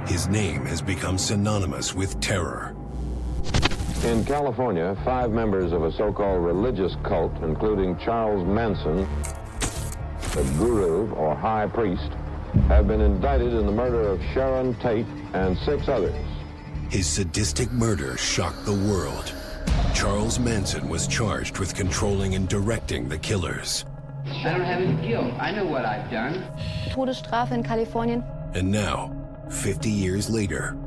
His name has become synonymous with terror. In California, 5 members of a so-called religious cult, including Charles Manson, the guru or high priest, have been indicted in the murder of Sharon Tate and 6 others. His sadistic murder shocked the world. Charles Manson was charged with controlling and directing the killers. I don't have any guilt. I know what I've done. Todesstrafe in Kalifornien. And now, 50 years later,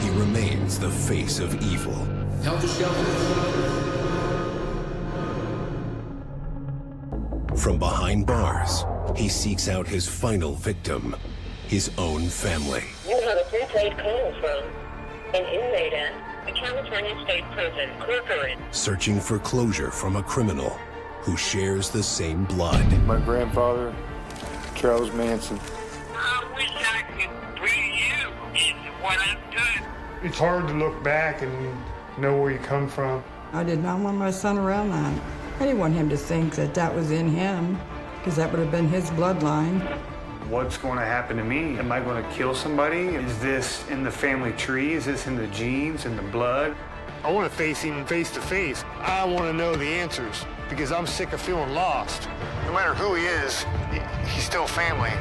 he remains the face of evil. From behind bars, he seeks out his final victim, his own family. You have a prepaid call from an inmate at the California State Prison, Corcoran. Searching for closure from a criminal who shares the same blood. My grandfather, Charles Manson. I wish I could be you in what I'm doing. It's hard to look back and know where you come from. I did not want my son around that. I didn't want him to think that that was in him, because that would have been his bloodline. What's going to happen to me? Am I going to kill somebody? Is this in the family tree? Is this in the genes, in the blood? I want to face him face to face. I want to know the answers, because I'm sick of feeling lost. No matter who he is, he's still family.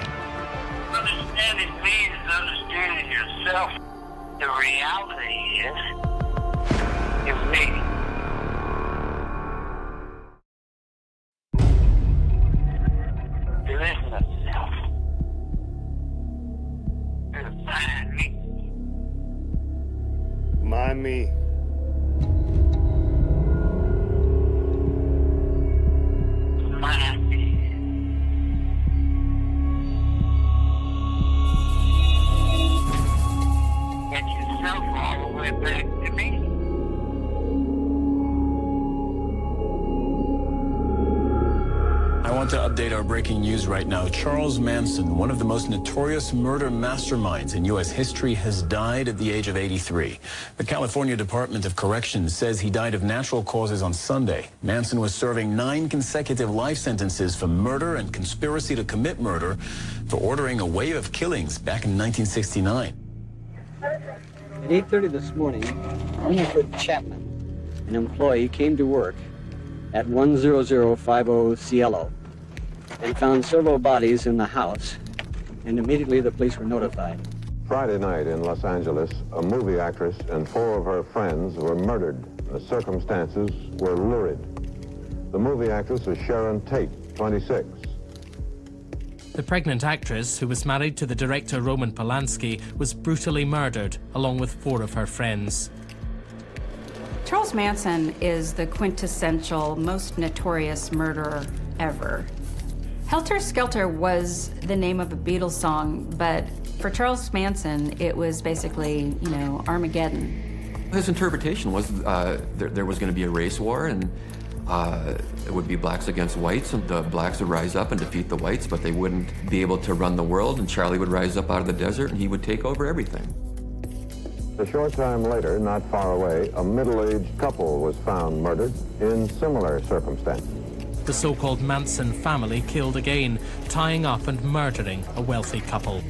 Understanding me is understanding yourself. The reality is me. There is no self. There's find me. Mind me. Find me. Get yourself all the way back to me. I want to update our breaking news right now. Charles Manson, one of the most notorious murder masterminds in U.S. history, has died at the age of 83. The California Department of Corrections says he died of natural causes on Sunday. Manson was serving 9 consecutive life sentences for murder and conspiracy to commit murder for ordering a wave of killings back in 1969. At 8:30 this morning, Winifred Chapman, an employee, came to work at 10050 Cielo and found several bodies in the house, and immediately the police were notified. Friday night in Los Angeles, a movie actress and 4 of her friends were murdered. The circumstances were lurid. The movie actress was Sharon Tate, 26. The pregnant actress, who was married to the director Roman Polanski, was brutally murdered, along with 4 of her friends. Charles Manson is the quintessential, most notorious murderer ever. Helter Skelter was the name of a Beatles song, but for Charles Manson, it was basically, Armageddon. His interpretation was there was going to be a race war, and it would be blacks against whites, and the blacks would rise up and defeat the whites, but they wouldn't be able to run the world, and Charlie would rise up out of the desert, and he would take over everything. A short time later, not far away, a middle-aged couple was found murdered in similar circumstances. The so-called Manson family killed again, tying up and murdering a wealthy couple.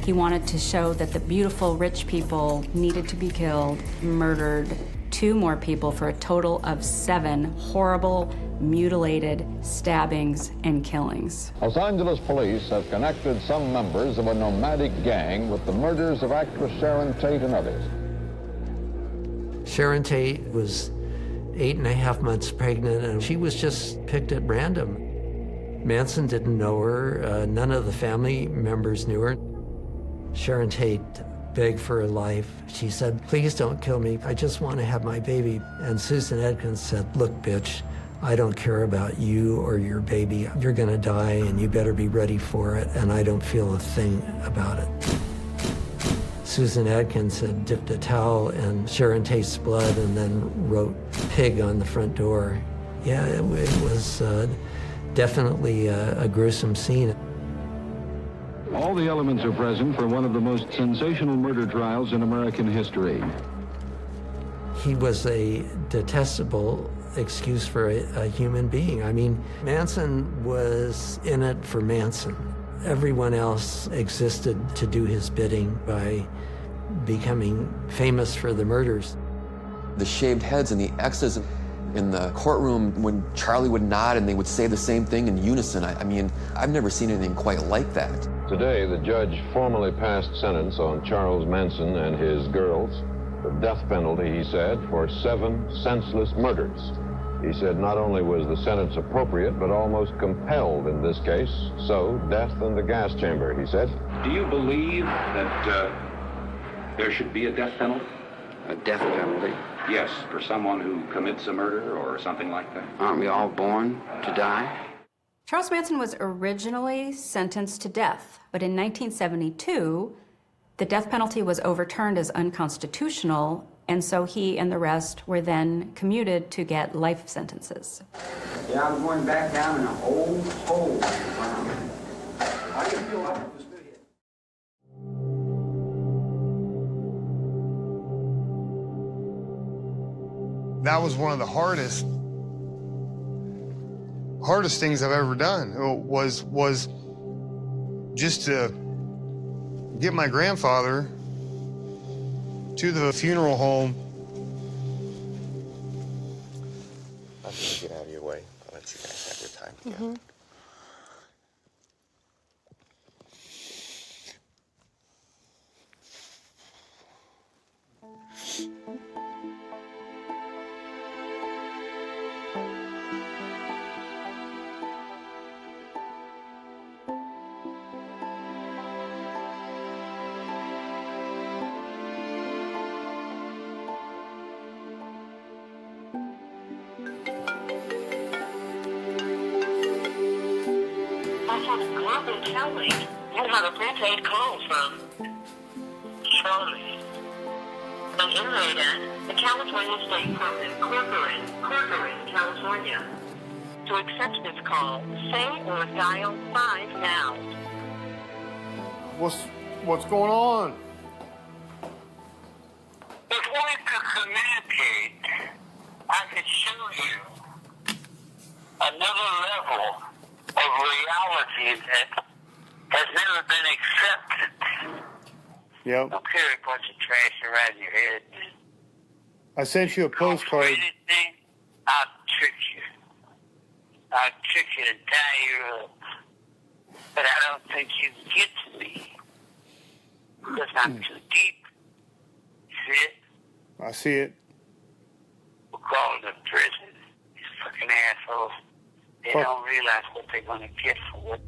He wanted to show that the beautiful, rich people needed to be killed, murdered 2 more people for a total of 7 horrible, mutilated stabbings and killings. Los Angeles police have connected some members of a nomadic gang with the murders of actress Sharon Tate and others. Sharon Tate was 8.5 months pregnant, and she was just picked at random. Manson didn't know her. None of the family members knew her. Sharon Tate begged for her life. She said, "Please don't kill me. I just want to have my baby." And Susan Atkins said, "Look, bitch, I don't care about you or your baby. You're gonna die, and you better be ready for it, and I don't feel a thing about it." Susan Atkins had dipped a towel in Sharon Tate's blood and then wrote "pig" on the front door. Yeah, it was definitely a gruesome scene. All the elements are present for one of the most sensational murder trials in American history. He was a detestable excuse for a human being. I mean, Manson was in it for Manson. Everyone else existed to do his bidding by becoming famous for the murders. The shaved heads and the X's in the courtroom when Charlie would nod and they would say the same thing in unison. I mean, I've never seen anything quite like that. Today, the judge formally passed sentence on Charles Manson and his girls. The death penalty, he said, for 7 senseless murders. He said not only was the sentence appropriate, but almost compelled in this case. So, death in the gas chamber, he said. Do you believe that there should be a death penalty? A death penalty? Yes, for someone who commits a murder or something like that. Aren't we all born to die? Charles Manson was originally sentenced to death, but in 1972, the death penalty was overturned as unconstitutional, and so he and the rest were then commuted to get life sentences. Yeah, I'm going back down in an old hole. How do you feel about this video? That was one of the hardest things I've ever done. Was just to get my grandfather to the funeral home. I'm gonna get out of your way. I'll let you guys have your time together. Kelly, you have a prepaid call from Charlie, an inmate at the California State Prison, Corcoran, California. To accept this call, say or dial 5 now. What's going on? If we could communicate, I could show you another level of reality that has never been accepted. Yep. Don't carry a bunch of trash around your head. I sent you a postcard. Anything, I'll trick you. I'll trick you to tie you up. But I don't think you can get to me. Because I'm too deep. See it? I see it. We'll call it a prison. These fucking assholes. They don't realize what they're going to get for it.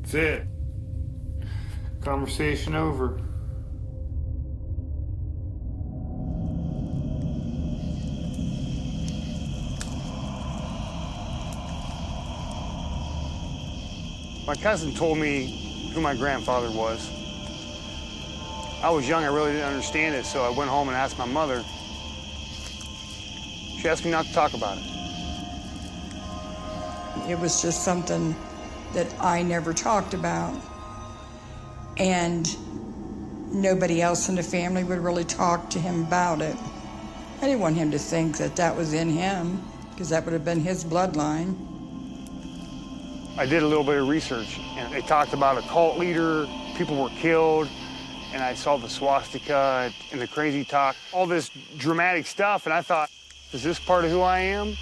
That's it. Conversation over. My cousin told me who my grandfather was. I was young, I really didn't understand it, so I went home and asked my mother. She asked me not to talk about it. It was just something that I never talked about. And nobody else in the family would really talk to him about it. I didn't want him to think that that was in him, because that would have been his bloodline. I did a little bit of research, and they talked about a cult leader, people were killed, and I saw the swastika and the crazy talk, all this dramatic stuff, and I thought, is this part of who I am?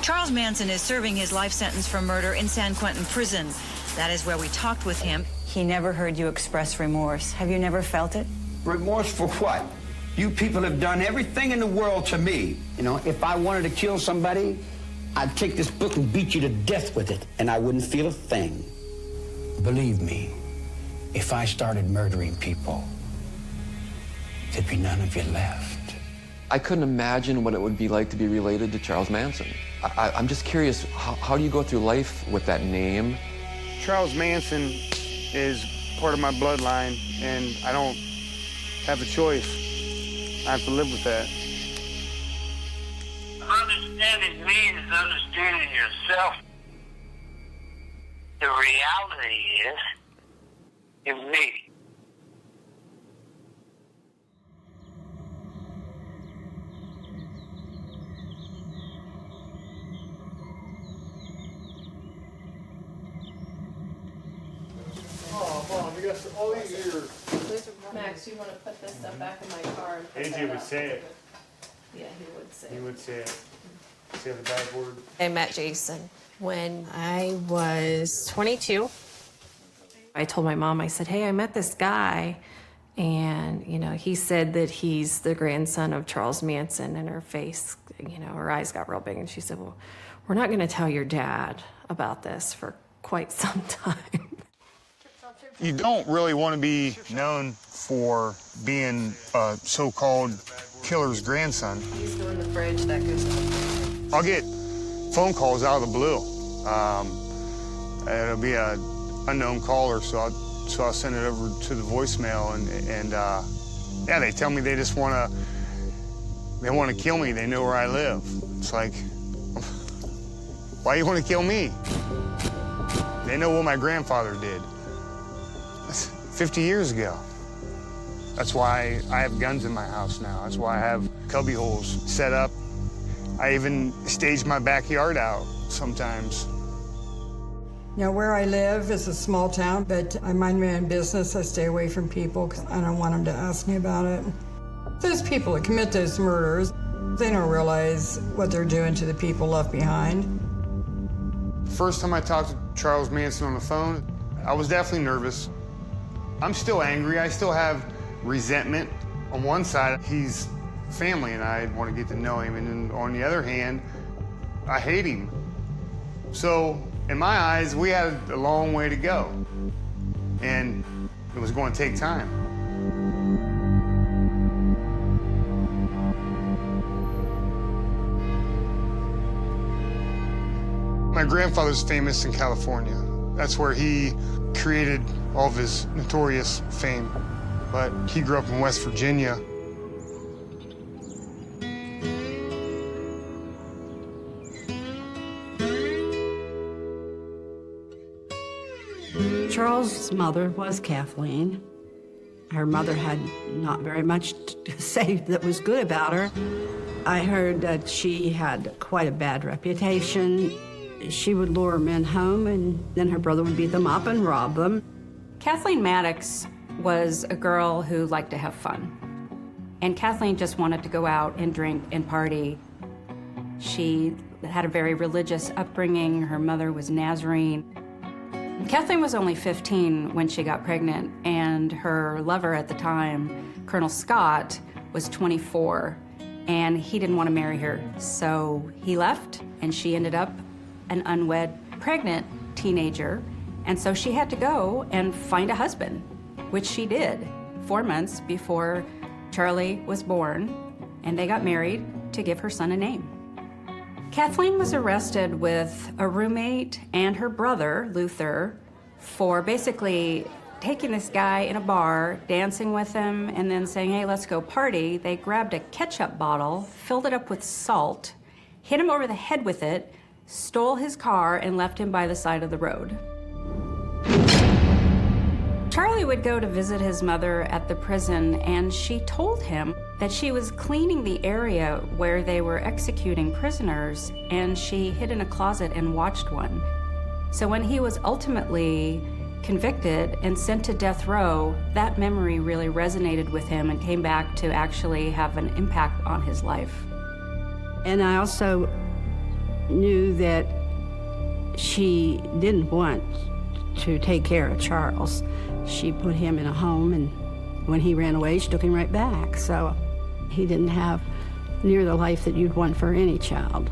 Charles Manson is serving his life sentence for murder in San Quentin prison. That is where we talked with him. He never heard you express remorse. Have you never felt it? Remorse for what? You people have done everything in the world to me. You know, if I wanted to kill somebody, I'd take this book and beat you to death with it, and I wouldn't feel a thing. Believe me, if I started murdering people, there'd be none of you left. I couldn't imagine what it would be like to be related to Charles Manson. I'm just curious, how do you go through life with that name? Charles Manson is part of my bloodline, and I don't have a choice. I have to live with that. Understanding me is understanding yourself. The reality is me. Yes, all these are. Max, you want to put this stuff back in my car? And AJ would say it. Yeah, he would say it. He would say it. Say the bad word. I met Jason when I was 22. I told my mom, I said, hey, I met this guy, and, you know, he said that he's the grandson of Charles Manson, and her face, you know, her eyes got real big, and she said, well, we're not going to tell your dad about this for quite some time. You don't really want to be known for being a so-called killer's grandson. He's doing the fridge, that goes on. I'll get phone calls out of the blue. It'll be an unknown caller, so I'll send it over to the voicemail, and yeah, they tell me they just want to kill me. They know where I live. It's like, why do you want to kill me? They know what my grandfather did 50 years ago. That's why I have guns in my house now. That's why I have cubby holes set up. I even stage my backyard out sometimes. Now, where I live is a small town, but I mind my own business. I stay away from people because I don't want them to ask me about it. Those people that commit those murders, they don't realize what they're doing to the people left behind. First time I talked to Charles Manson on the phone, I was definitely nervous. I'm still angry. I still have resentment. On one side, he's family, and I want to get to know him. And then on the other hand, I hate him. So, in my eyes, we had a long way to go. And it was going to take time. My grandfather's famous in California. That's where he created all of his notorious fame. But he grew up in West Virginia. Charles' mother was Kathleen. Her mother had not very much to say that was good about her. I heard that she had quite a bad reputation. She would lure men home, and then her brother would beat them up and rob them. Kathleen Maddox was a girl who liked to have fun. And Kathleen just wanted to go out and drink and party. She had a very religious upbringing. Her mother was Nazarene. Kathleen was only 15 when she got pregnant, and her lover at the time, Colonel Scott, was 24, and he didn't want to marry her. So he left, and she ended up an unwed, pregnant teenager, and so she had to go and find a husband, which she did 4 months before Charlie was born, and they got married to give her son a name. Kathleen was arrested with a roommate and her brother, Luther, for basically taking this guy in a bar, dancing with him, and then saying, hey, let's go party. They grabbed a ketchup bottle, filled it up with salt, hit him over the head with it, stole his car, and left him by the side of the road. Charlie would go to visit his mother at the prison, and she told him that she was cleaning the area where they were executing prisoners, and she hid in a closet and watched one. So when he was ultimately convicted and sent to death row, that memory really resonated with him and came back to actually have an impact on his life. And I also knew that she didn't want to take care of Charles. She put him in a home, and when he ran away, she took him right back. So he didn't have near the life that you'd want for any child.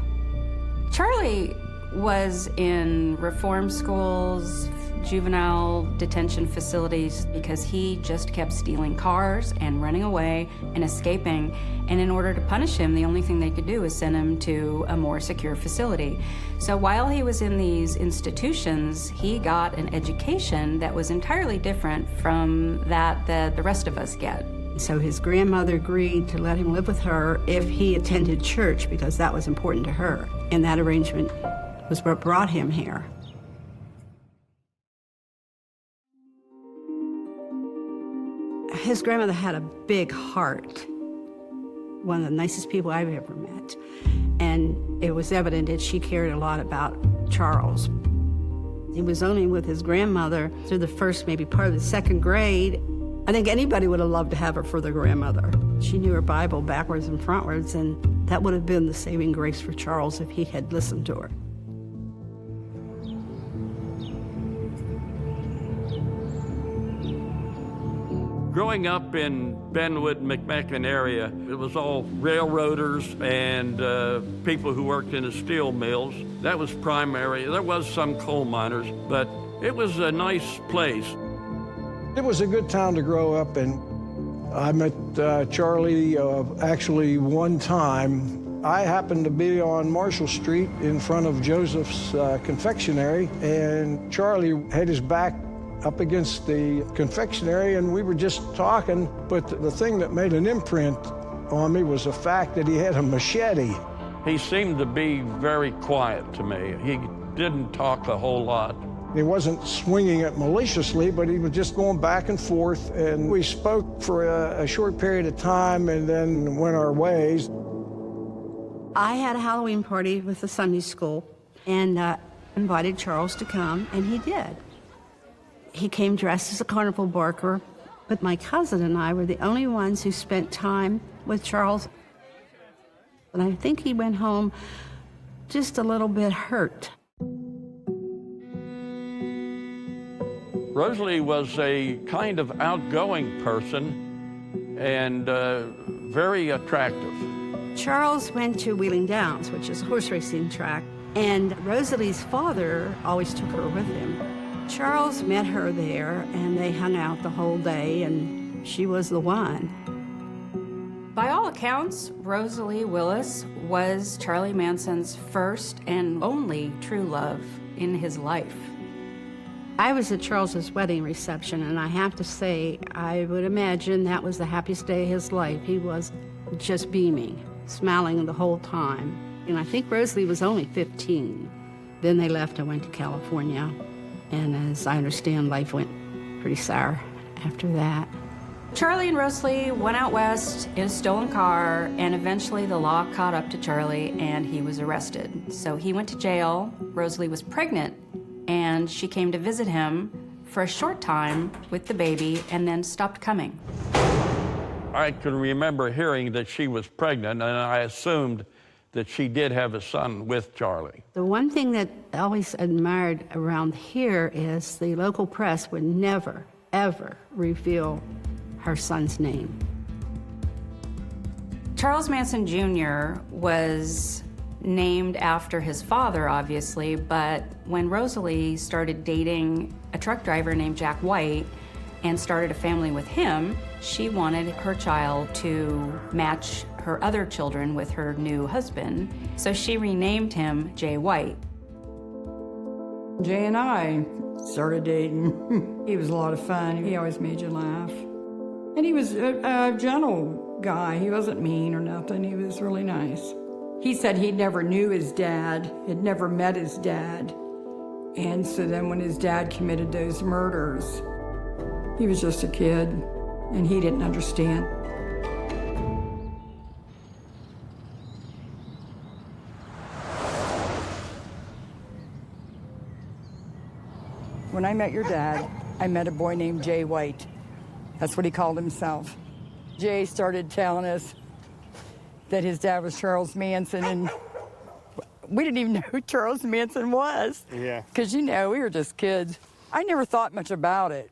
Charlie was in reform schools, juvenile detention facilities, because he just kept stealing cars and running away and escaping. And in order to punish him, the only thing they could do was send him to a more secure facility. So while he was in these institutions, he got an education that was entirely different from that the rest of us get. So his grandmother agreed to let him live with her if he attended church, because that was important to her. And that arrangement was what brought him here. His grandmother had a big heart, one of the nicest people I've ever met. And it was evident that she cared a lot about Charles. He was only with his grandmother through the first, maybe part of the second grade. I think anybody would have loved to have her for their grandmother. She knew her Bible backwards and frontwards, and that would have been the saving grace for Charles if he had listened to her. Growing up in Benwood, McMecken area, it was all railroaders and people who worked in the steel mills. That was primary. There was some coal miners, but it was a nice place. It was a good town to grow up in. I met Charlie actually one time. I happened to be on Marshall Street in front of Joseph's confectionery, and Charlie had his back up against the confectionery, and we were just talking, but the thing that made an imprint on me was the fact that he had a machete. He seemed to be very quiet to me. He didn't talk a whole lot. He wasn't swinging it maliciously, but he was just going back and forth, and we spoke for a short period of time and then went our ways. I had a Halloween party with the Sunday school and invited Charles to come, and he did. He came dressed as a carnival barker, but my cousin and I were the only ones who spent time with Charles. And I think he went home just a little bit hurt. Rosalie was a kind of outgoing person and very attractive. Charles went to Wheeling Downs, which is a horse racing track, and Rosalie's father always took her with him. Charles met her there, and they hung out the whole day, and she was the one. By all accounts, Rosalie Willis was Charlie Manson's first and only true love in his life. I was at Charles's wedding reception, and I have to say, I would imagine that was the happiest day of his life. He was just beaming, smiling the whole time. And I think Rosalie was only 15. Then they left and went to California. And as I understand, life went pretty sour after that. Charlie and Rosalie went out west in a stolen car, and eventually the law caught up to Charlie and he was arrested. So he went to jail. Rosalie was pregnant, and she came to visit him for a short time with the baby and then stopped coming. I can remember hearing that she was pregnant, and I assumed that she did have a son with Charlie. The one thing that I always admired around here is the local press would never, ever reveal her son's name. Charles Manson Jr. was named after his father, obviously, but when Rosalie started dating a truck driver named Jack White and started a family with him, she wanted her child to match her other children with her new husband, so she renamed him Jay White. Jay and I started dating. He was a lot of fun. He always made you laugh. And he was a gentle guy. He wasn't mean or nothing. He was really nice. He said he never knew his dad, had never met his dad. And so then when his dad committed those murders, he was just a kid, and he didn't understand. When I met your dad, I met a boy named Jay White. That's what he called himself. Jay started telling us that his dad was Charles Manson, and we didn't even know who Charles Manson was. Yeah. Because, you know, we were just kids. I never thought much about it.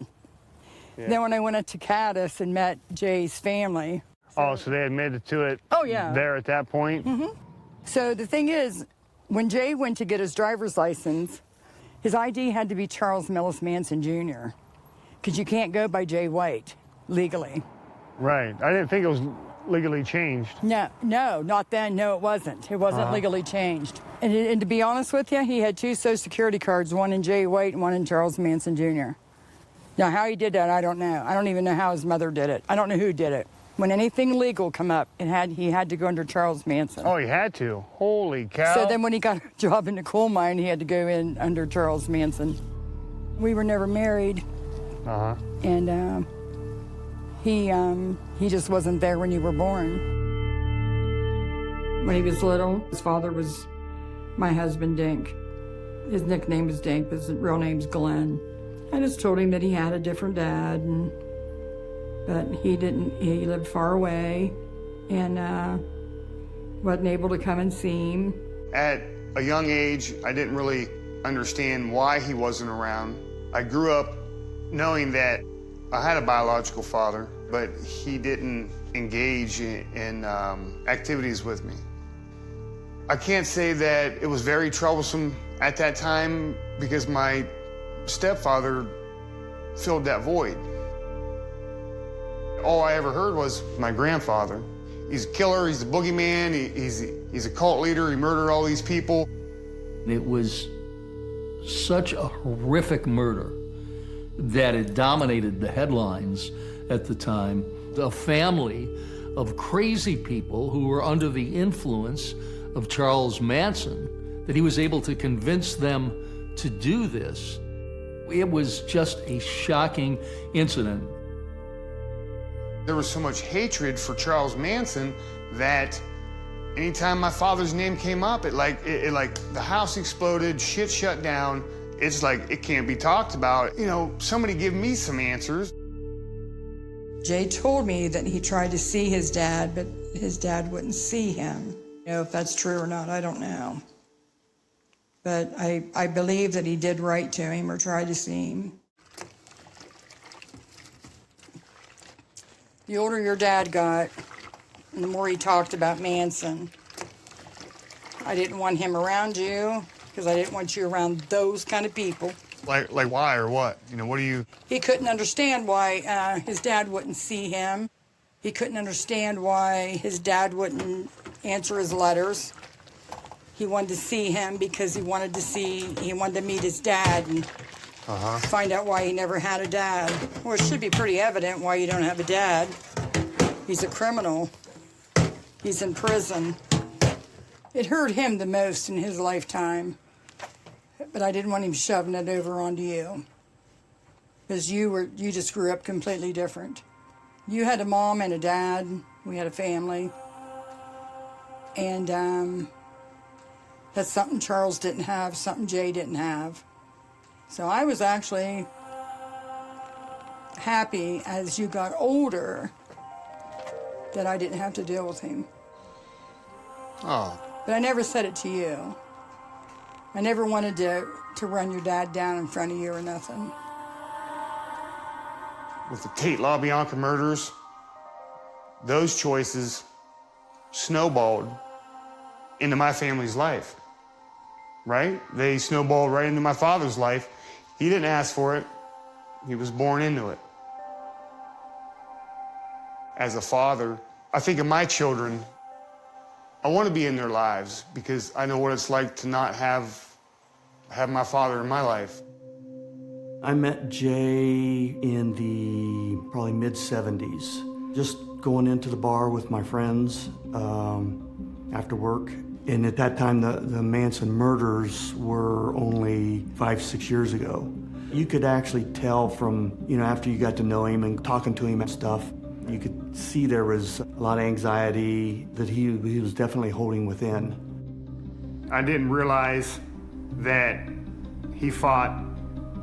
Yeah. Then when I went up to Cadiz and met Jay's family. Oh, so they admitted to it there at that point? Mm-hmm. So the thing is, when Jay went to get his driver's license, his ID had to be Charles Manson Jr., because you can't go by Jay White legally. Right. I didn't think it was legally changed. No, not then. No, it wasn't. It wasn't legally changed. And to be honest with you, he had two Social Security cards, one in Jay White and one in Charles Manson Jr. Now, how he did that, I don't know. I don't even know how his mother did it. I don't know who did it. When anything legal come up, he had to go under Charles Manson. Oh, he had to? Holy cow. So then when he got a job in the coal mine, he had to go in under Charles Manson. We were never married. Uh-huh. And he just wasn't there when you were born. When he was little, his father was my husband, Dink. His nickname is Dink, but his real name's Glenn. I just told him that he had a different dad, but he lived far away and wasn't able to come and see him. At a young age, I didn't really understand why he wasn't around. I grew up knowing that I had a biological father, but he didn't engage in activities with me. I can't say that it was very troublesome at that time because my stepfather filled that void. All I ever heard was my grandfather. He's a killer, he's a boogeyman, he's a cult leader, he murdered all these people. It was such a horrific murder that it dominated the headlines at the time. A family of crazy people who were under the influence of Charles Manson, that he was able to convince them to do this. It was just a shocking incident. There was so much hatred for Charles Manson that anytime my father's name came up, it like the house exploded, shit shut down. It's like, it can't be talked about. You know, somebody give me some answers. Jay told me that he tried to see his dad, but his dad wouldn't see him. You know, if that's true or not, I don't know. But I believe that he did write to him or try to see him. The older your dad got, and the more he talked about Manson. I didn't want him around you because I didn't want you around those kind of people. Like why or what? You know, what do you... He couldn't understand why his dad wouldn't see him. He couldn't understand why his dad wouldn't answer his letters. He wanted to see him because he wanted to meet his dad and find out why he never had a dad. Well, it should be pretty evident why you don't have a dad. He's a criminal. He's in prison. It hurt him the most in his lifetime, but I didn't want him shoving it over onto you because you just grew up completely different. You had a mom and a dad. We had a family. And that's something Charles didn't have, something Jay didn't have. So I was actually happy as you got older that I didn't have to deal with him. Oh. But I never said it to you. I never wanted to run your dad down in front of you or nothing. With the Tate LaBianca murders, those choices snowballed into my family's life, right? They snowballed right into my father's life. He didn't ask for it. He was born into it. As a father, I think of my children. I want to be in their lives because I know what it's like to not have my father in my life. I met Jay in the probably mid-70s, just going into the bar with my friends after work. And at that time, the Manson murders were only 5-6 years ago. You could actually tell from, after you got to know him and talking to him and stuff, you could see there was a lot of anxiety that he was definitely holding within. I didn't realize that he fought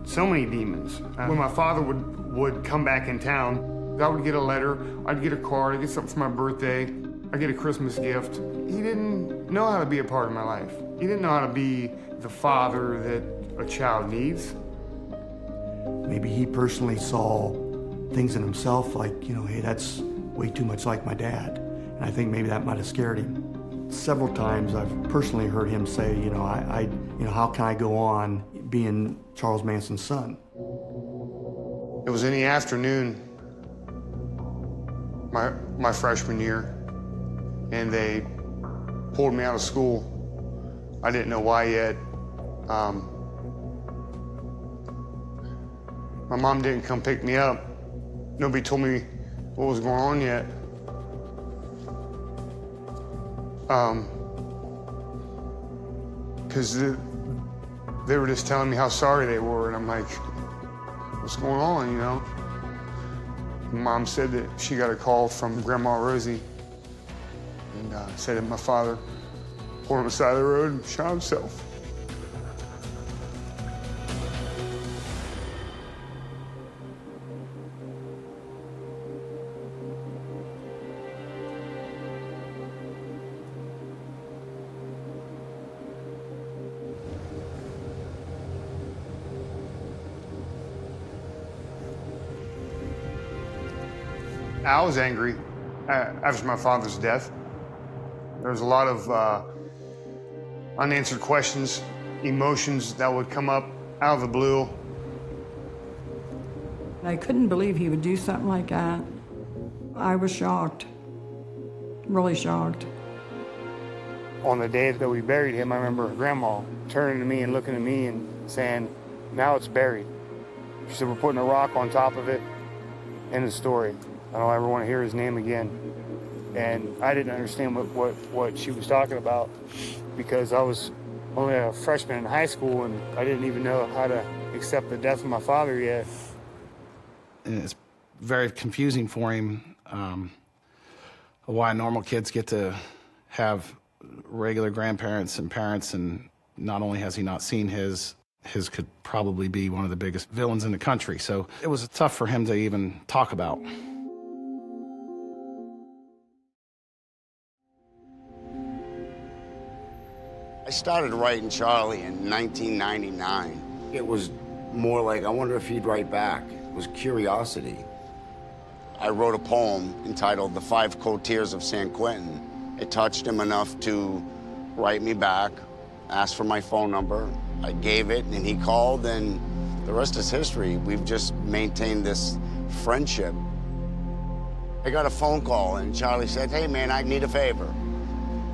so many demons. When my father would come back in town, I would get a letter, I'd get a card, I'd get something for my birthday, I'd get a Christmas gift. He didn't know how to be a part of my life. He didn't know how to be the father that a child needs. Maybe he personally saw things in himself like, hey, that's way too much like my dad. And I think maybe that might have scared him. Several times I've personally heard him say, how can I go on being Charles Manson's son? It was in the afternoon, my freshman year, and they pulled me out of school. I didn't know why yet. My mom didn't come pick me up. Nobody told me what was going on yet. Because they were just telling me how sorry they were, and I'm like, what's going on, Mom said that she got a call from Grandma Rosie and said that my father pulled him aside the road and shot himself. I was angry after my father's death. There was a lot of unanswered questions, emotions that would come up out of the blue. I couldn't believe he would do something like that. I was shocked, really shocked. On the day that we buried him, I remember Grandma turning to me and looking at me and saying, "Now it's buried." She said, "We're putting a rock on top of it." End of story. I don't ever want to hear his name again. And I didn't understand what she was talking about because I was only a freshman in high school and I didn't even know how to accept the death of my father yet. And it's very confusing for him why normal kids get to have regular grandparents and parents, and not only has he not seen his could probably be one of the biggest villains in the country. So it was tough for him to even talk about. I started writing Charlie in 1999. It was more like, I wonder if he'd write back. It was curiosity. I wrote a poem entitled The 5 Cold Tears of San Quentin. It touched him enough to write me back, ask for my phone number. I gave it, and he called, and the rest is history. We've just maintained this friendship. I got a phone call, and Charlie said, "Hey, man, I need a favor."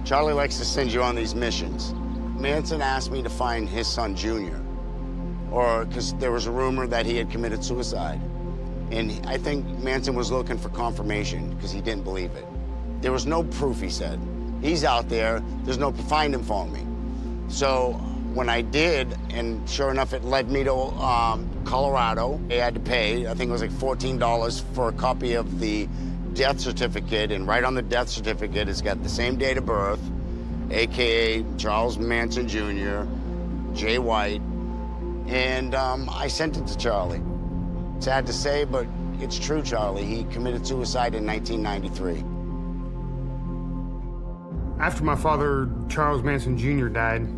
Charlie likes to send you on these missions. Manson asked me to find his son, Junior, because there was a rumor that he had committed suicide. And I think Manson was looking for confirmation because he didn't believe it. There was no proof, he said. He's out there, there's no, find him for me. So when I did, and sure enough, it led me to Colorado. I had to pay, I think it was like $14 for a copy of the death certificate, and right on the death certificate, it's got the same date of birth, AKA Charles Manson Jr., Jay White, and I sent it to Charlie. Sad to say, but it's true, Charlie. He committed suicide in 1993. After my father, Charles Manson Jr., died,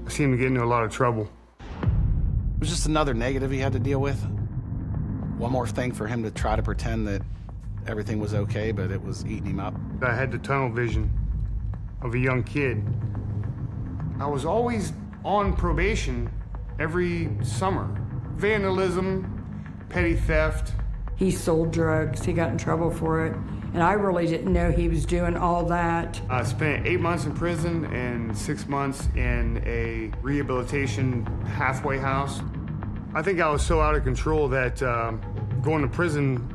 I seemed to get into a lot of trouble. It was just another negative he had to deal with. One more thing for him to try to pretend that everything was okay, but it was eating him up. I had the tunnel vision of a young kid. I was always on probation every summer. Vandalism, petty theft. He sold drugs, he got in trouble for it, and I really didn't know he was doing all that. I spent 8 months in prison and 6 months in a rehabilitation halfway house. I think I was so out of control that going to prison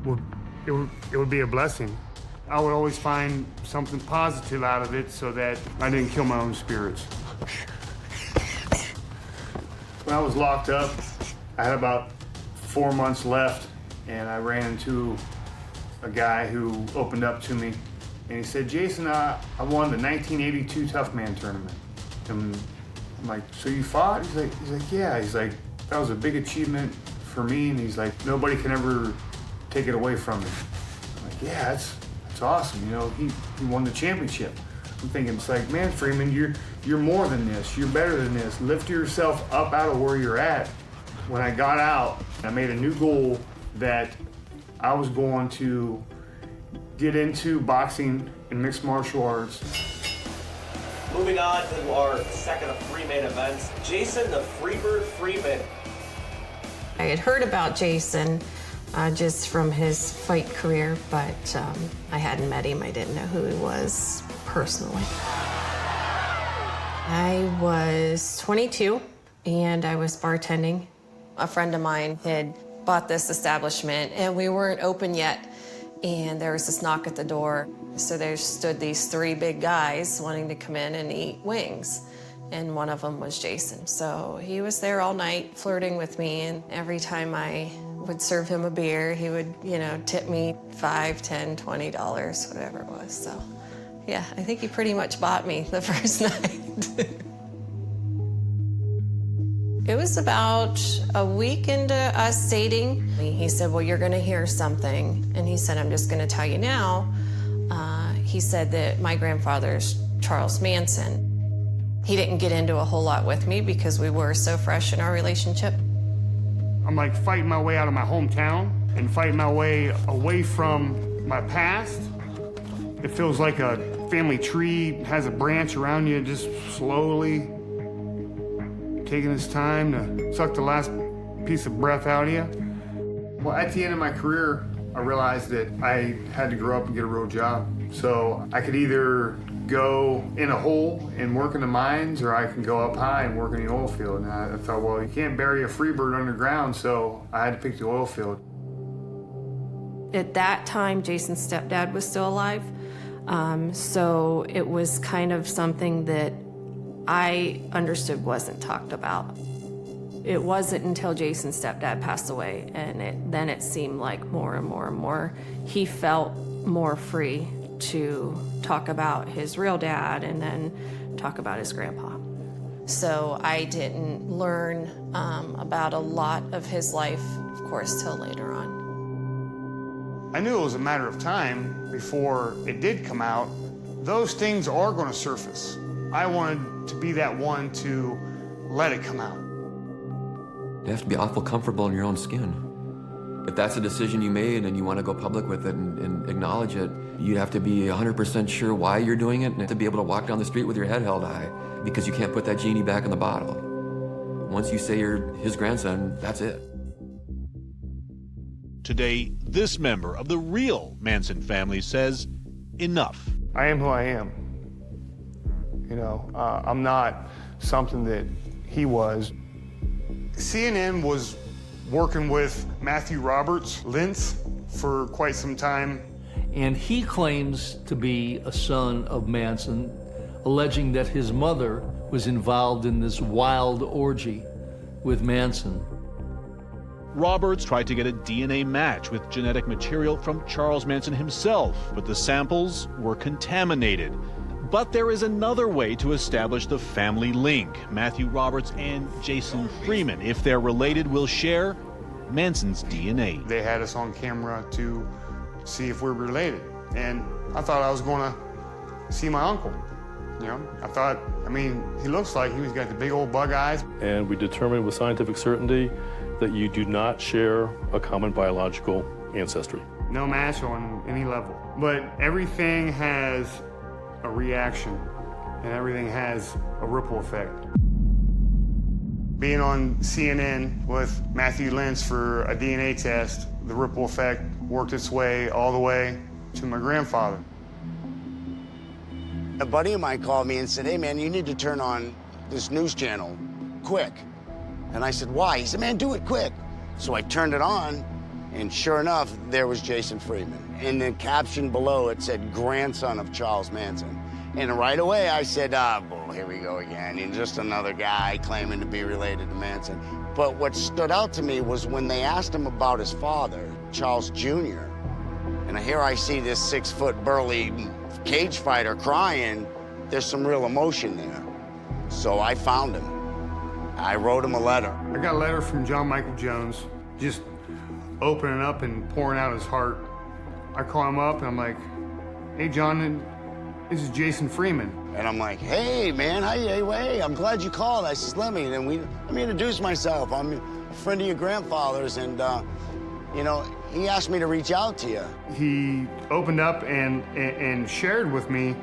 would be a blessing. I would always find something positive out of it so that I didn't kill my own spirits. When I was locked up, I had about 4 months left, and I ran into a guy who opened up to me, and he said, "Jason, I won the 1982 Tough Man tournament." And I'm like, "So you fought?" He's like, "Yeah." He's like, "That was a big achievement for me," and he's like, "Nobody can ever take it away from me." I'm like, "Yeah, that's awesome. You know, he won the championship." I'm thinking, it's like, man, Freeman, you're more than this. You're better than this. Lift yourself up out of where you're at. When I got out, I made a new goal that I was going to get into boxing and mixed martial arts. Moving on to our second of 3 main events, Jason the Freebird Freeman. I had heard about Jason just from his fight career, but I hadn't met him. I didn't know who he was personally. I was 22 and I was bartending. A friend of mine had bought this establishment and we weren't open yet, and there was this knock at the door. So there stood these 3 big guys wanting to come in and eat wings, and one of them was Jason. So he was there all night flirting with me, and every time I would serve him a beer, he would, tip me $5, $10, $20, whatever it was. So yeah, I think he pretty much bought me the first night. It was about a week into us dating. He said, "Well, you're gonna hear something." And he said, "I'm just gonna tell you now." He said that my grandfather's Charles Manson. He didn't get into a whole lot with me because we were so fresh in our relationship. I'm like fighting my way out of my hometown. and fighting my way away from my past. It feels like a family tree has a branch around you, just slowly taking its time to suck the last piece of breath out of you. Well, at the end of my career, I realized that I had to grow up and get a real job. So I could either go in a hole and work in the mines, or I can go up high and work in the oil field. And I thought, well, you can't bury a Freebird underground, so I had to pick the oil field. At that time, Jason's stepdad was still alive. So it was kind of something that I understood wasn't talked about. It wasn't until Jason's stepdad passed away, and then it seemed like more and more and more he felt more free to talk about his real dad and then talk about his grandpa. So I didn't learn about a lot of his life, of course, till later on. I knew it was a matter of time before it did come out. Those things are going to surface. I wanted to be that one to let it come out. You have to be awful comfortable in your own skin. If that's a decision you made and you want to go public with it and acknowledge it, you have to be 100% sure why you're doing it and to be able to walk down the street with your head held high, because you can't put that genie back in the bottle. Once you say you're his grandson, that's it. Today, this member of the real Manson family says, enough. I am who I am. You know, I'm not something that he was. CNN was working with Matthew Roberts, Lentz, for quite some time. And he claims to be a son of Manson, alleging that his mother was involved in this wild orgy with Manson. Roberts tried to get a DNA match with genetic material from Charles Manson himself, but the samples were contaminated. But there is another way to establish the family link. Matthew Roberts and Jason Freeman, if they're related, will share Manson's DNA. They had us on camera to see if we're related. And I thought I was going to see my uncle. You know, I thought, I mean, he looks like he's got the big old bug eyes. And we determined with scientific certainty that you do not share a common biological ancestry. No match on any level. But everything has a reaction, and everything has a ripple effect. Being on CNN with Matthew Lentz for a DNA test, the ripple effect worked its way all the way to my grandfather. A buddy of mine called me and said, hey man, you need to turn on this news channel, quick. And I said, why? He said, man, do it quick. So I turned it on, and sure enough, there was Jason Freeman. In the caption below, it said, grandson of Charles Manson. And right away, I said, well, here we go again. And just another guy claiming to be related to Manson. But what stood out to me was when they asked him about his father, Charles Jr., and here I see this 6-foot burly cage fighter crying, there's some real emotion there. So I found him. I wrote him a letter. I got a letter from John Michael Jones, just opening up and pouring out his heart. I call him up and I'm like, hey John, this is Jason Freeman. And I'm like, hey man, hey, I'm glad you called. I says, let me introduce myself. I'm a friend of your grandfather's, and you know, he asked me to reach out to you. He opened up and shared with me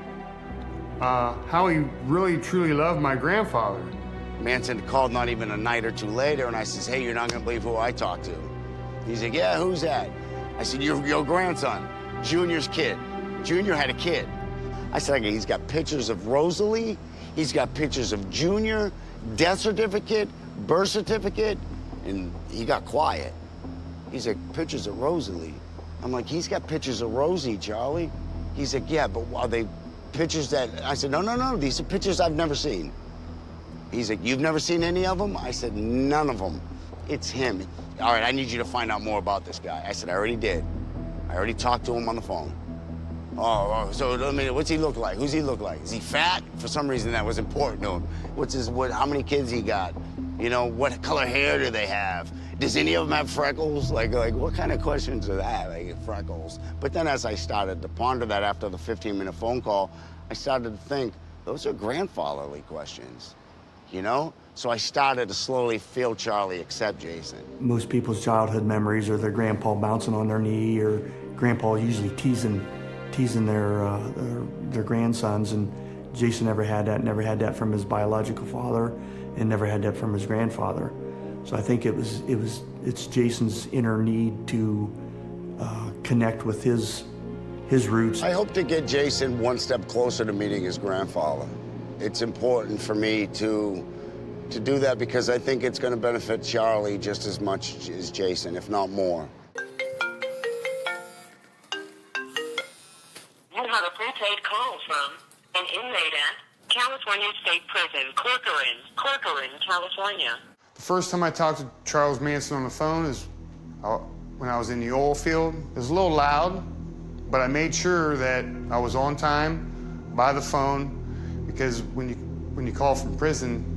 how he really truly loved my grandfather. Manson called not even a night or two later, and I says, hey, you're not gonna believe who I talked to. He's like, yeah, who's that? I said, your grandson, Junior's kid. Junior had a kid. I said, okay, he's got pictures of Rosalie, he's got pictures of Junior, death certificate, birth certificate, and he got quiet. He's like, pictures of Rosalie. I'm like, he's got pictures of Rosie, Charlie. He's like, yeah, but are they pictures that, I said, no, these are pictures I've never seen. He's like, you've never seen any of them? I said, none of them. It's him. All right, I need you to find out more about this guy. I said, I already did. I already talked to him on the phone. Oh, so I mean, what's he look like? Who's he look like? Is he fat? For some reason, that was important to him. How many kids he got? You know, what color hair do they have? Does any of them have freckles? Like what kind of questions are that? Like freckles. But then as I started to ponder that after the 15-minute phone call, I started to think, those are grandfatherly questions. you know? So I started to slowly feel Charlie accept Jason. Most people's childhood memories are their grandpa bouncing on their knee, or grandpa usually teasing their grandsons, and Jason never had that from his biological father, and never had that from his grandfather. So I think it's Jason's inner need to connect with his roots. I hope to get Jason one step closer to meeting his grandfather. It's important for me to do that because I think it's going to benefit Charlie just as much as Jason, if not more. You have a prepaid call from an inmate at California State Prison, Corcoran, California. The first time I talked to Charles Manson on the phone is when I was in the oil field. It was a little loud, but I made sure that I was on time by the phone, because when you call from prison,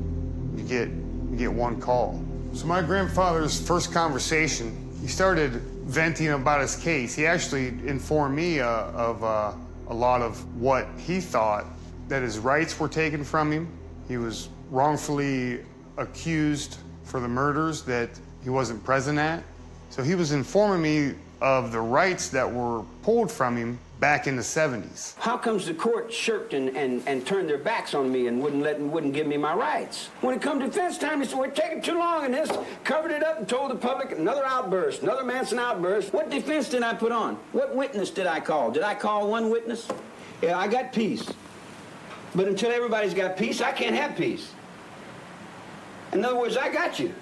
you get one call. So my grandfather's first conversation, he started venting about his case. He actually informed me of a lot of what he thought, that his rights were taken from him. He was wrongfully accused for the murders that he wasn't present at. So he was informing me of the rights that were pulled from him back in the 70s. How comes the court shirked and turned their backs on me and wouldn't give me my rights? When it come to defense time, they said, we're taking too long, and this covered it up and told the public another outburst, another Manson outburst. What defense did I put on? What witness did I call? Did I call one witness? Yeah, I got peace. But until everybody's got peace, I can't have peace. In other words, I got you.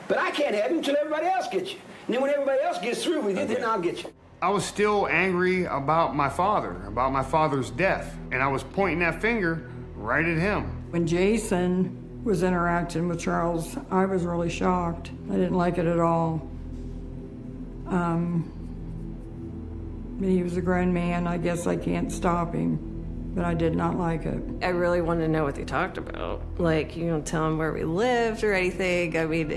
But I can't have you until everybody else gets you. And then when everybody else gets through with you, then I'll get you. I was still angry about my father's death, and I was pointing that finger right at him. When Jason was interacting with Charles, I was really shocked. I didn't like it at all. He was a grown man. I guess I can't stop him, but I did not like it. I really wanted to know what they talked about. Like, you don't tell him where we lived or anything. I mean,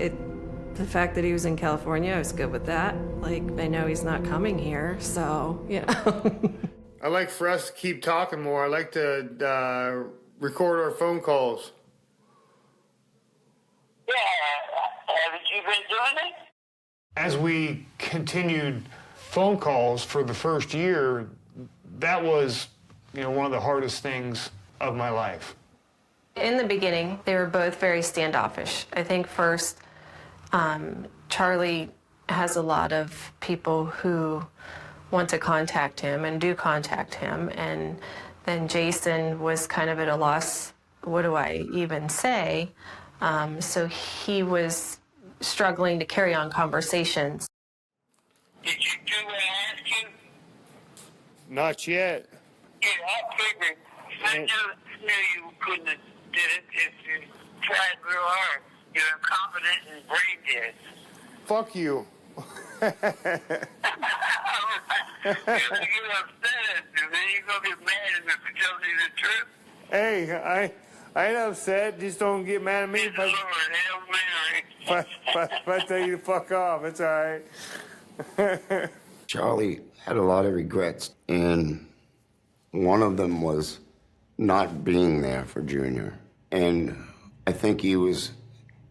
the fact that he was in California, I was good with that. Like, I know he's not coming here, so, you know. I like for us to keep talking more. I like to record our phone calls. Yeah, haven't you been doing it? As we continued phone calls for the first year, that was, one of the hardest things of my life. In the beginning, they were both very standoffish. I think first, Charlie has a lot of people who want to contact him and do contact him, and then Jason was kind of at a loss, what do I even say? So he was struggling to carry on conversations. Did you do what I asked you? Not yet. Yeah, I figured. I knew you couldn't have did it if you tried real hard. You're incompetent and brain dead. Fuck you. You're upset at me, then you're going to get mad at me for telling you the truth. Hey, I ain't upset. Just don't get mad at me if I tell you to fuck off. It's all right. Charlie had a lot of regrets, and one of them was not being there for Junior. And I think he was,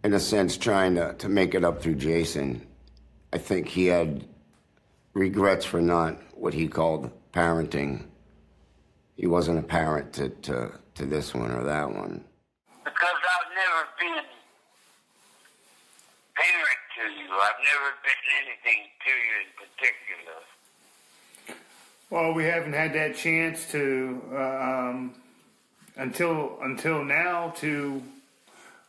in a sense, trying to make it up through Jason. I think he had regrets for not what he called parenting. He wasn't a parent to this one or that one. Because I've never been parent to you. I've never been anything to you in particular. Well, we haven't had that chance to, until now, to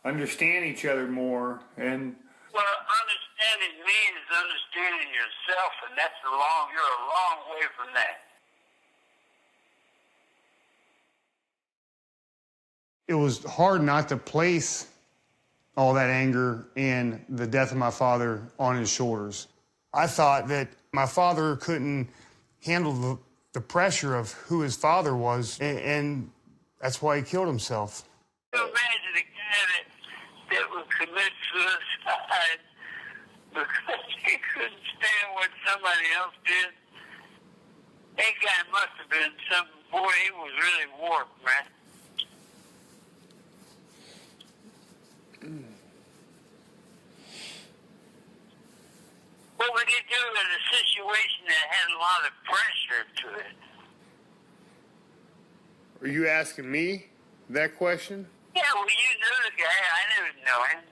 understand each other more. And well, understanding me is understanding yourself, and you're a long way from that. it was hard not to place all that anger and the death of my father on his shoulders. I thought that my father couldn't handle the pressure of who his father was, and that's why he killed himself. Imagine a guy that would commit suicide because he couldn't stand what somebody else did. That guy must have been he was really warped, man. situation that had a lot of pressure to it. Are you asking me that question? Yeah, well, you knew the guy. I didn't know him.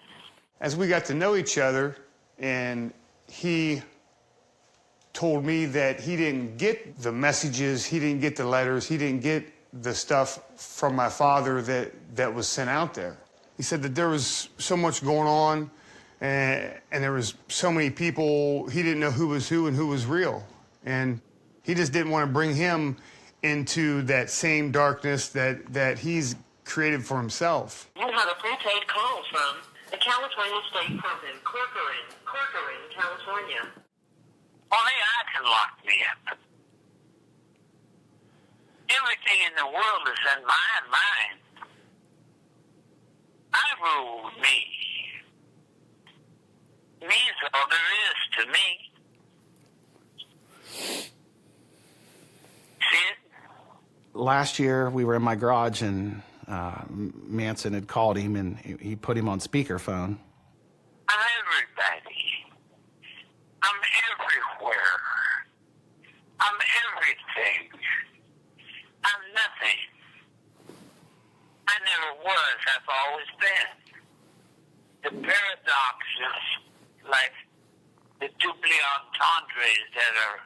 As we got to know each other, and he told me that he didn't get the messages, he didn't get the letters, he didn't get the stuff from my father that was sent out there. He said that there was so much going on, and there was so many people, he didn't know who was who and who was real. And he just didn't want to bring him into that same darkness that he's created for himself. You had a prepaid call from the California State Prison, Corcoran, California. Only I can lock me up. Everything in the world is in my mind. I rule me. Me's all there is to me. See it? Last year, we were in my garage, and Manson had called him, and he put him on speakerphone. I'm everybody. I'm everywhere. I'm everything. I'm nothing. I never was. I've always been. The paradox is like the double entendres that are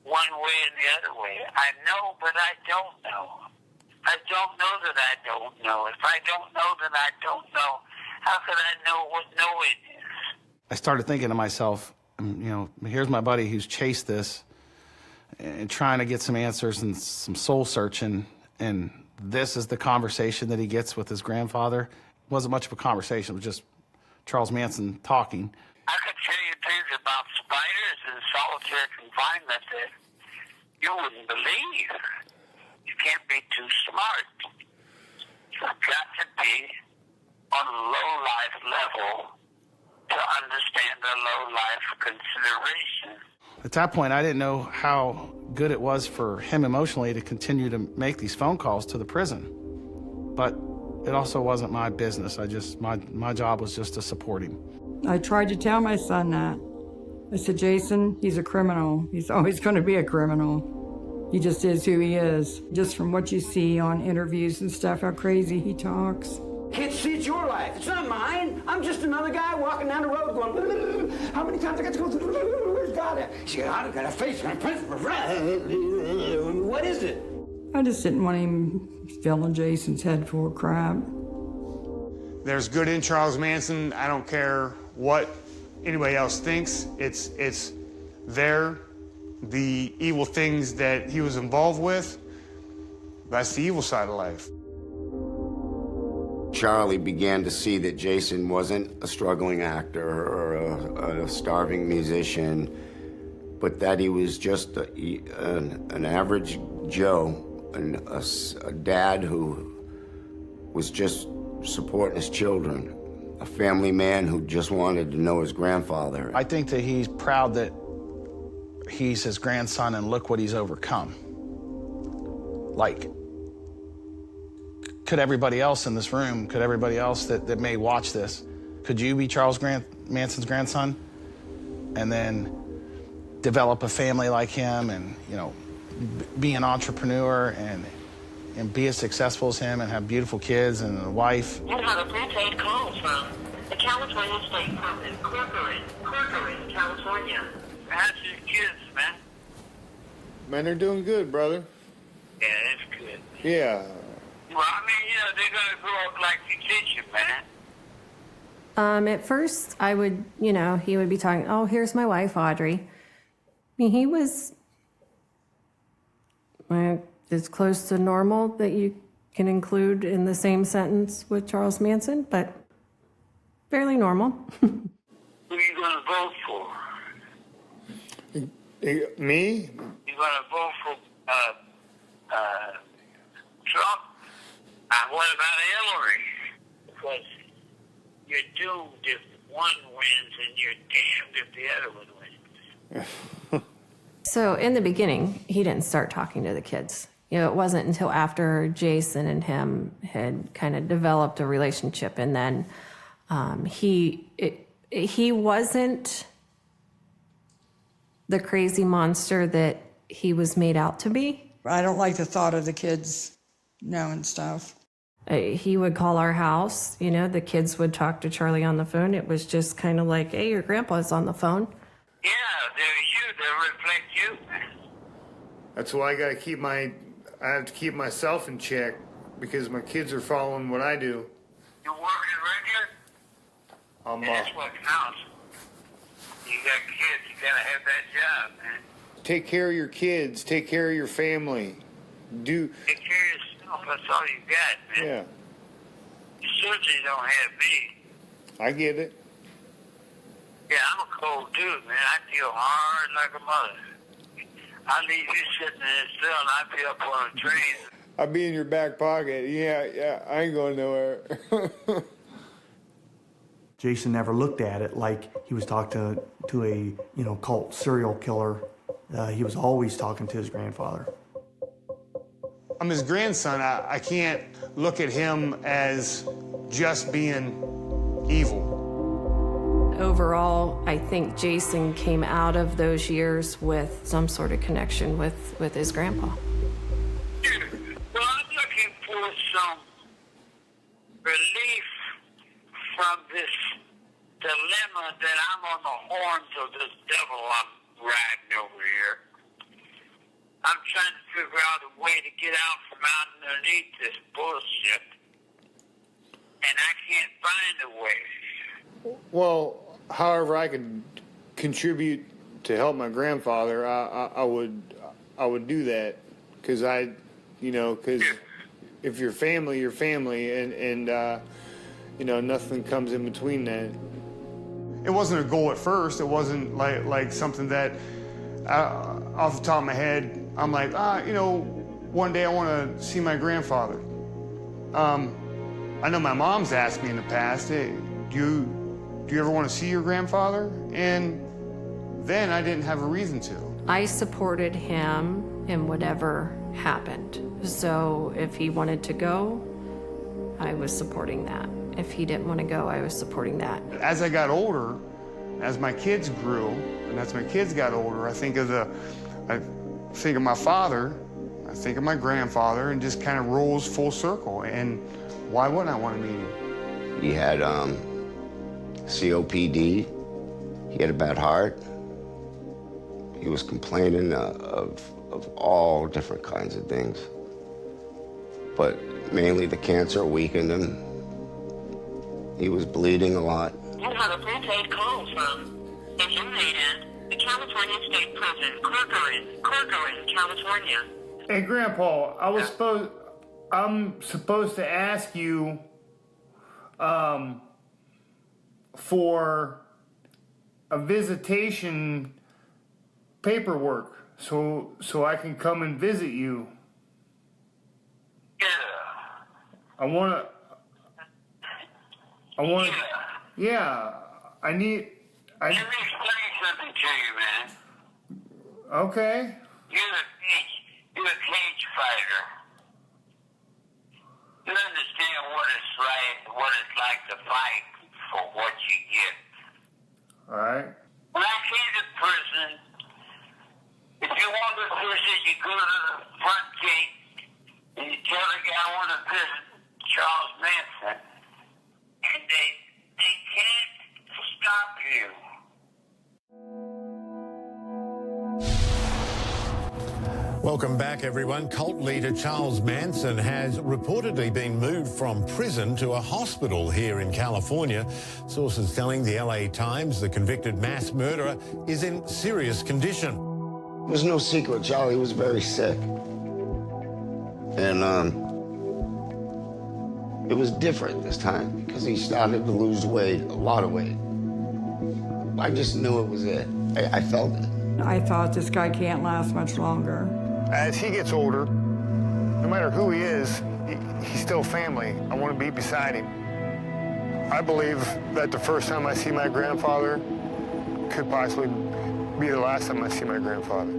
one way and the other way. I know, but I don't know. I don't know that I don't know. If I don't know that I don't know, how could I know what knowing is? I started thinking to myself, here's my buddy who's chased this and trying to get some answers and some soul searching, and this is the conversation that he gets with his grandfather. It wasn't much of a conversation. It was just Charles Manson talking. I could tell you things about spiders and solitary confinement that you wouldn't believe. You can't be too smart. You've got to be on a low-life level to understand a low-life consideration. At that point, I didn't know how good it was for him emotionally to continue to make these phone calls to the prison. But it also wasn't my business. My job was just to support him. I tried to tell my son that. I said, Jason, he's a criminal. He's always going to be a criminal. He just is who he is. Just from what you see on interviews and stuff, how crazy he talks. Kids, see, it's your life. It's not mine. I'm just another guy walking down the road going, how many times I got to go through, where's God at? She said, I've got a face, my principal. What is it? I just didn't want him filling Jason's head full of crap. There's good in Charles Manson. I don't care what anybody else thinks. It's there. The evil things that he was involved with, that's the evil side of life. Charlie began to see that Jason wasn't a struggling actor or a starving musician, but that he was just an average Joe, and a dad who was just supporting his children, a family man who just wanted to know his grandfather. I think that he's proud that he's his grandson, and look what he's overcome. Like, could everybody else in this room, could everybody else that may watch this, could you be Charles Manson's grandson and then develop a family like him and, be an entrepreneur and be as successful as him and have beautiful kids and a wife? You have a prepaid call from the California State Prison, Corcoran, California. How's your kids, man? Man, they're doing good, brother. Yeah, that's good. Yeah. Well, I mean, they're going to grow up like the kitchen, man. At first, I would, he would be talking, oh, here's my wife, Audrey. I mean, he was as close to normal that you can include in the same sentence with Charles Manson, but fairly normal. Who are you going to vote for? Me? You're going to vote for Trump? What about Hillary? Because you're doomed if one wins and you're damned if the other one wins. So in the beginning, he didn't start talking to the kids. It wasn't until after Jason and him had kind of developed a relationship, and then he wasn't the crazy monster that he was made out to be. I don't like the thought of the kids knowing stuff. He would call our house, you know, the kids would talk to Charlie on the phone. It was just kind of like, hey, your grandpa's on the phone. Yeah, they reflect you. That's why I have to keep myself in check, because my kids are following what I do. You're working regular? That's what counts. You got kids, you gotta have that job, man. Take care of your kids, take care of your family. Take care of yourself, that's all you got, man. Yeah. You certainly don't have me. I get it. Yeah, I'm a cold dude, man. I feel hard like a mother. I leave you sitting in the cell and I'd be up on a train. I'll be in your back pocket. Yeah, I ain't going nowhere. Jason never looked at it like he was talking to a cult serial killer. He was always talking to his grandfather. I'm his grandson. I can't look at him as just being evil. Overall, I think Jason came out of those years with some sort of connection with his grandpa. Well, I'm looking for some relief from this dilemma that I'm on the horns of this devil I'm riding over here. I'm trying to figure out a way to get out from underneath this bullshit, and I can't find a way. Well, however I could contribute to help my grandfather, I would do that, because because if you're family, you're family, and nothing comes in between that. It wasn't a goal at first. It wasn't like something that off the top of my head I'm like, one day I want to see my grandfather. I know my mom's asked me in the past, hey, do you ever want to see your grandfather? And then I didn't have a reason to. I supported him in whatever happened. So if he wanted to go, I was supporting that. If he didn't want to go, I was supporting that. As I got older, as my kids grew, and as my kids got older, I think of my father, I think of my grandfather, and just kind of rolls full circle. And why wouldn't I want to meet him? He had COPD. He had a bad heart. He was complaining of all different kinds of things. But mainly the cancer weakened him. He was bleeding a lot. You have a prepaid call from an inmate at the California State Prison, Corcoran, California. Hey, Grandpa, I'm supposed to ask you for a visitation paperwork so I can come and visit you. Yeah. I want yeah, Let me explain something to you, man. Okay. You're a cage fighter. You understand what it's like to fight for what you get. All right. When I came to prison, if you want to visit, you go to the front gate and you tell the guy I want to visit Charles Manson, and they can't stop you. Welcome back, everyone. Cult leader Charles Manson has reportedly been moved from prison to a hospital here in California. Sources telling the LA Times the convicted mass murderer is in serious condition. It was no secret, Charlie was very sick. And it was different this time because he started to lose weight, a lot of weight. I just knew it was it. I felt it. I thought this guy can't last much longer. As he gets older, no matter who he is, he's still family. I want to be beside him. I believe that the first time I see my grandfather could possibly be the last time I see my grandfather.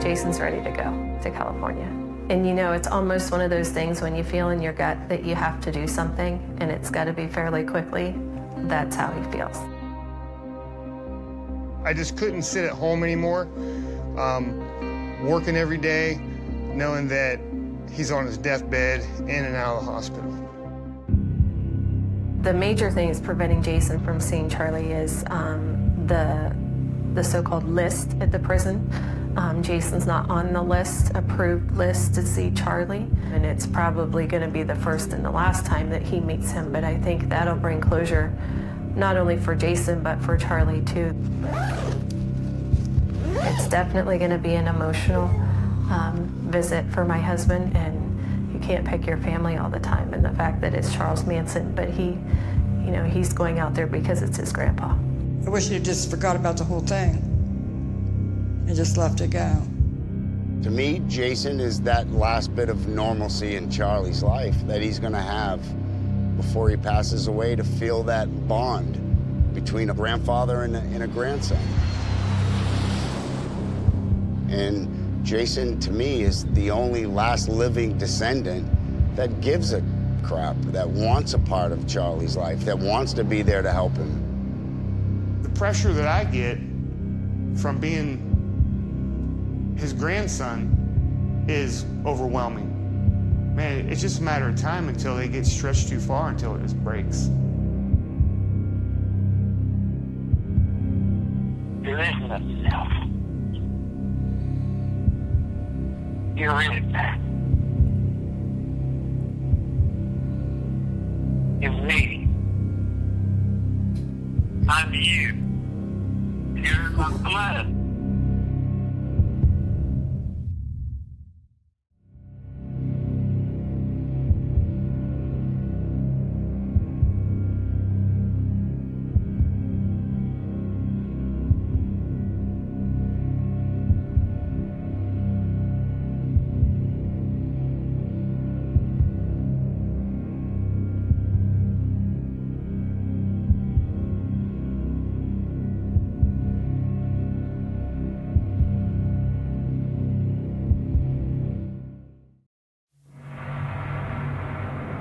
Jason's ready to go to California. And you know, it's almost one of those things when you feel in your gut that you have to do something and it's got to be fairly quickly. That's how he feels. I just couldn't sit at home anymore, working every day, knowing that he's on his deathbed, in and out of the hospital. The major thing is preventing Jason from seeing Charlie is the so-called list at the prison. Jason's not on the list, approved list to see Charlie, and it's probably going to be the first and the last time that he meets him, but I think that'll bring closure not only for Jason, but for Charlie too. It's definitely going to be an emotional visit for my husband, and you can't pick your family all the time, and the fact that it's Charles Manson, but he's going out there because it's his grandpa. I wish he just forgot about the whole thing and just let it go. To me, Jason is that last bit of normalcy in Charlie's life that he's gonna have before he passes away, to feel that bond between a grandfather and a grandson. And Jason, to me, is the only last living descendant that gives a crap, that wants a part of Charlie's life, that wants to be there to help him. The pressure that I get from being his grandson is overwhelming. Man, it's just a matter of time until they get stretched too far, until it just breaks. Believe in yourself. You're in it. It's me. I'm you. You're in my blood.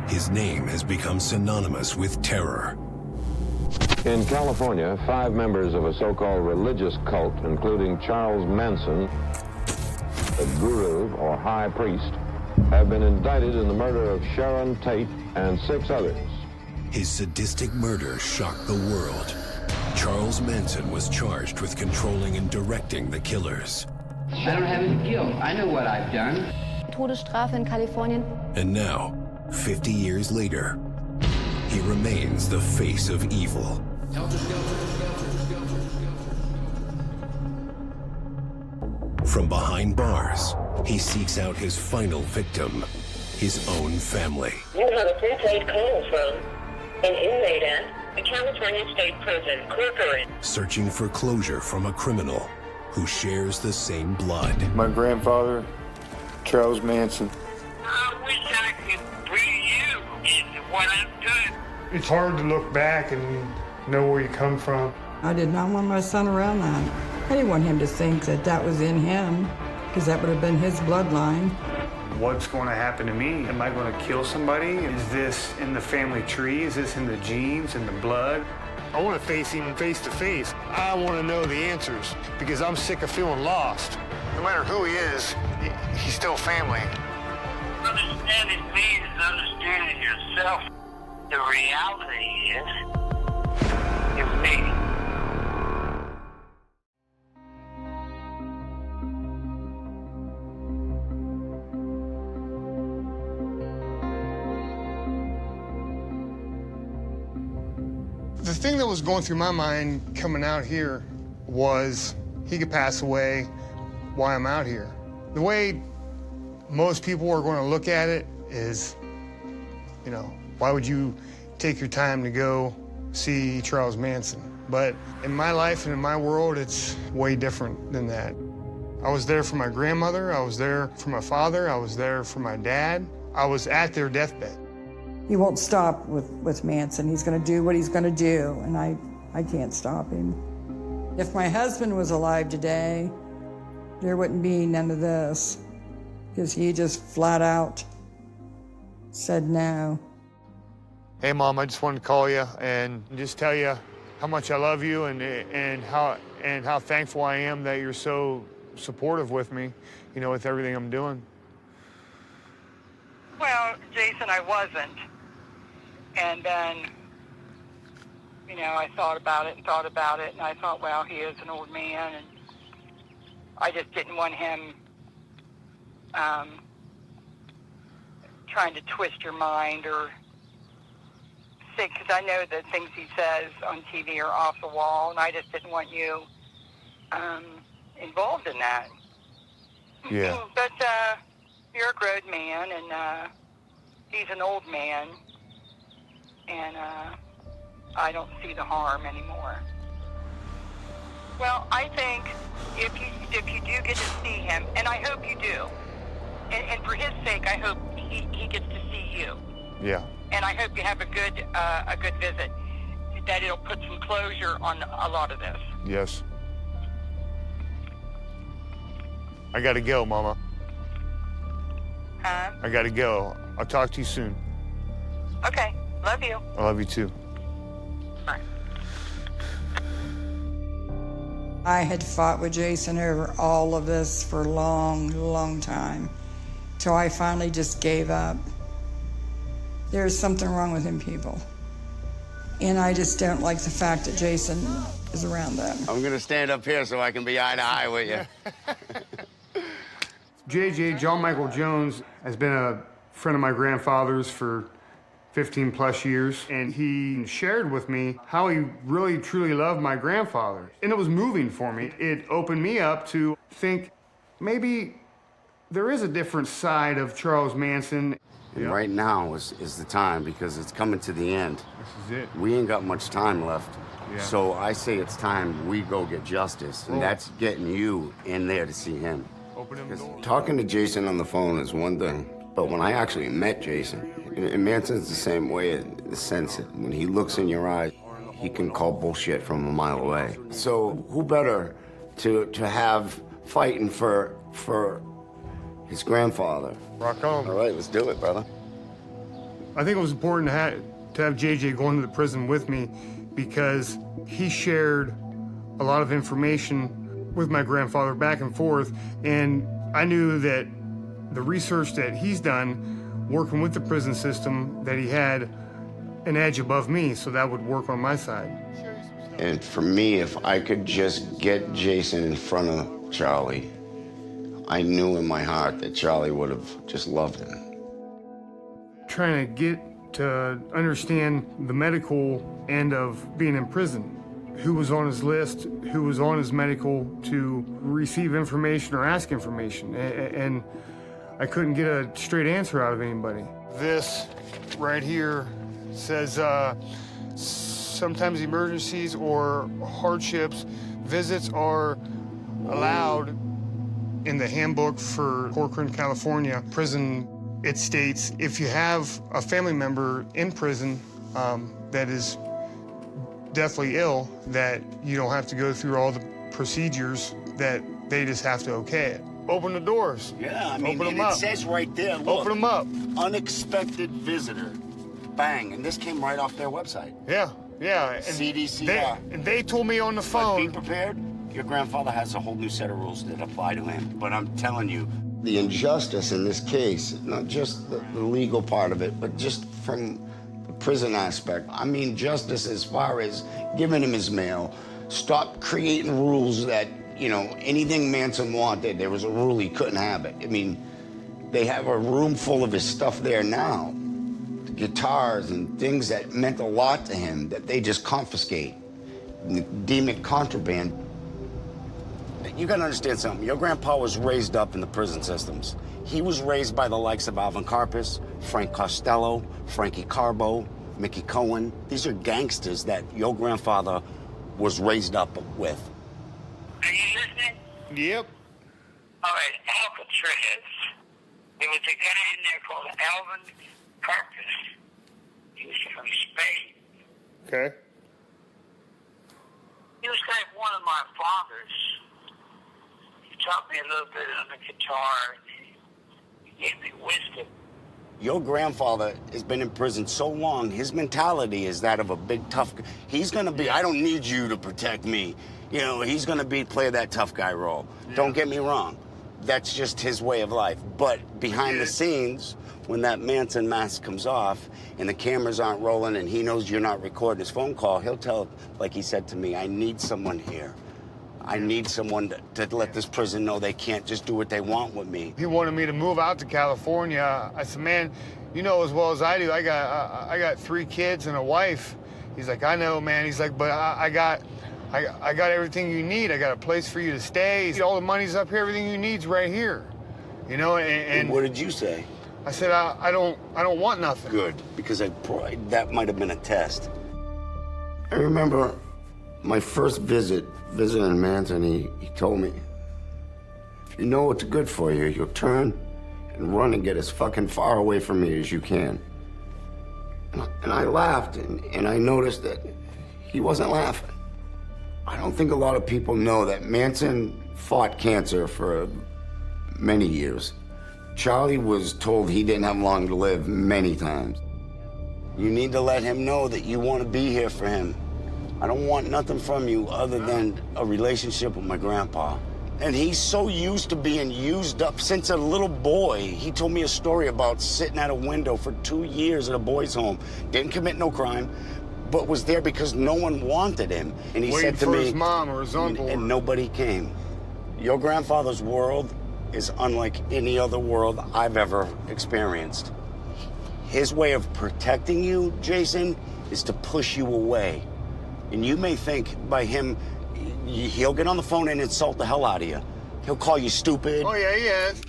His name has become synonymous with terror. In California, 5 members of a so-called religious cult, including Charles Manson, a guru or high priest, have been indicted in the murder of Sharon Tate and 6 others. His sadistic murder shocked the world. Charles Manson was charged with controlling and directing the killers. I don't have any guilt. I know what I've done. Todesstrafe in Kalifornien. And now, 50 years later, he remains the face of evil. From behind bars, he seeks out his final victim, his own family. You have a prepaid call from an inmate at the California State Prison, Corcoran. Searching for closure from a criminal who shares the same blood. My grandfather, Charles Manson. I wish I could bring you into what I'm doing. It's hard to look back and know where you come from. I did not want my son around that. I didn't want him to think that that was in him, because that would have been his bloodline. What's going to happen to me? Am I going to kill somebody? Is this in the family tree? Is this in the genes, in the blood? I want to face him face to face. I want to know the answers, because I'm sick of feeling lost. No matter who he is, he's still family. Understanding me is understanding yourself. The reality is me. The thing that was going through my mind coming out here was he could pass away while I'm out here. The way most people are going to look at it is, why would you take your time to go see Charles Manson? But in my life and in my world, it's way different than that. I was there for my grandmother, I was there for my father, I was there for my dad. I was at their deathbed. He won't stop with Manson. He's going to do what he's going to do, and I can't stop him. If my husband was alive today, there wouldn't be none of this, because he just flat out said no. Hey, Mom, I just wanted to call you and just tell you how much I love you and how thankful I am that you're so supportive with me, you know, with everything I'm doing. Well, Jason, I wasn't. And then, you know, I thought about it, and I thought, well, he is an old man, and I just didn't want him trying to twist your mind or think, because I know the things he says on TV are off the wall, and I just didn't want you involved in that. Yeah. But you're a grown man, and he's an old man, and I don't see the harm anymore. Well, I think if you do get to see him, and I hope you do, and for his sake, I hope he gets to see you. Yeah. And I hope you have a good visit, that it'll put some closure on a lot of this. Yes. I gotta go, Mama. Huh? I gotta go. I'll talk to you soon. Okay. Love you. I love you too. Bye. I had fought with Jason over all of this for a long, long time, till I finally just gave up. There's something wrong with him, people. And I just don't like the fact that Jason is around them. I'm gonna stand up here so I can be eye to eye with you. JJ, John Michael Jones, has been a friend of my grandfather's for 15 plus years, and he shared with me how he really truly loved my grandfather. And it was moving for me. It opened me up to think maybe there is a different side of Charles Manson. And right now is the time, because it's coming to the end. This is it. We ain't got much time left. Yeah. So I say it's time we go get justice, and that's getting you in there to see him. Open him doors. Talking to Jason on the phone is one thing, but when I actually met Jason, and Manson's the same way in the sense that when he looks in your eyes, he can call bullshit from a mile away. So who better to have fighting for his grandfather? Rock on. All right, let's do it, brother. I think it was important to have JJ go into the prison with me, because he shared a lot of information with my grandfather back and forth, and I knew that the research that he's done working with the prison system, that he had an edge above me, so that would work on my side. And for me, if I could just get Jason in front of Charlie, I knew in my heart that Charlie would have just loved him. Trying to get to understand the medical end of being in prison. Who was on his list, who was on his medical to receive information or ask information. And I couldn't get a straight answer out of anybody. This right here says sometimes emergencies or hardships, visits are allowed in the handbook for Corcoran, California prison. It states if you have a family member in prison that is deathly ill, that you don't have to go through all the procedures, that they just have to okay it. Open the doors. Yeah, I mean, Open them it up. says right there, look. Open them up. Unexpected visitor. Bang, and this came right off their website. Yeah, yeah. And CDCR. They told me on the But phone. be prepared. Your grandfather has a whole new set of rules that apply to him. But I'm telling you, the injustice in this case, not just the legal part of it, but just from the prison aspect. I mean, justice as far as giving him his mail. Stop creating rules that, you know, anything Manson wanted, there was a rule he couldn't have it. I mean, they have a room full of his stuff there now. Guitars and things that meant a lot to him that they just confiscate, deem it contraband. You gotta understand something. Your grandpa was raised up in the prison systems. He was raised by the likes of Alvin Karpis, Frank Costello, Frankie Carbo, Mickey Cohen. These are gangsters that your grandfather was raised up with. Are you listening? Yep. All right, Alcatraz. There was a guy in there called Alvin Karpis. He was from Spain. Okay. He was like one of my fathers. taught me a little bit on the guitar. He gave me wisdom. Your grandfather has been in prison so long, his mentality is that of a big tough guy. He's gonna be, I don't need you to protect me. You know, he's gonna play that tough guy role. Yeah. Don't get me wrong. That's just his way of life. But behind the scenes, when that Manson mask comes off and the cameras aren't rolling and he knows you're not recording his phone call, he'll tell, like he said to me, I need someone here. I need someone to let this prison know they can't just do what they want with me. He wanted me to move out to California. I said, man, you know as well as I do, I got 3 kids and a wife. He's like, I know, man. He's like, but I got everything you need. I got a place for you to stay. All the money's up here. Everything you need's right here. You know, and what did you say? I said, I don't want nothing. Good, because that might have been a test. I remember my first visiting Manson, he told me, if you know what's good for you, you'll turn and run and get as fucking far away from me as you can. And I laughed, and I noticed that he wasn't laughing. I don't think a lot of people know that Manson fought cancer for many years. Charlie was told he didn't have long to live many times. You need to let him know that you want to be here for him. I don't want nothing from you other than a relationship with my grandpa. And he's so used to being used up since a little boy. He told me a story about sitting at a window for 2 years at a boys' home. Didn't commit no crime, but was there because no one wanted him. And he said to me, his mom or his uncle. And nobody came. Your grandfather's world is unlike any other world I've ever experienced. His way of protecting you, Jason, is to push you away. And you may think by him, he'll get on the phone and insult the hell out of you. He'll call you stupid. Oh, yeah, he is.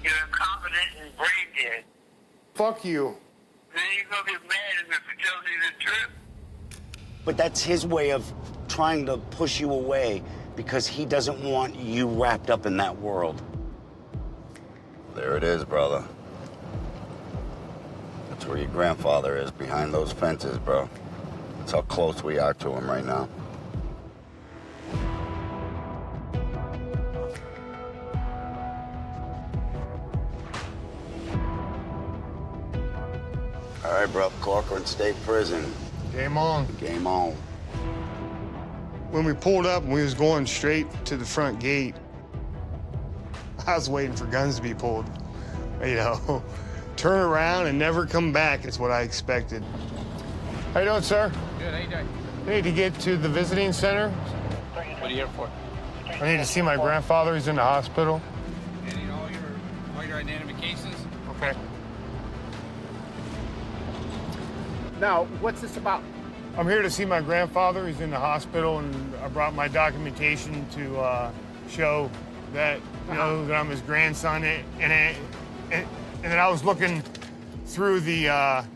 You're incompetent and brain dead. Fuck you. Then you're gonna get mad if you tell me the truth. But that's his way of trying to push you away because he doesn't want you wrapped up in that world. There it is, brother. That's where your grandfather is, behind those fences, bro. That's how close we are to him right now. All right, bro, Corcoran State Prison. Game on. Game on. When we pulled up and we was going straight to the front gate, I was waiting for guns to be pulled. You know, turn around and never come back is what I expected. How you doing, sir? Good, how you doing? I need to get to the visiting center. What are you here for? I need to see my grandfather. He's in the hospital. I need all your identifications. Okay. Now, what's this about? I'm here to see my grandfather. He's in the hospital, and I brought my documentation to show that, you know, that I'm his grandson. And then I was looking through the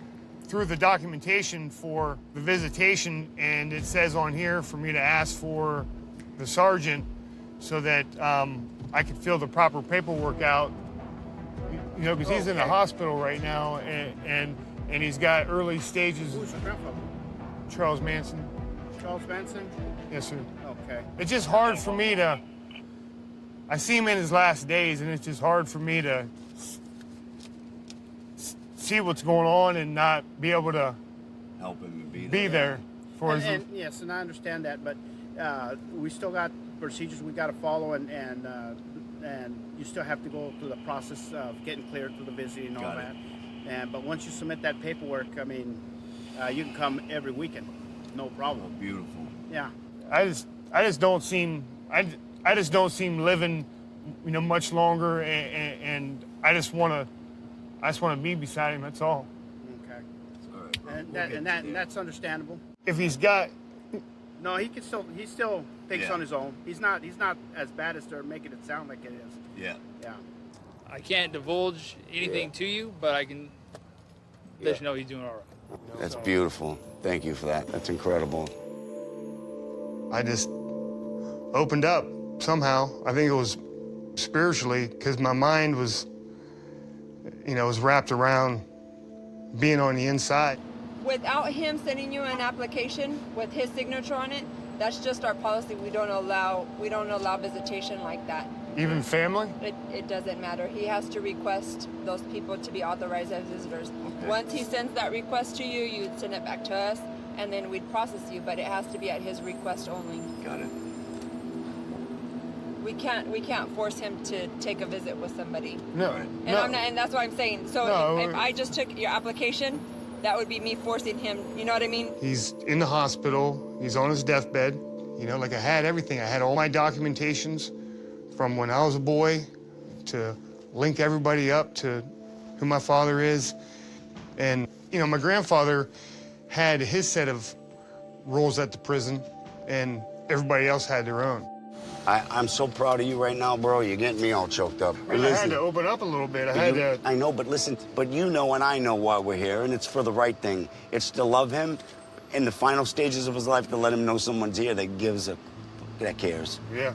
documentation for the visitation, and it says on here for me to ask for the sergeant so that I could fill the proper paperwork out. You know, because he's in the hospital right now, and he's got early stages. Who's your grandfather? Charles Manson. Charles Manson? Yes, sir. Okay. It's just hard for me to. I see him in his last days, and it's just hard for me to see what's going on and not be able to help him and be there for his. And yes, and I understand that, but we still got procedures we got to follow, and you still have to go through the process of getting cleared through the visiting and all that. But once you submit that paperwork, I mean, you can come every weekend, no problem. Oh, beautiful. Yeah. I just don't seem living, you know, much longer, and I just want to be beside him. That's all. Okay. All right. And that's understandable. If he's got. No, he still thinks on his own. He's not as bad as they're making it sound like it is. Yeah. Yeah. I can't divulge anything to you, but I can let you know he's doing all right. That's beautiful. Thank you for that. That's incredible. I just opened up somehow. I think it was spiritually, because my mind was, you know, was wrapped around being on the inside. Without him sending you an application with his signature on it, that's just our policy. We don't allow visitation like that. Even family? It doesn't matter. He has to request those people to be authorized as visitors. Okay. Once he sends that request to you, you'd send it back to us, and then we'd process you, but it has to be at his request only. Got it. We can't force him to take a visit with somebody. No. And no. I'm not, and that's what I'm saying. So No, if I just took your application, that would be me forcing him. You know what I mean? He's in the hospital. He's on his deathbed. You know, like I had everything. I had all my documentations from when I was a boy to link everybody up to who my father is. And, you know, my grandfather had his set of rules at the prison, and everybody else had their own. I'm so proud of you right now, bro. You're getting me all choked up. I had to open up a little bit. I know, but listen, but you know and I know why we're here, and it's for the right thing. It's to love him in the final stages of his life, to let him know someone's here that cares. Yeah.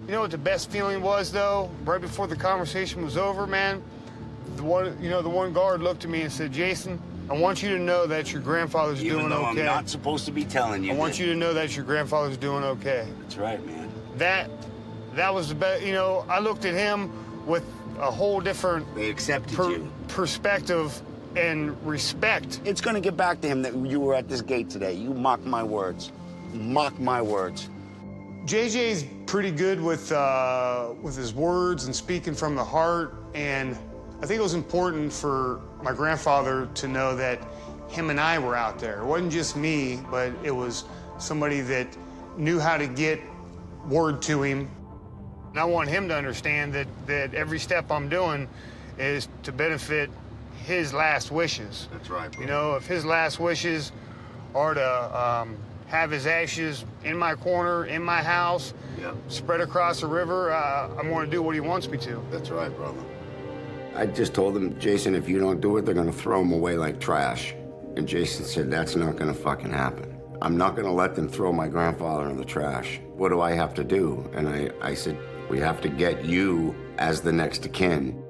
You know what the best feeling was, though? Right before the conversation was over, man, the one guard looked at me and said, Jason, I want you to know that your grandfather's doing okay. Even though I'm not supposed to be telling you. I want you to know that your grandfather's doing okay. That's right, man. That was the best. You know, I looked at him with a whole different perspective and respect. It's going to get back to him that you were at this gate today. You mock my words. Mock my words. JJ's pretty good with his words and speaking from the heart, and I think it was important for my grandfather to know that him and I were out there. It wasn't just me, but it was somebody that knew how to get word to him. And I want him to understand that every step I'm doing is to benefit his last wishes. That's right, bro. You know, if his last wishes are to have his ashes in my corner, in my house, spread across the river, I'm going to do what he wants me to. That's right, brother. I just told him, Jason, if you don't do it, they're going to throw him away like trash. And Jason said, that's not going to fucking happen. I'm not going to let them throw my grandfather in the trash. What do I have to do? And I said, we have to get you as the next of kin.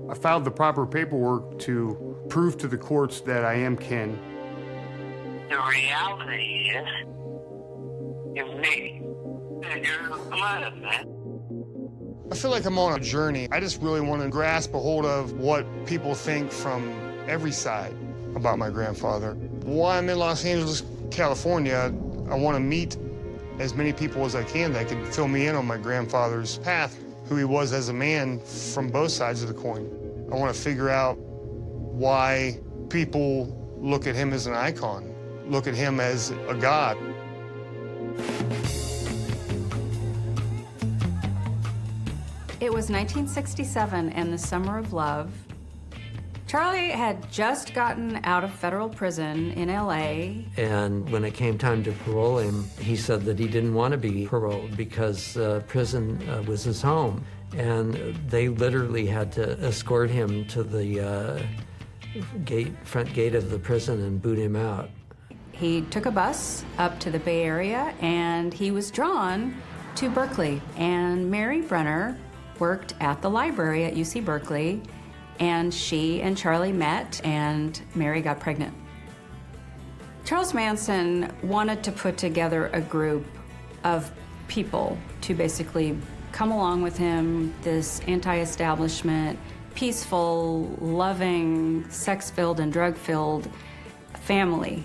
I filed the proper paperwork to prove to the courts that I am kin. The reality is, you're me, and you're alive, man. I feel like I'm on a journey. I just really want to grasp a hold of what people think from every side about my grandfather. While I'm in Los Angeles, California, I want to meet as many people as I can that can fill me in on my grandfather's path, who he was as a man from both sides of the coin. I want to figure out why people look at him as an icon, look at him as a god. It was 1967 and the summer of love. Charlie had just gotten out of federal prison in LA. And when it came time to parole him, he said that he didn't want to be paroled because prison was his home. And they literally had to escort him to the front gate of the prison and boot him out. He took a bus up to the Bay Area and he was drawn to Berkeley. And Mary Brenner worked at the library at UC Berkeley, and she and Charlie met, and Mary got pregnant. Charles Manson wanted to put together a group of people to basically come along with him, this anti-establishment, peaceful, loving, sex-filled and drug-filled family.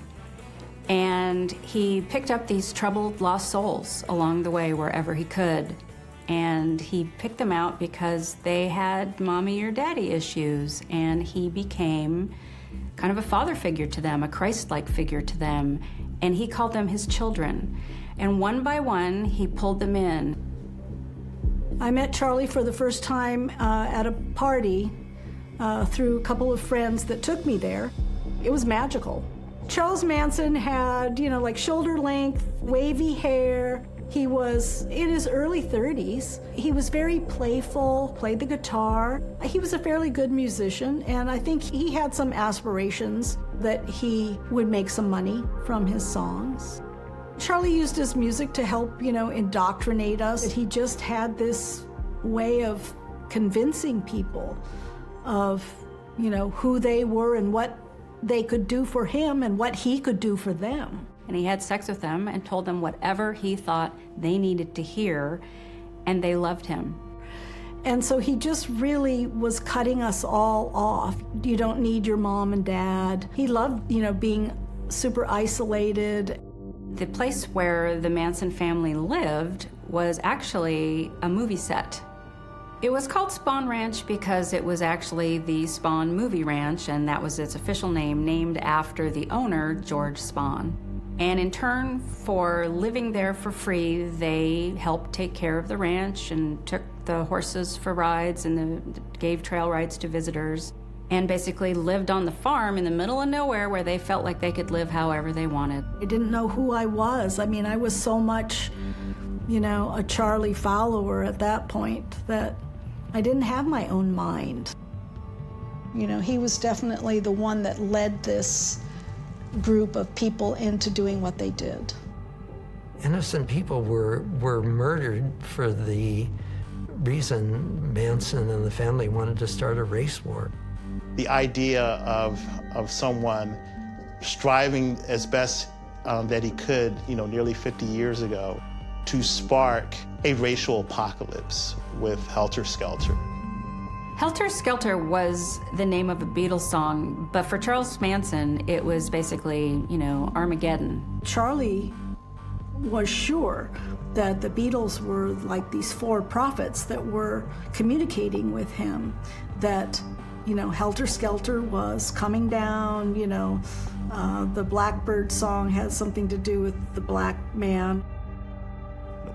And he picked up these troubled, lost souls along the way wherever he could. And he picked them out because they had mommy or daddy issues, and he became kind of a father figure to them, a Christ-like figure to them, and he called them his children. And one by one, he pulled them in. I met Charlie for the first time at a party through a couple of friends that took me there. It was magical. Charles Manson had, like shoulder length, wavy hair. He was in his early 30s. He was very playful, played the guitar. He was a fairly good musician, and I think he had some aspirations that he would make some money from his songs. Charlie used his music to help, indoctrinate us. He just had this way of convincing people of, who they were and what they could do for him and what he could do for them. and he had sex with them and told them whatever he thought they needed to hear, and they loved him. And so he just really was cutting us all off. You don't need your mom and dad. He loved, being super isolated. The place where the Manson family lived was actually a movie set. It was called Spahn Ranch because it was actually the Spahn Movie Ranch, and that was its official name, named after the owner, George Spahn. And in turn for living there for free, they helped take care of the ranch and took the horses for rides and gave trail rides to visitors, and basically lived on the farm in the middle of nowhere where they felt like they could live however they wanted. I didn't know who I was. I mean, I was so much, a Charlie follower at that point that I didn't have my own mind. He was definitely the one that led this group of people into doing what they did. Innocent people were murdered for the reason Manson and the family wanted to start a race war. The idea of someone striving as best that he could, nearly 50 years ago, to spark a racial apocalypse with Helter Skelter. Helter Skelter was the name of a Beatles song, but for Charles Manson, it was basically, Armageddon. Charlie was sure that the Beatles were like these four prophets that were communicating with him, that, Helter Skelter was coming down, the Blackbird song has something to do with the black man.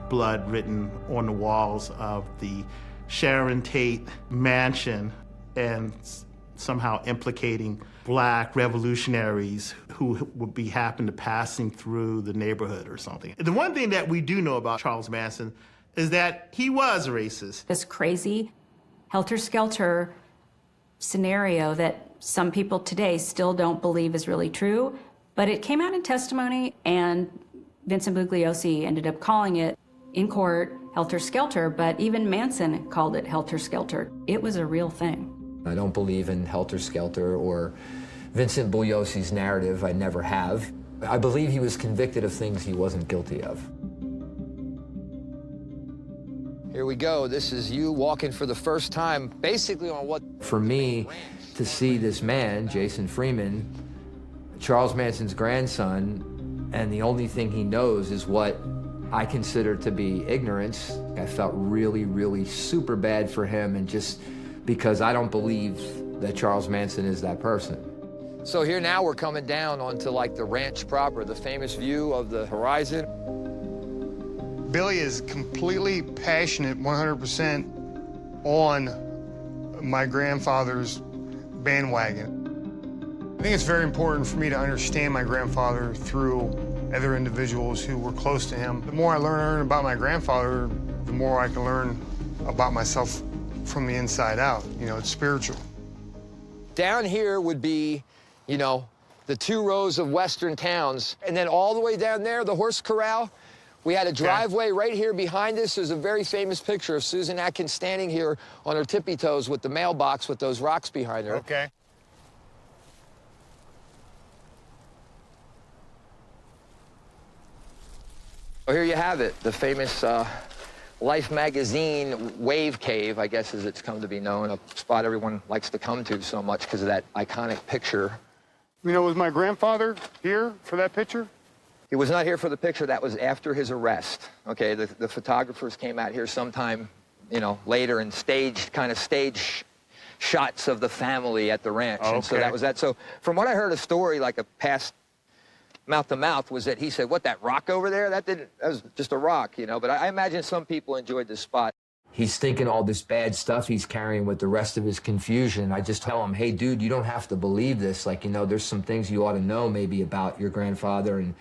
Blood written on the walls of the Sharon Tate mansion, and somehow implicating black revolutionaries who would be happen to passing through the neighborhood or something. The one thing that we do know about Charles Manson is that he was racist. This crazy Helter Skelter scenario that some people today still don't believe is really true, but it came out in testimony, and Vincent Bugliosi ended up calling it in court Helter Skelter, but even Manson called it Helter Skelter. It was a real thing. I don't believe in Helter Skelter or Vincent Bugliosi's narrative. I never have. I believe he was convicted of things he wasn't guilty of. Here we go. This is you walking for the first time, basically on what... For me, to see this man, Jason Freeman, Charles Manson's grandson, and the only thing he knows is what I consider to be ignorance. I felt really, really super bad for him, and just because I don't believe that Charles Manson is that person. So here now we're coming down onto like the ranch proper, the famous view of the horizon. Billy is completely passionate, 100% on my grandfather's bandwagon. I think it's very important for me to understand my grandfather through other individuals who were close to him. The more I learn about my grandfather, the more I can learn about myself from the inside out. It's spiritual. Down here would be, the 2 rows of western towns, and then all the way down there, the horse corral. We had a driveway right here behind us. There's a very famous picture of Susan Atkins standing here on her tippy toes with the mailbox with those rocks behind her. Okay. So here you have it, the famous Life magazine Wave Cave, I guess as it's come to be known, a spot everyone likes to come to so much because of that iconic picture. Was my grandfather here for that picture? He was not here for the picture. That was after his arrest. Okay, the photographers came out here sometime, later and staged shots of the family at the ranch. Okay. And so that was that. So from what I heard, a story like a past mouth to mouth was that he said, "What, that rock over there? That was just a rock, But I imagine some people enjoyed this spot. He's thinking all this bad stuff he's carrying with the rest of his confusion. I just tell him, hey, dude, you don't have to believe this. There's some things you ought to know maybe about your grandfather and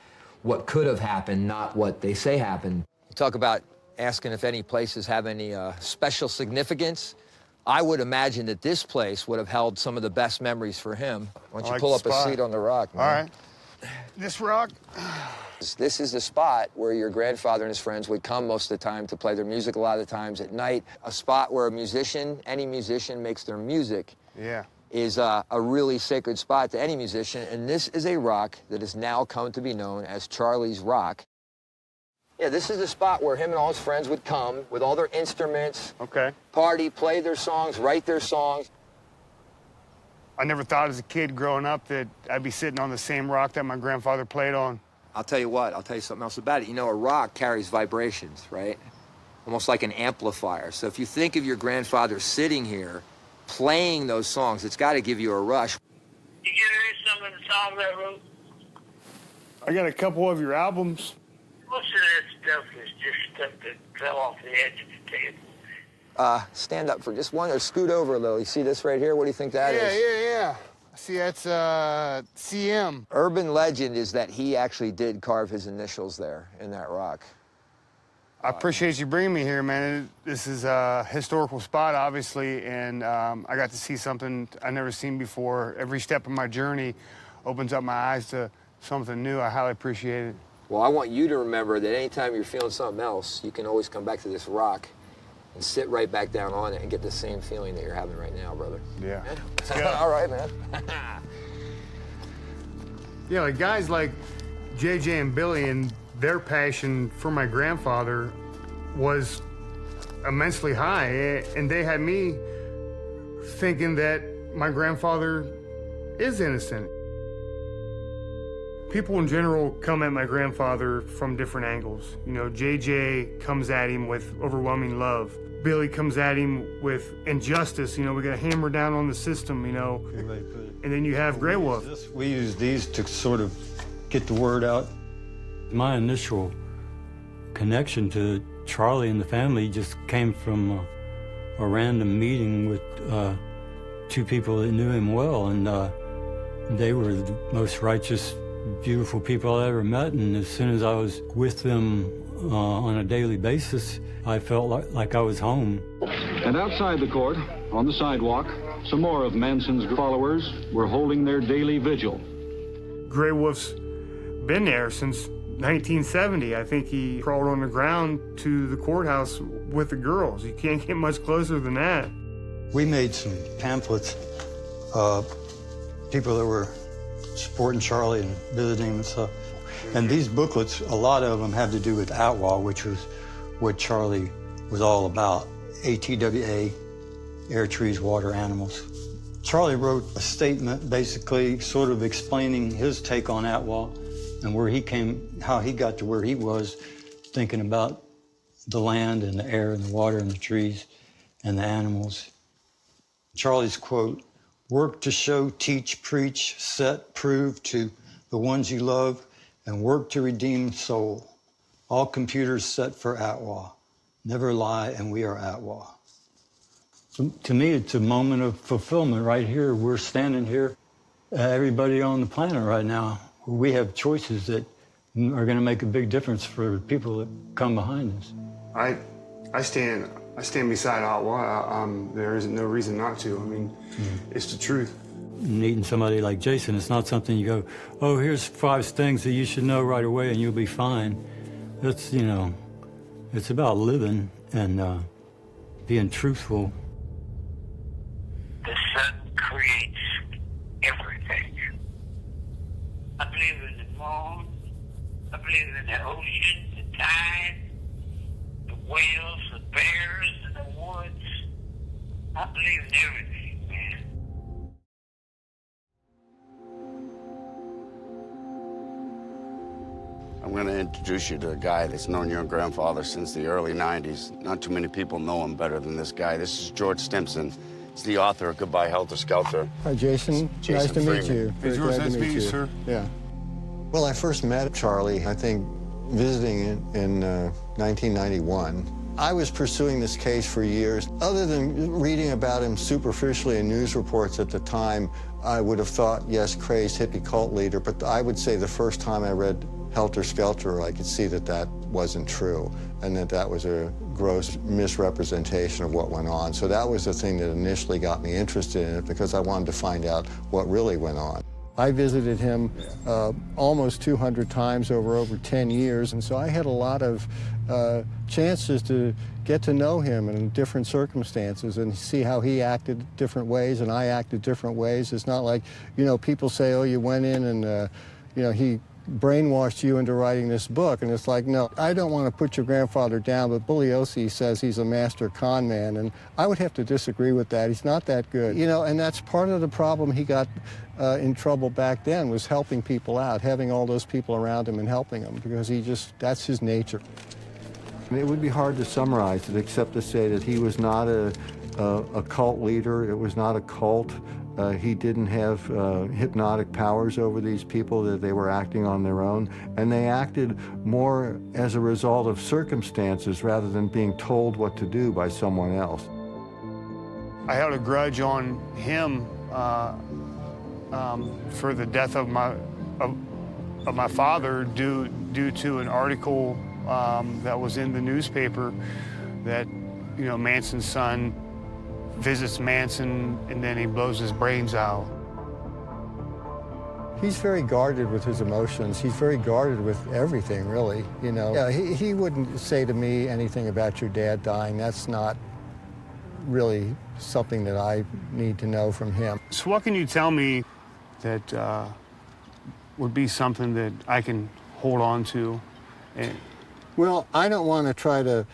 what could have happened, not what they say happened. Talk about asking if any places have any special significance. I would imagine that this place would have held some of the best memories for him. Why don't you pull up a seat on the rock, man? All right. This rock? This is the spot where your grandfather and his friends would come most of the time to play their music a lot of the times at night. A spot where any musician makes their music. Yeah. is a really sacred spot to any musician, and this is a rock that has now come to be known as Charlie's Rock. Yeah, this is the spot where him and all his friends would come with all their instruments, party, play their songs, write their songs. I never thought as a kid growing up that I'd be sitting on the same rock that my grandfather played on. I'll tell you what, I'll tell you something else about it. You know, a rock carries vibrations, right? Almost like an amplifier. So if you think of your grandfather sitting here playing those songs, it's got to give you a rush. Did you hear some of the songs I wrote? I got a couple of your albums. Most of that stuff is just stuff that fell off the edge of the table. Stand up for just one, or scoot over a little. You see this right here? What do you think that is? Yeah. I see that's CM. Urban legend is that he actually did carve his initials there in that rock. I appreciate you bringing me here, man. This is a historical spot, obviously, and I got to see something I've never seen before. Every step of my journey opens up my eyes to something new. I highly appreciate it. Well, I want you to remember that anytime you're feeling something else, you can always come back to this rock and sit right back down on it and get the same feeling that you're having right now, brother. Yeah. All right, man. Yeah, like guys like JJ and Billy and their passion for my grandfather was immensely high, and they had me thinking that my grandfather is innocent. People in general come at my grandfather from different angles. You know, JJ comes at him with overwhelming love. Billy comes at him with injustice. You know, we got to hammer down on the system, you know. And then you have Grey Wolf. We use these to sort of get the word out. My initial connection to Charlie and the family just came from a random meeting with two people that knew him well, and they were the most righteous, beautiful people I ever met, and as soon as I was with them on a daily basis, I felt like I was home. And outside the court, on the sidewalk, some more of Manson's followers were holding their daily vigil. Grey Wolf's been there since 1970. I think he crawled on the ground to the courthouse with the girls. You can't get much closer than that. We made some pamphlets, people that were supporting Charlie and visiting and stuff. And these booklets, a lot of them have to do with ATWA, which was what Charlie was all about. ATWA, air, trees, water, animals. Charlie wrote a statement basically sort of explaining his take on ATWA and where he came, how he got to where he was, thinking about the land and the air and the water and the trees and the animals. Charlie's quote, "Work to show, teach, preach, set, prove to the ones you love, and work to redeem soul. All computers set for ATWA. Never lie, and we are ATWA." So, to me, it's a moment of fulfillment right here. We're standing here, everybody on the planet right now. We have choices that are going to make a big difference for the people that come behind us. I stand beside ATWA. There isn't no reason not to. I mean, it's the truth. Meeting somebody like Jason, it's not something you go, oh, here's 5 things that you should know right away and you'll be fine. It's, you know, it's about living and being truthful. The sun creates everything. I believe in the moon. I believe in the ocean, the tide, the whales, the bears, and the woods. I believe in everything, man. I'm going to introduce you to a guy that's known your grandfather since the early 90s. Not too many people know him better than this guy. This is George Stimson. He's the author of Goodbye Helter Skelter. Hi, Jason. Nice to meet you. Hey, George, nice to meet you, sir. Yeah. Well, I first met Charlie, I think, visiting in 1991. I was pursuing this case for years. Other than reading about him superficially in news reports at the time, I would have thought, yes, crazed hippie cult leader, but I would say the first time I read Helter Skelter, I could see that that wasn't true and that that was a gross misrepresentation of what went on. So that was the thing that initially got me interested in it, because I wanted to find out what really went on. I visited him almost 200 times over 10 years, and so I had a lot of chances to get to know him in different circumstances and see how he acted different ways and I acted different ways. It's not like, you know, people say, oh, you went in and, you know, he brainwashed you into writing this book. And it's like, no, I don't want to put your grandfather down, but Bugliosi says he's a master con man, and I would have to disagree with that. He's not that good. You know, and that's part of the problem he got in trouble back then, was helping people out, having all those people around him and helping them, because that's his nature. It would be hard to summarize it except to say that he was not a cult leader. It was not a cult. He didn't have hypnotic powers over these people, that they were acting on their own. And they acted more as a result of circumstances rather than being told what to do by someone else. I held a grudge on him for the death of my father due to an article that was in the newspaper that, you know, Manson's son visits Manson and then he blows his brains out. He's very guarded with his emotions. He's very guarded with everything, really. You know, yeah, he wouldn't say to me anything about your dad dying. That's not really something that I need to know from him. So what can you tell me that would be something that I can hold on to? Well, I don't want to try to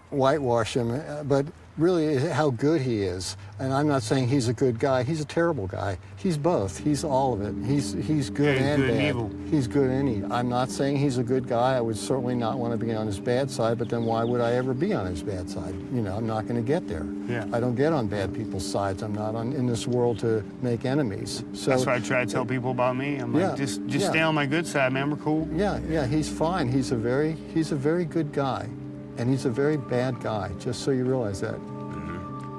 whitewash him, but really how good he is. And I'm not saying he's a good guy. He's a terrible guy. He's both. He's all of it. He's good and bad. Evil. He's good and evil. I'm not saying he's a good guy. I would certainly not want to be on his bad side, but then why would I ever be on his bad side? You know, I'm not going to get there. Yeah. I don't get on bad people's sides. I'm not in this world to make enemies. So that's why I try to tell people about me. I'm like, just stay on my good side, man. We're cool. Yeah, he's fine. He's a very good guy. And he's a very bad guy, just so you realize that.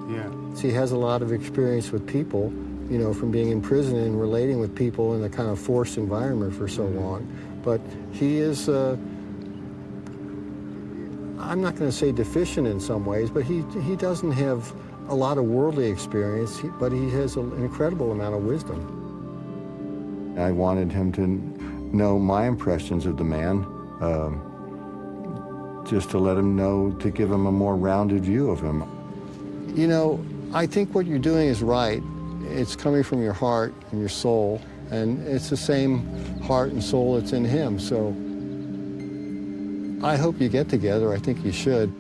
Yeah. He has a lot of experience with people, you know, from being in prison and relating with people in a kind of forced environment for so long. But he is, I'm not going to say deficient in some ways, but he doesn't have a lot of worldly experience, but he has an incredible amount of wisdom. I wanted him to know my impressions of the man, just to let him know, to give him a more rounded view of him. You know, I think what you're doing is right. It's coming from your heart and your soul, and it's the same heart and soul that's in him. So I hope you get together. I think you should.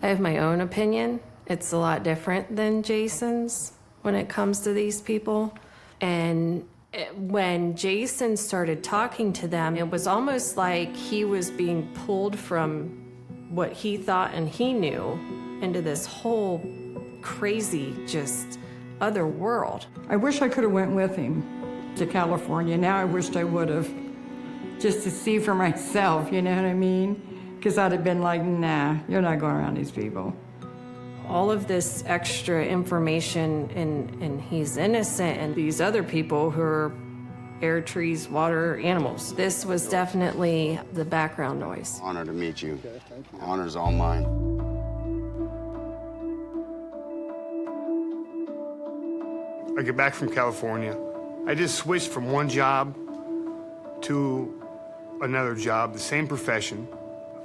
I have my own opinion. It's a lot different than Jason's when it comes to these people. And when Jason started talking to them, it was almost like he was being pulled from what he thought and he knew into this whole crazy, just other world. I wish I could have went with him to California. Now I wished I would have, just to see for myself, you know what I mean? Because I'd have been like, nah, you're not going around these people. All of this extra information, and he's innocent, and these other people who are air, trees, water, animals. This was definitely the background noise. Honor to meet you. Honor's all mine. I get back from California. I just switched from one job to another job, the same profession.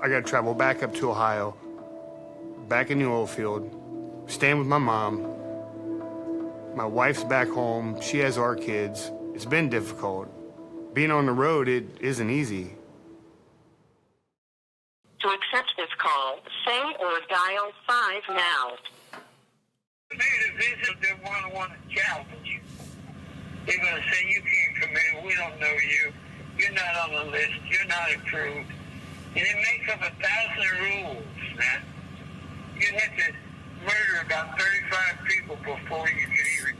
I got to travel back up to Ohio, back in the oil field, staying with my mom. My wife's back home. She has our kids. It's been difficult. Being on the road, it isn't easy. To accept this call, say or dial 5 now. They want to challenge you. They're going to say, you can't come in, we don't know you, you're not on the list, you're not approved. And it makes up 1,000 rules, man. You have to murder about 35 people before you can even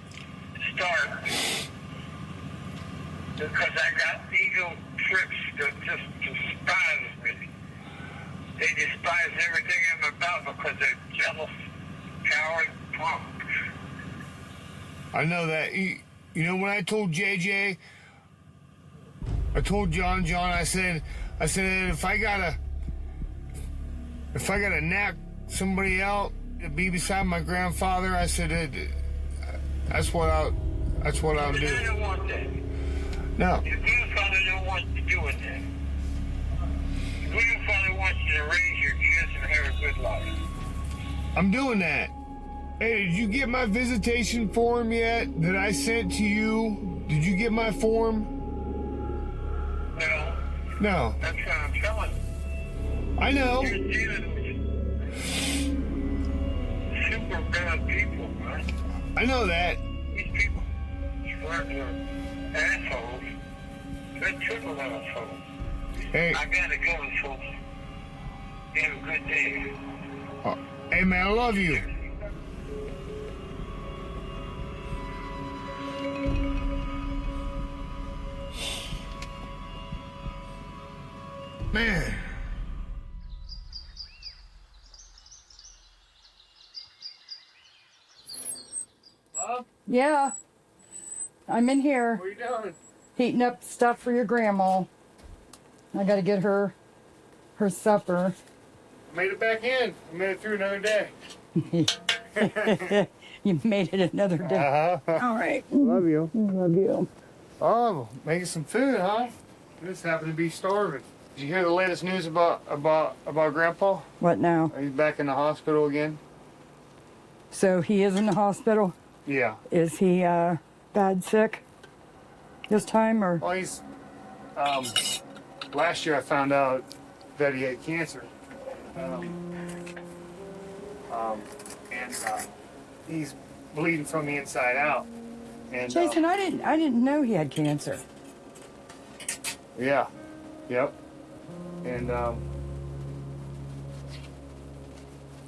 start. Because I got ego trips that just despise me. They despise everything I'm about because they're jealous, coward, punks. I know that. You know, when I told JJ, I told John, I said, if I gotta knock somebody out to be beside my grandfather, I said, that's what That's what I'll do. I don't want that. No. Your grandfather don't want you doing that. Your grandfather wants you to raise your kids and have a good life. I'm doing that. Hey, did you get my visitation form yet that I sent to you? Did you get my form? No. No. That's what I'm telling you. I know. You're dealing with super bad people, man. I know that. These people swear they're assholes. They're triple assholes. Hey. I gotta go, folks. You have a good day. Hey, man, I love you. Man. Bob? Yeah. I'm in here. What are you doing? Heating up stuff for your grandma. I gotta get her supper. Made it back in. I made it through another day. You made it another day. Uh-huh. All right. Love you. Love you. Oh, making some food, huh? I just happen to be starving. Did you hear the latest news about Grandpa? What now? He's back in the hospital again. So he is in the hospital? Yeah. Is he bad sick this time, or? Well, he's. Last year I found out that he had cancer. He's bleeding from the inside out. And, Jason, I didn't know he had cancer. Yeah. Yep. And I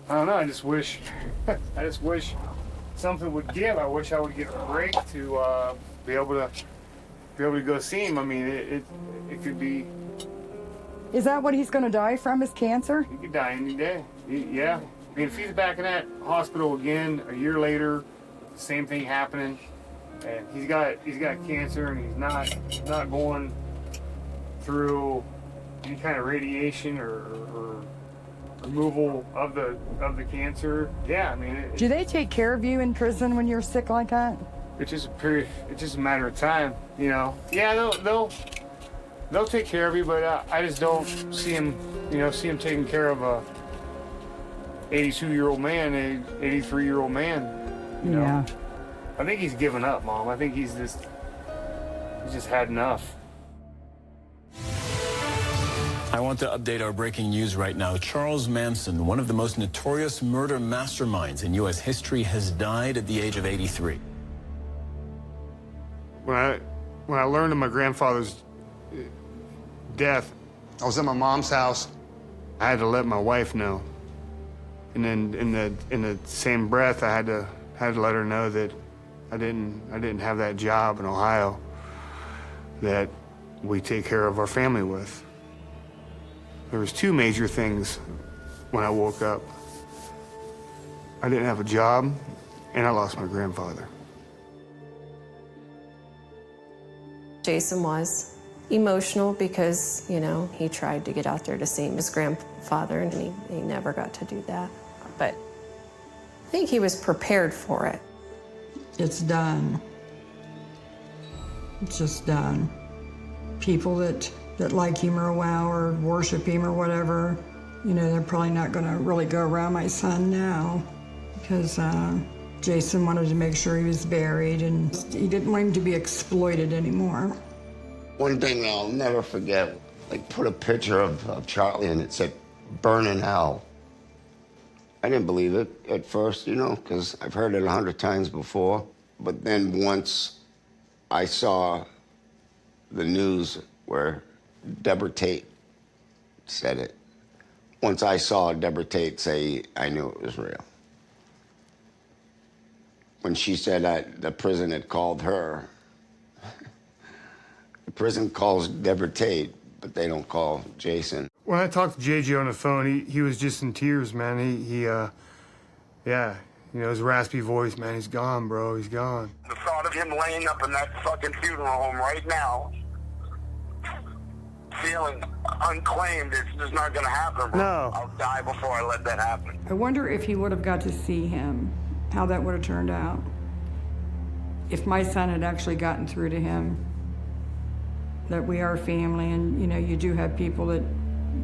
don't know. I just wish something would give. I wish I would get a break to be able to go see him. I mean, it could be. Is that what he's going to die from? Is cancer? He could die any day. Yeah. I mean, if he's back in that hospital again a year later, the same thing happening, and he's got cancer, and he's not going through any kind of radiation or removal of the cancer. Yeah, I mean. Do they take care of you in prison when you're sick like that? It's just a period. It's just a matter of time, you know. Yeah, they'll take care of you, but I just don't see him taking care of a 82-year-old man, a 83-year-old man. You know? Yeah. I think he's given up, Mom. I think he's just had enough. I want to update our breaking news right now. Charles Manson, one of the most notorious murder masterminds in U.S. history, has died at the age of 83. When I learned of my grandfather's death, I was at my mom's house. I had to let my wife know, and then in the same breath, I had to let her know that I didn't have that job in Ohio that we take care of our family with. There was two major things when I woke up. I didn't have a job, and I lost my grandfather. Jason was emotional because, he tried to get out there to see his grandfather, and he never got to do that. But I think he was prepared for it. It's done. It's just done. People that like him or wow or worship him or whatever, they're probably not going to really go around my son now because Jason wanted to make sure he was buried and he didn't want him to be exploited anymore. One thing that I'll never forget, put a picture of Charlie and it said, "Burn in hell." I didn't believe it at first, because I've heard it 100 times before. But then once I saw the news where Deborah Tate said it, once I saw Deborah Tate say, I knew it was real. When she said that the prison had called her, the prison calls Deborah Tate, but they don't call Jason. When I talked to JJ on the phone, he was just in tears, man. His raspy voice, man, he's gone, bro, he's gone. The thought of him laying up in that fucking funeral home right now, feeling unclaimed, it's just not gonna happen, bro. No. I'll die before I let that happen. I wonder if he would have got to see him, how that would have turned out. If my son had actually gotten through to him that we are family, and you know, you do have people that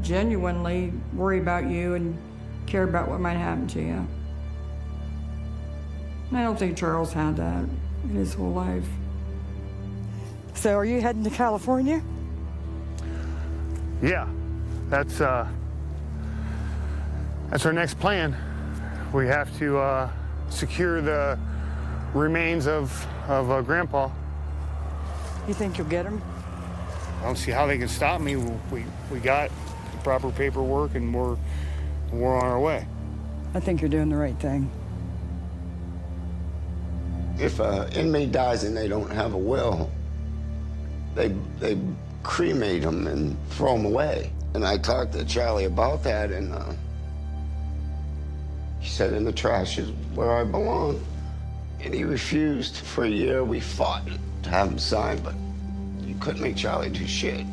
genuinely worry about you and care about what might happen to you. And I don't think Charles had that in his whole life. So are you heading to California? Yeah, that's our next plan. We have to secure the remains of Grandpa. You think you'll get him? I don't see how they can stop me. We got the proper paperwork, and we're on our way. I think you're doing the right thing. If an inmate dies and they don't have a will, they cremate him and throw him away. And I talked to Charlie about that, and he said, in the trash is where I belong. And he refused. For a year, we fought to have him sign, but you couldn't make Charlie do shit.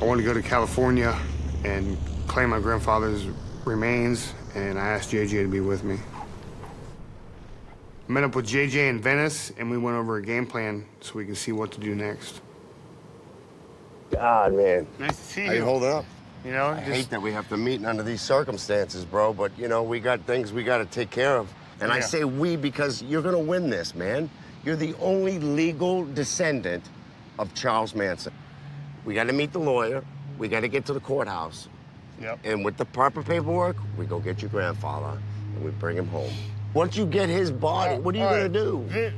I wanted to go to California and claim my grandfather's remains, and I asked JJ to be with me. I met up with JJ in Venice, and we went over a game plan so we can see what to do next. God, man. Nice to see you. How you holding up? You know, I hate that we have to meet under these circumstances, bro, but, you know, we got things we got to take care of. And I Yeah. say we because you're going to win this, man. You're the only legal descendant of Charles Manson. We got to meet the lawyer. We got to get to the courthouse. Yep. And with the proper paperwork, we go get your grandfather and we bring him home. Once you get his body, what are you going to do?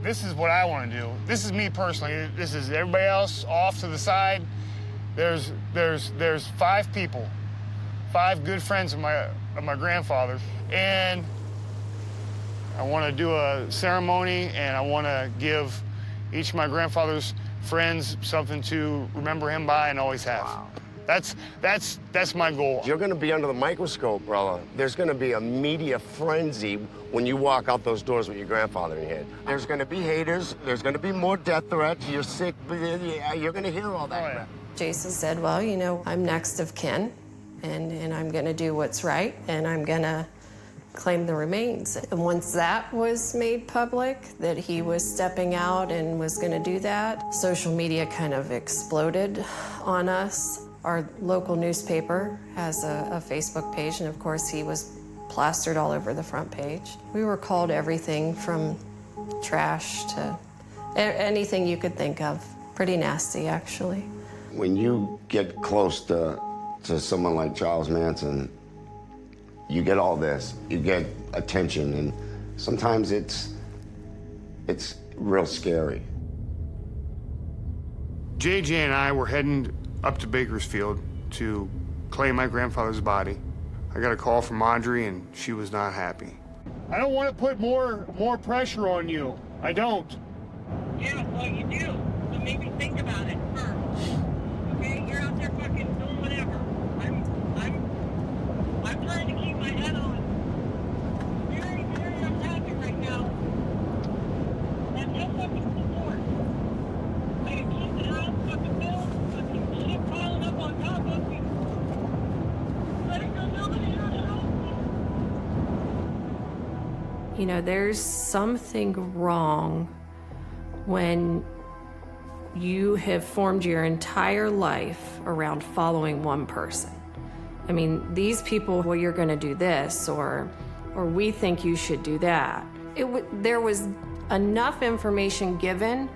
This is what I want to do. This is me personally. This is everybody else off to the side. There's 5 people, 5 good friends of my grandfather, and I want to do a ceremony, and I want to give each of my grandfather's friends something to remember him by and always have. Wow. That's my goal. You're going to be under the microscope, brother. There's going to be a media frenzy when you walk out those doors with your grandfather in your head. There's going to be haters. There's going to be more death threats. You're sick. You're going to hear all that crap. Jason said, well, you know, I'm next of kin, and I'm going to do what's right, and I'm going to claim the remains. And once that was made public, that he was stepping out and was going to do that, social media kind of exploded on us. Our local newspaper has a Facebook page, and of course he was plastered all over the front page. We were called everything from trash to anything you could think of. Pretty nasty, actually. When you get close to someone like Charles Manson, you get all this. You get attention, and sometimes it's real scary. JJ and I were heading up to Bakersfield to claim my grandfather's body. I got a call from Audrey, and she was not happy. I don't want to put more pressure on you. I don't. Yeah, well, you do. So maybe think about it first. Okay, you're out there fucking doing whatever. I'm trying to keep my head on. Very, very unhappy right now. And no fucking support. I can keep the house, fucking bills, fucking shit piling up on top of me. Let it go, nobody here to help me. You know, there's something wrong when you have formed your entire life around following one person. I mean, these people, well, you're going to do this, or we think you should do that. There was enough information given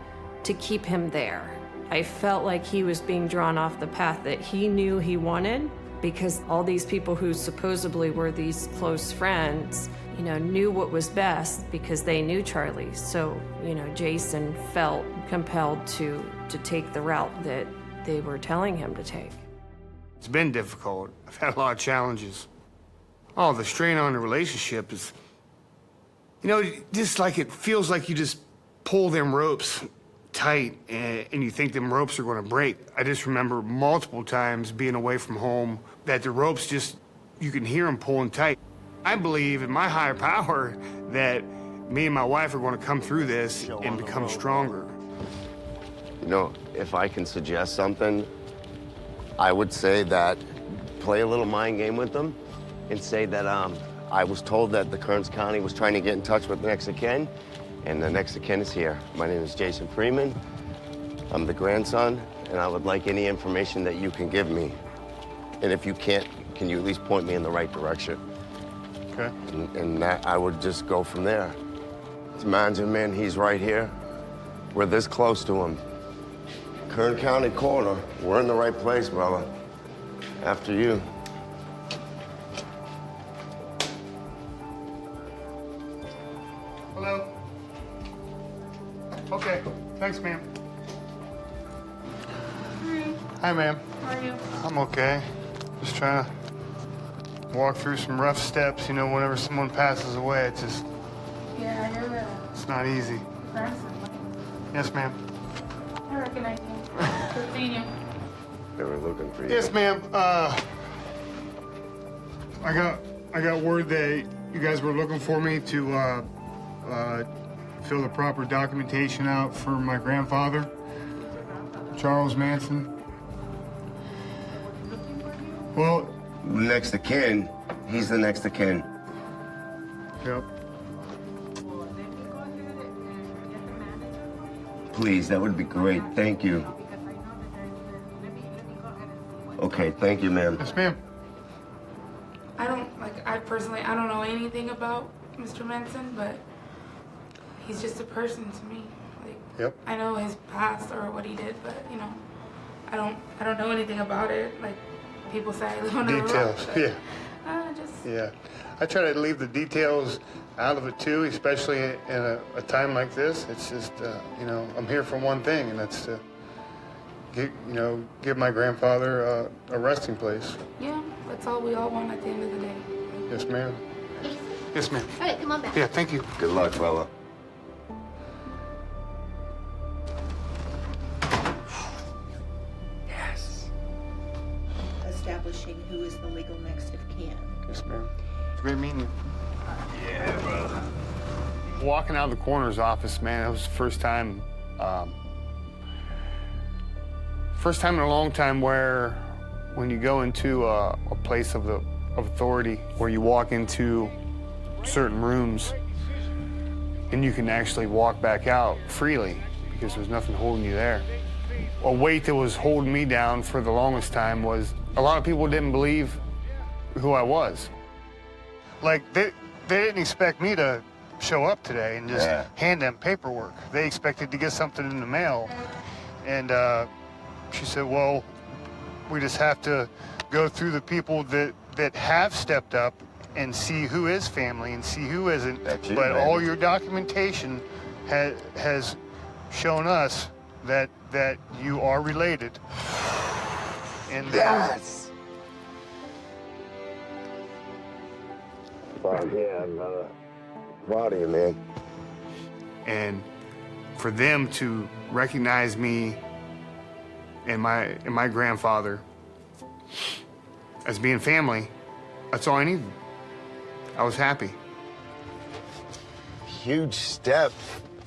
to keep him there. I felt like he was being drawn off the path that he knew he wanted, because all these people who supposedly were these close friends, you know, knew what was best because they knew Charlie. So, you know, Jason felt compelled to take the route that they were telling him to take. It's been difficult. I've had a lot of challenges. Oh, the strain on the relationship is, you know, just like it feels like you just pull them ropes tight and you think them ropes are going to break. I just remember multiple times being away from home that the ropes just, you can hear them pulling tight. I believe in my higher power that me and my wife are going to come through this and become stronger. You know, if I can suggest something, I would say that play a little mind game with them and say that I was told that the Kearns County was trying to get in touch with the next of kin, and the next of kin is here. My name is Jason Freeman. I'm the grandson, and I would like any information that you can give me. And if you can't, can you at least point me in the right direction? Okay. And that I would just go from there. Imagine, man, he's right here. We're this close to him. Kern County Coroner, we're in the right place, brother. After you. Hello. Okay, thanks, ma'am. Hi, ma'am. How are you? I'm okay. Just trying to walk through some rough steps. You know, whenever someone passes away, it's just, Yeah, you're it's not easy. grandson. Yes, ma'am. I recognize you. Good seeing you. They were looking for you. Yes, ma'am. I got word that you guys were looking for me to fill the proper documentation out for my grandfather, Charles Manson. Well, next of kin, he's the next of kin. Yep. Please, that would be great. Thank you. Okay, thank you, ma'am. Yes, ma'am. I don't know anything about Mr. Manson, but he's just a person to me. Like, yep. I know his past or what he did, but you know, I don't know anything about it. Like people say, I live under a rock. Details, but, yeah. just Yeah. I try to leave the details out of it too, especially in a time like this. It's just, you know, I'm here for one thing, and that's to give my grandfather a resting place. yeah, that's all we all want at the end of the day. Yes, ma'am. Yes, ma'am. All right, come on back. Yeah, thank you. Good luck, fella. Yes. Establishing who is the legal next of kin. Yes, ma'am. It's great meeting you. Yeah, brother. Walking out of the coroner's office, man, it was the first time in a long time where when you go into a place of authority, where you walk into certain rooms and you can actually walk back out freely because there's nothing holding you there. A weight that was holding me down for the longest time was a lot of people didn't believe who I was. Like, they didn't expect me to show up today and just hand them paperwork. They expected to get something in the mail. And she said, well, we just have to go through the people that have stepped up and see who is family and see who isn't. But all your documentation has shown us that you are related. And yes. Well, yeah, I'm proud of you, man. And for them to recognize me and my grandfather as being family, that's all I needed. I was happy. Huge step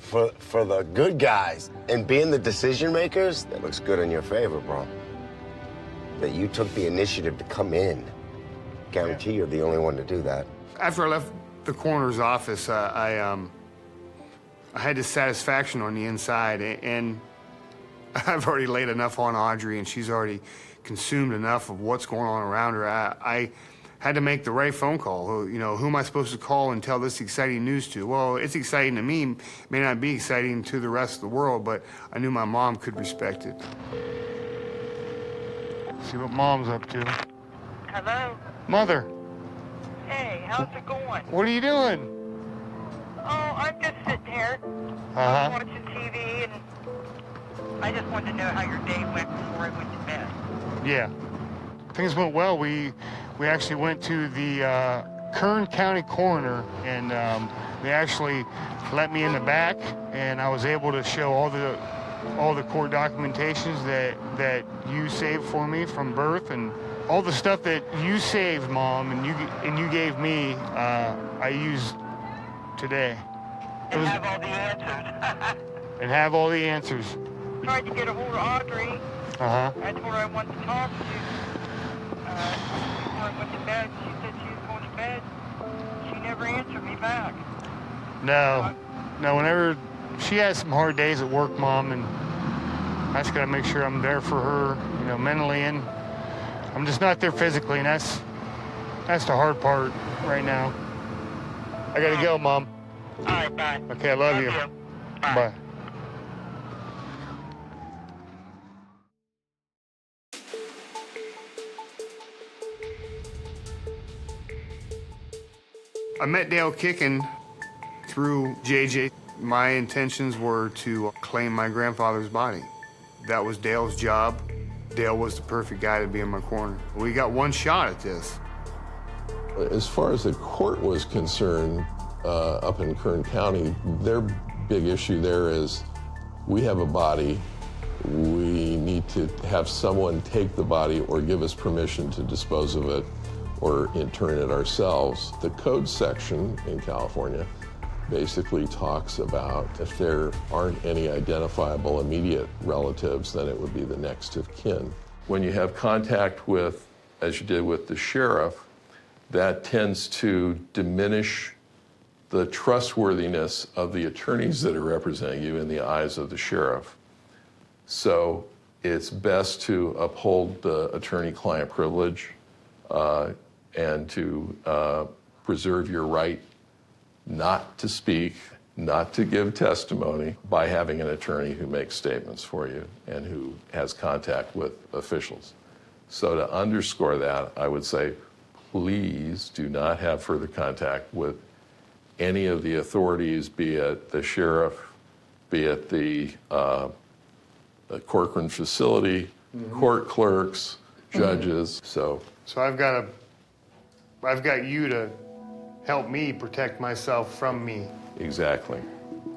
for the good guys. And being the decision makers, that looks good in your favor, bro. That you took the initiative to come in. Guarantee you're the only one to do that. After I left the coroner's office, I had this satisfaction on the inside, and I've already laid enough on Audrey, and she's already consumed enough of what's going on around her. I had to make the right phone call. You know, who am I supposed to call and tell this exciting news to? Well, it's exciting to me. May not be exciting to the rest of the world, but I knew my mom could respect it. See what Mom's up to. Hello? Mother, Hey, how's it going? what are you doing? Oh, I'm just sitting here. Uh-huh. Watching TV, and I just wanted to know how your day went before I went to bed. Yeah. Things went well. We actually went to the Kern County Coroner, and they actually let me in the back, and I was able to show all the court documentations that you saved for me from birth, and all the stuff that you saved, Mom, and you gave me, I used today. And have all the answers. And have all the answers. Tried to get a hold of Audrey. Uh-huh. I told her I wanted to talk to you. Before I went to bed, she said she was going to bed. No. Whenever she has some hard days at work, Mom, and I just got to make sure I'm there for her, mentally, and I'm just not there physically, and that's the hard part right now. I got to go, Mom. All right, bye. Okay, I love you. Bye. I met Dale Kickin through JJ. My intentions were to claim my grandfather's body. That was Dale's job. Dale was the perfect guy to be in my corner. We got one shot at this. As far as the court was concerned, up in Kern County, their big issue there is we have a body. We need to have someone take the body or give us permission to dispose of it or intern it ourselves. The code section in California basically talks about if there aren't any identifiable immediate relatives, then it would be the next of kin. When you have contact with, as you did with the sheriff, that tends to diminish the trustworthiness of the attorneys that are representing you in the eyes of the sheriff. So it's best to uphold the attorney-client privilege and to preserve your right not to speak, not to give testimony by having an attorney who makes statements for you and who has contact with officials. So to underscore that, I would say, please do not have further contact with any of the authorities, be it the sheriff, be it the Corcoran facility, court clerks, judges. So I've got you to help me protect myself from me. Exactly.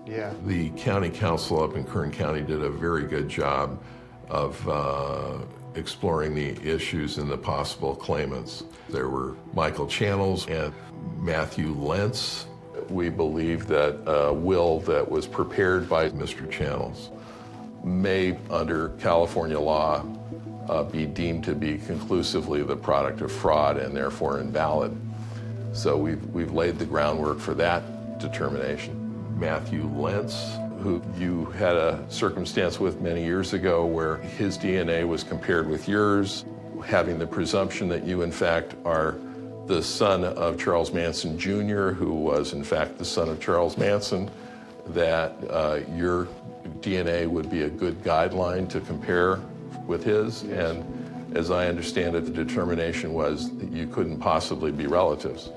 Yeah. The county council up in Kern County did a very good job of exploring the issues and the possible claimants. There were Michael Channels and Matthew Lentz. We believe that a will that was prepared by Mr. Channels may, under California law, be deemed to be conclusively the product of fraud and therefore invalid. So we've laid the groundwork for that determination. Matthew Lentz, who you had a circumstance with many years ago where his DNA was compared with yours, having the presumption that you in fact are the son of Charles Manson Jr., who was in fact the son of Charles Manson, that your DNA would be a good guideline to compare with his. And as I understand it, the determination was that you couldn't possibly be relatives.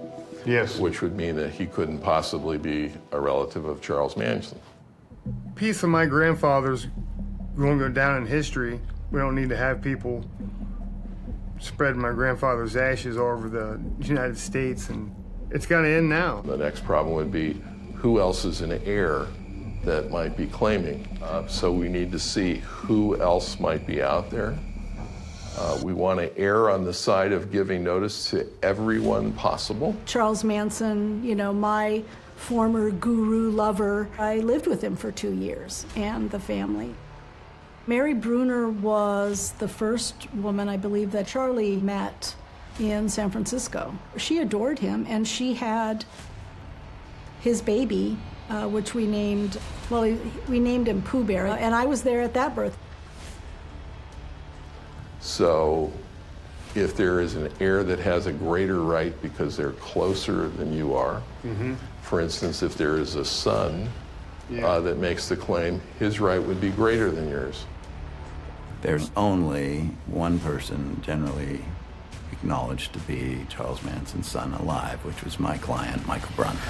Yes. Which would mean that he couldn't possibly be a relative of Charles Manson. A piece of my grandfather's going to go down in history. We don't need to have people spreading my grandfather's ashes all over the United States, and it's got to end now. The next problem would be who else is an heir that might be claiming. So we need to see who else might be out there. We want to err on the side of giving notice to everyone possible. Charles Manson, my former guru lover, I lived with him for 2 years, and the family. Mary Brunner was the first woman, I believe, that Charlie met in San Francisco. She adored him, and she had his baby, which we named him Pooh Bear, and I was there at that birth. So if there is an heir that has a greater right because they're closer than you are, for instance, if there is a son that makes the claim, his right would be greater than yours. There's only one person generally acknowledged to be Charles Manson's son alive, which was my client, Michael Brunner.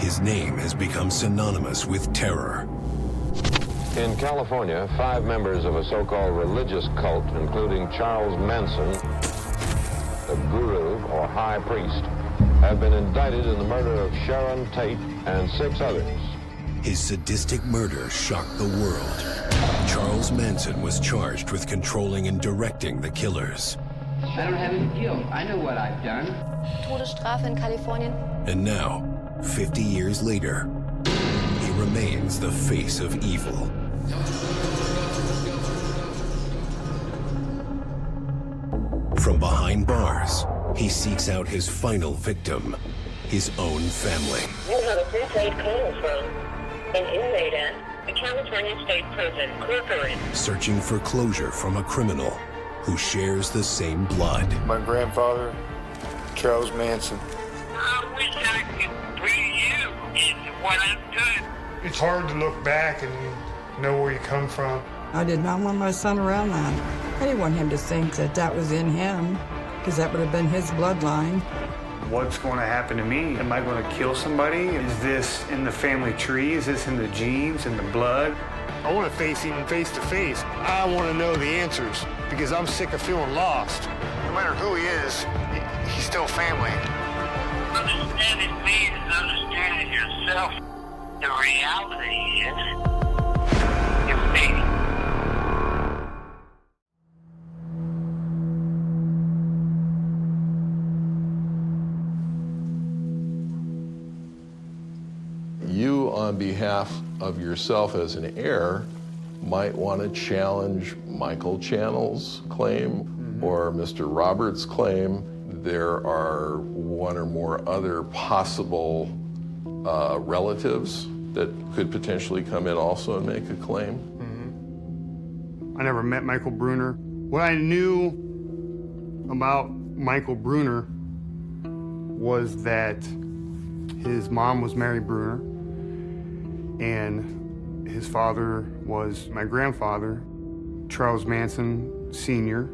His name has become synonymous with terror. In California, 5 members of a so-called religious cult, including Charles Manson, the guru or high priest, have been indicted in the murder of Sharon Tate and 6 others. His sadistic murder shocked the world. Charles Manson was charged with controlling and directing the killers. I don't have any guilt. I know what I've done. Todesstrafe in Kalifornien. And now, 50 years later, he remains the face of evil. From behind bars, he seeks out his final victim, his own family. You have a prepaid call from an inmate at the California State Prison, Corcoran. Searching for closure from a criminal who shares the same blood. My grandfather, Charles Manson. I wish I could bring you into what I've done. It's hard to look back and know where you come from. I did not want my son around that. I didn't want him to think that that was in him, because that would have been his bloodline. What's going to happen to me? Am I going to kill somebody? Is this in the family tree? Is this in the genes, in the blood? I want to face him face to face. I want to know the answers because I'm sick of feeling lost. No matter who he is, he's still family. Understanding me is understanding yourself. The reality is, you're me. You, on behalf of yourself as an heir, might want to challenge Michael Channel's claim or Mr. Roberts' claim. There are one or more other possible relatives that could potentially come in also and make a claim. I never met Michael Bruner. What I knew about Michael Bruner was that his mom was Mary Bruner, and his father was my grandfather, Charles Manson Sr.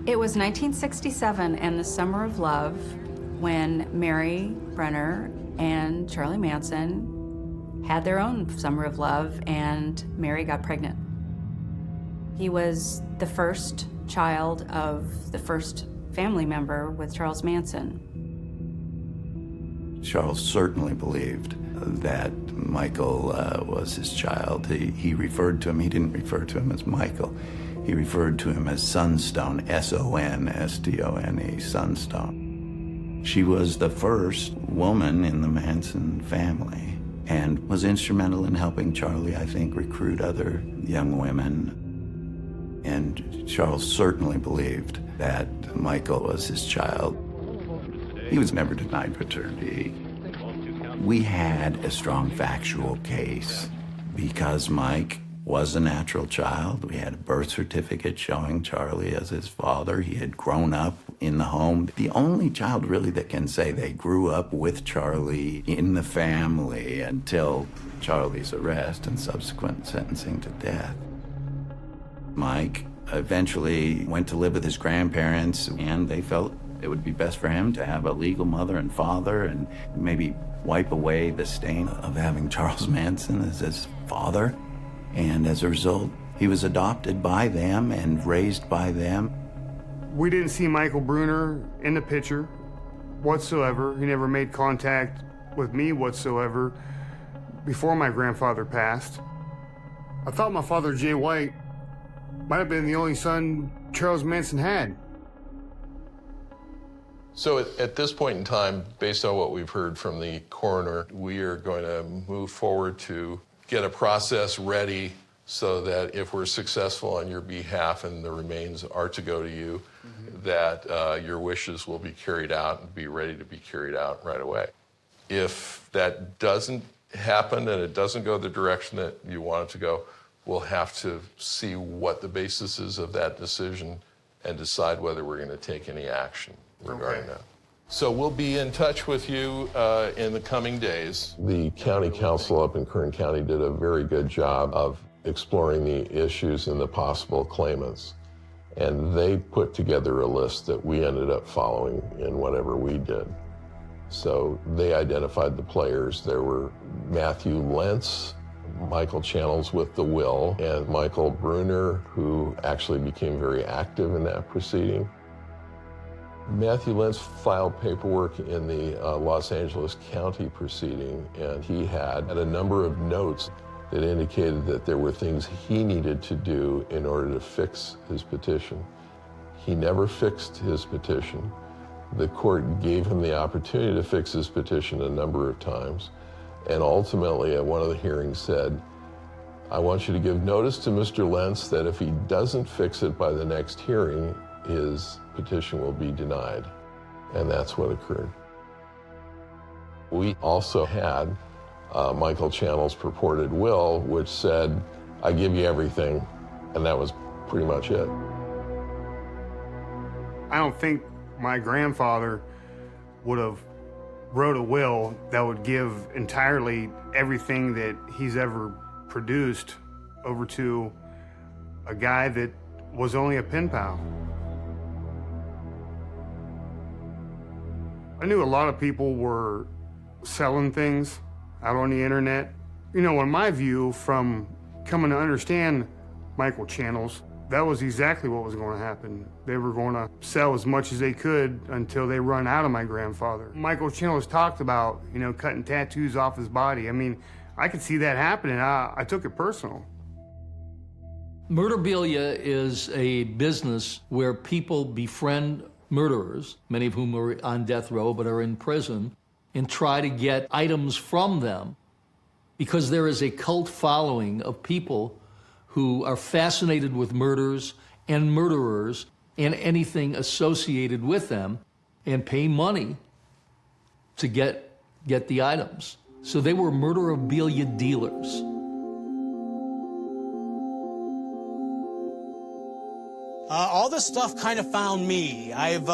It was 1967 and the Summer of Love when Mary Brenner and Charlie Manson had their own Summer of Love, and Mary got pregnant. He was the first child of the first family member with Charles Manson. Charles certainly believed that Michael was his child. He referred to him, he didn't refer to him as Michael. He referred to him as Sunstone, S-O-N-S-T-O-N-E, Sunstone. She was the first woman in the Manson family and was instrumental in helping Charlie, I think, recruit other young women. And Charles certainly believed that Michael was his child. He was never denied paternity. We had a strong factual case because Mike was a natural child. We had a birth certificate showing Charlie as his father. He had grown up in the home. The only child really that can say they grew up with Charlie in the family until Charlie's arrest and subsequent sentencing to death. Mike eventually went to live with his grandparents, and they felt it would be best for him to have a legal mother and father and maybe wipe away the stain of having Charles Manson as his father. And as a result, he was adopted by them and raised by them. We didn't see Michael Bruner in the picture whatsoever. He never made contact with me whatsoever before my grandfather passed. I thought my father, Jay White, might have been the only son Charles Manson had. So at this point in time, based on what we've heard from the coroner, we are going to move forward to get a process ready so that if we're successful on your behalf and the remains are to go to you, that your wishes will be carried out and be ready to be carried out right away. If that doesn't happen and it doesn't go the direction that you want it to go, we'll have to see what the basis is of that decision and decide whether we're going to take any action regarding that. So we'll be in touch with you in the coming days. The county council up in Kern County did a very good job of exploring the issues and the possible claimants. And they put together a list that we ended up following in whatever we did. So they identified the players. There were Matthew Lentz, Michael Channels with the will, and Michael Bruner, who actually became very active in that proceeding. Matthew Lentz filed paperwork in the Los Angeles County proceeding, and he had a number of notes that indicated that there were things he needed to do in order to fix his petition. He never fixed his petition. The court gave him the opportunity to fix his petition a number of times, and ultimately at one of the hearings said, I want you to give notice to Mr. Lentz that if he doesn't fix it by the next hearing, his petition will be denied. And that's what occurred. We also had Michael Channels' purported will, which said, I give you everything, and that was pretty much it. I don't think my grandfather would have wrote a will that would give entirely everything that he's ever produced over to a guy that was only a pen pal. I knew a lot of people were selling things out on the internet. You know, in my view, from coming to understand Michael Channels, that was exactly what was going to happen. They were going to sell as much as they could until they run out of my grandfather. Michael Channels talked about, you know, cutting tattoos off his body. I mean, I could see that happening. I took it personal. Murderabilia is a business where people befriend murderers, many of whom are on death row but are in prison, and try to get items from them because there is a cult following of people who are fascinated with murders and murderers and anything associated with them and pay money to get the items. So they were murderabilia dealers. All this stuff kind of found me. I've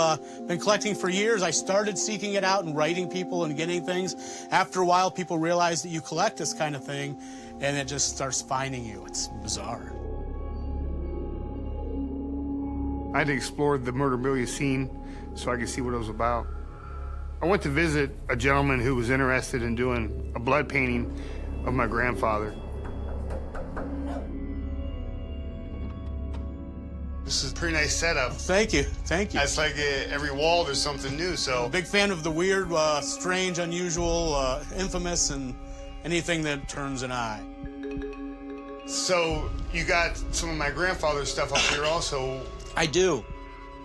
been collecting for years. I started seeking it out and writing people and getting things. After a while, people realize that you collect this kind of thing, and it just starts finding you. It's bizarre. I had to explore the murderabilia scene so I could see what it was about. I went to visit a gentleman who was interested in doing a blood painting of my grandfather. This is a pretty nice setup. Thank you, thank you. It's like every wall there's something new, so. I'm a big fan of the weird, strange, unusual, infamous, and anything that turns an eye. So you got some of my grandfather's stuff up here also. I do.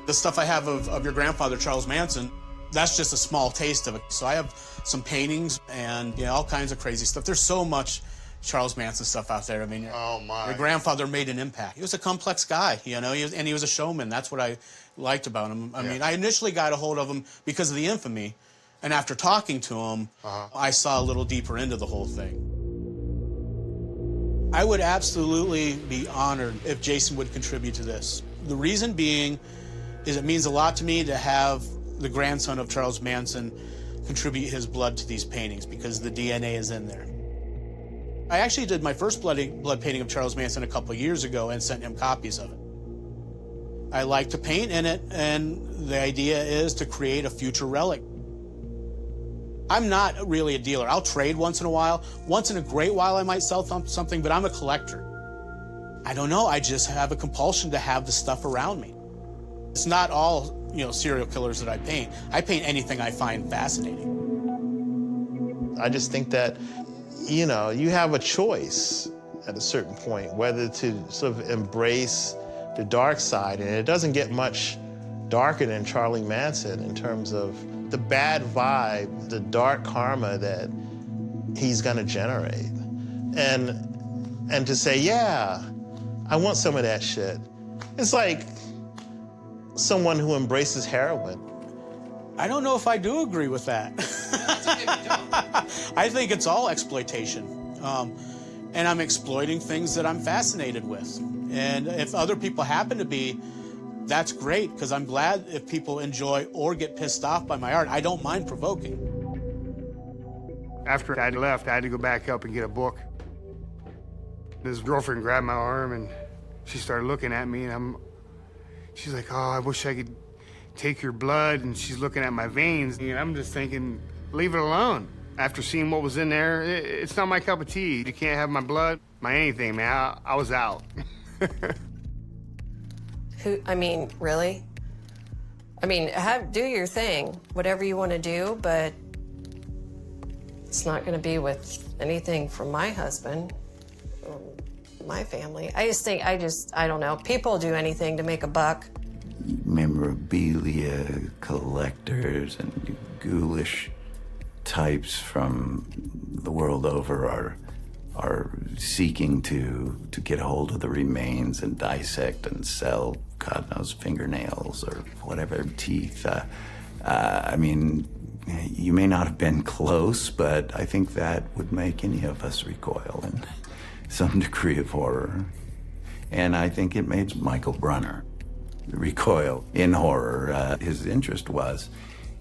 The stuff I have of your grandfather, Charles Manson, that's just a small taste of it. So I have some paintings and all kinds of crazy stuff. There's so much Charles Manson stuff out there. I mean, oh my. Your grandfather made an impact. He was a complex guy, he was a showman. That's what I liked about him. I mean, I initially got a hold of him because of the infamy, and after talking to him, I saw a little deeper into the whole thing. I would absolutely be honored if Jason would contribute to this. The reason being is it means a lot to me to have the grandson of Charles Manson contribute his blood to these paintings because the DNA is in there. I actually did my first blood painting of Charles Manson a couple years ago and sent him copies of it. I like to paint in it, and the idea is to create a future relic. I'm not really a dealer. I'll trade once in a while. Once in a great while I might sell something, but I'm a collector. I don't know, I just have a compulsion to have the stuff around me. It's not all, serial killers that I paint. I paint anything I find fascinating. I just think that you have a choice at a certain point whether to sort of embrace the dark side, and it doesn't get much darker than Charlie Manson in terms of the bad vibe, the dark karma that he's gonna generate. And to say, yeah, I want some of that shit. It's like someone who embraces heroin. I don't know if I do agree with that. I think it's all exploitation. And I'm exploiting things that I'm fascinated with. And if other people happen to be, that's great, because I'm glad if people enjoy or get pissed off by my art. I don't mind provoking. After I left, I had to go back up and get a book. His girlfriend grabbed my arm and she started looking at me, and she's like, oh, I wish I could take your blood, and she's looking at my veins, and I'm just thinking, leave it alone. After seeing what was in there, it's not my cup of tea. You can't have my blood, my anything, man. I was out. I mean, really? I mean, do your thing, whatever you want to do, but it's not going to be with anything from my husband or my family. I don't know. People do anything to make a buck. Memorabilia collectors and ghoulish types from the world over are seeking to get hold of the remains and dissect and sell, God knows, fingernails or whatever, teeth. I mean, you may not have been close, but I think that would make any of us recoil in some degree of horror. And I think it made Michael Brunner recoil in horror. His interest was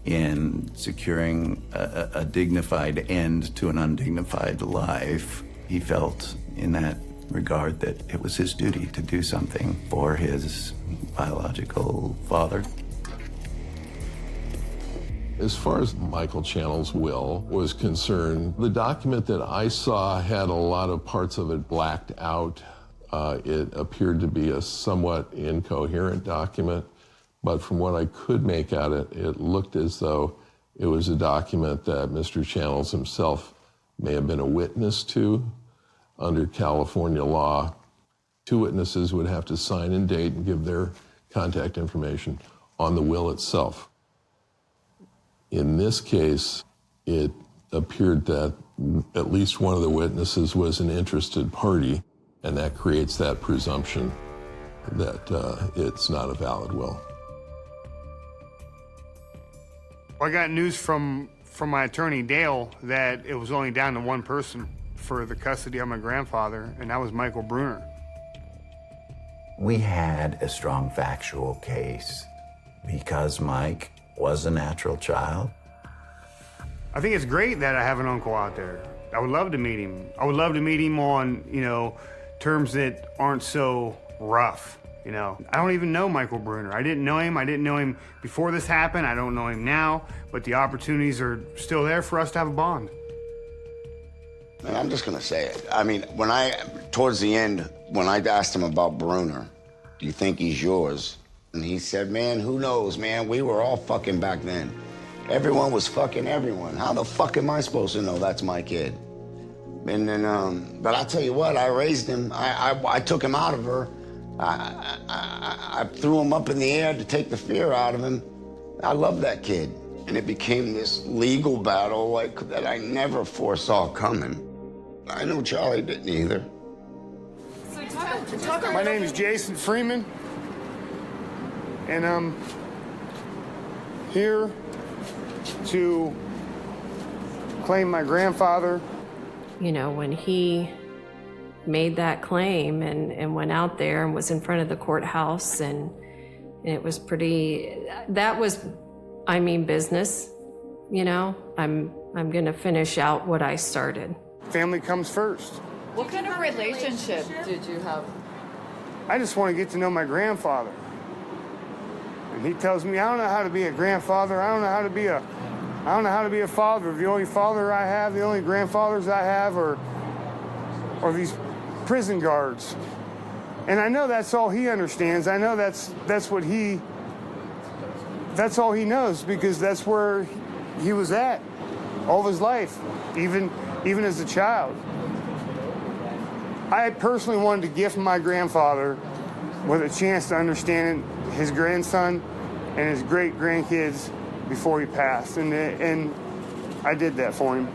in securing a dignified end to an undignified life. He felt in that regard that it was his duty to do something for his biological father. As far as Michael Channel's will was concerned, the document that I saw had a lot of parts of it blacked out. It appeared to be a somewhat incoherent document, but from what I could make out it looked as though it was a document that Mr. Channels himself may have been a witness to. Under California law, 2 witnesses would have to sign and date and give their contact information on the will itself. In this case, it appeared that at least one of the witnesses was an interested party, and that creates that presumption that it's not a valid will. I got news from my attorney, Dale, that it was only down to one person for the custody of my grandfather, and that was Michael Brunner. We had a strong factual case because Mike was a natural child. I think it's great that I have an uncle out there. I would love to meet him. I would love to meet him on, terms that aren't so rough, I don't even know Michael Brunner. I didn't know him. I didn't know him before this happened. I don't know him now, but the opportunities are still there for us to have a bond. Man, I'm just gonna say it. I mean, towards the end, when I asked him about Brunner, do you think he's yours? And he said, man, who knows, man? We were all fucking back then. Everyone was fucking everyone. How the fuck am I supposed to know that's my kid? And then, but I'll tell you what, I raised him. I took him out of her. I threw him up in the air to take the fear out of him. I love that kid. And it became this legal battle that I never foresaw coming. I know Charlie didn't either. My name is Jason Freeman, and I'm here to claim my grandfather. When he made that claim and went out there and was in front of the courthouse, and it was business. I'm gonna finish out what I started. Family comes first. What kind of relationship did you have? I just want to get to know my grandfather. And he tells me, I don't know how to be a grandfather. I don't know how to be a father. The only father I have, the only grandfathers I have are these prison guards. And I know that's all he understands. I know that's all he knows, because that's where he was at all of his life, even as a child. I personally wanted to gift my grandfather with a chance to understand his grandson and his great-grandkids before he passed, and I did that for him.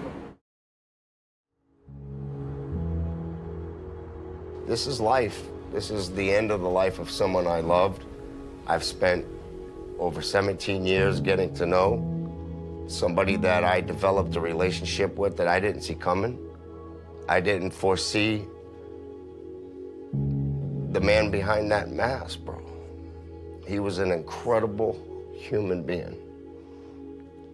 This is life. This is the end of the life of someone I loved. I've spent over 17 years getting to know somebody that I developed a relationship with that I didn't see coming. I didn't foresee the man behind that mask, bro. He was an incredible human being,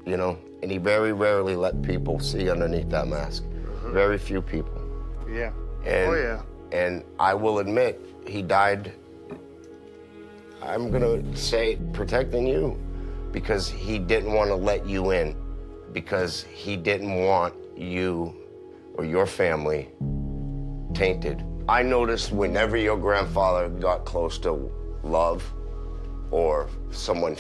and he very rarely let people see underneath that mask. Very few people. Yeah. And, And I will admit, he died, I'm gonna say, protecting you, because he didn't want to let you in. because he didn't want you or your family tainted. I noticed whenever your grandfather got close to love or someone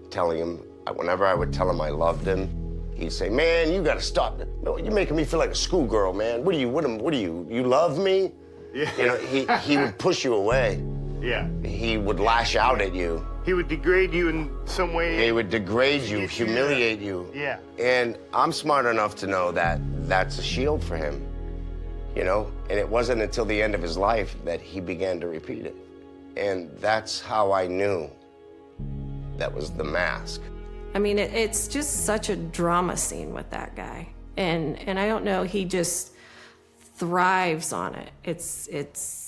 telling him, whenever I would tell him I loved him, he'd say, man, you gotta stop it. No, you're making me feel like a schoolgirl, man. What are you, you love me? Yeah. You know, he would push you away. Yeah. He would lash out at you. He would degrade you in some way. He would degrade you, humiliate you. Yeah. And I'm smart enough to know that that's a shield for him, you know? And it wasn't until the end of his life that he began to repeat it. And that's how I knew that was the mask. I mean, it's just such a drama scene with that guy. And I don't know, he just thrives on it. It's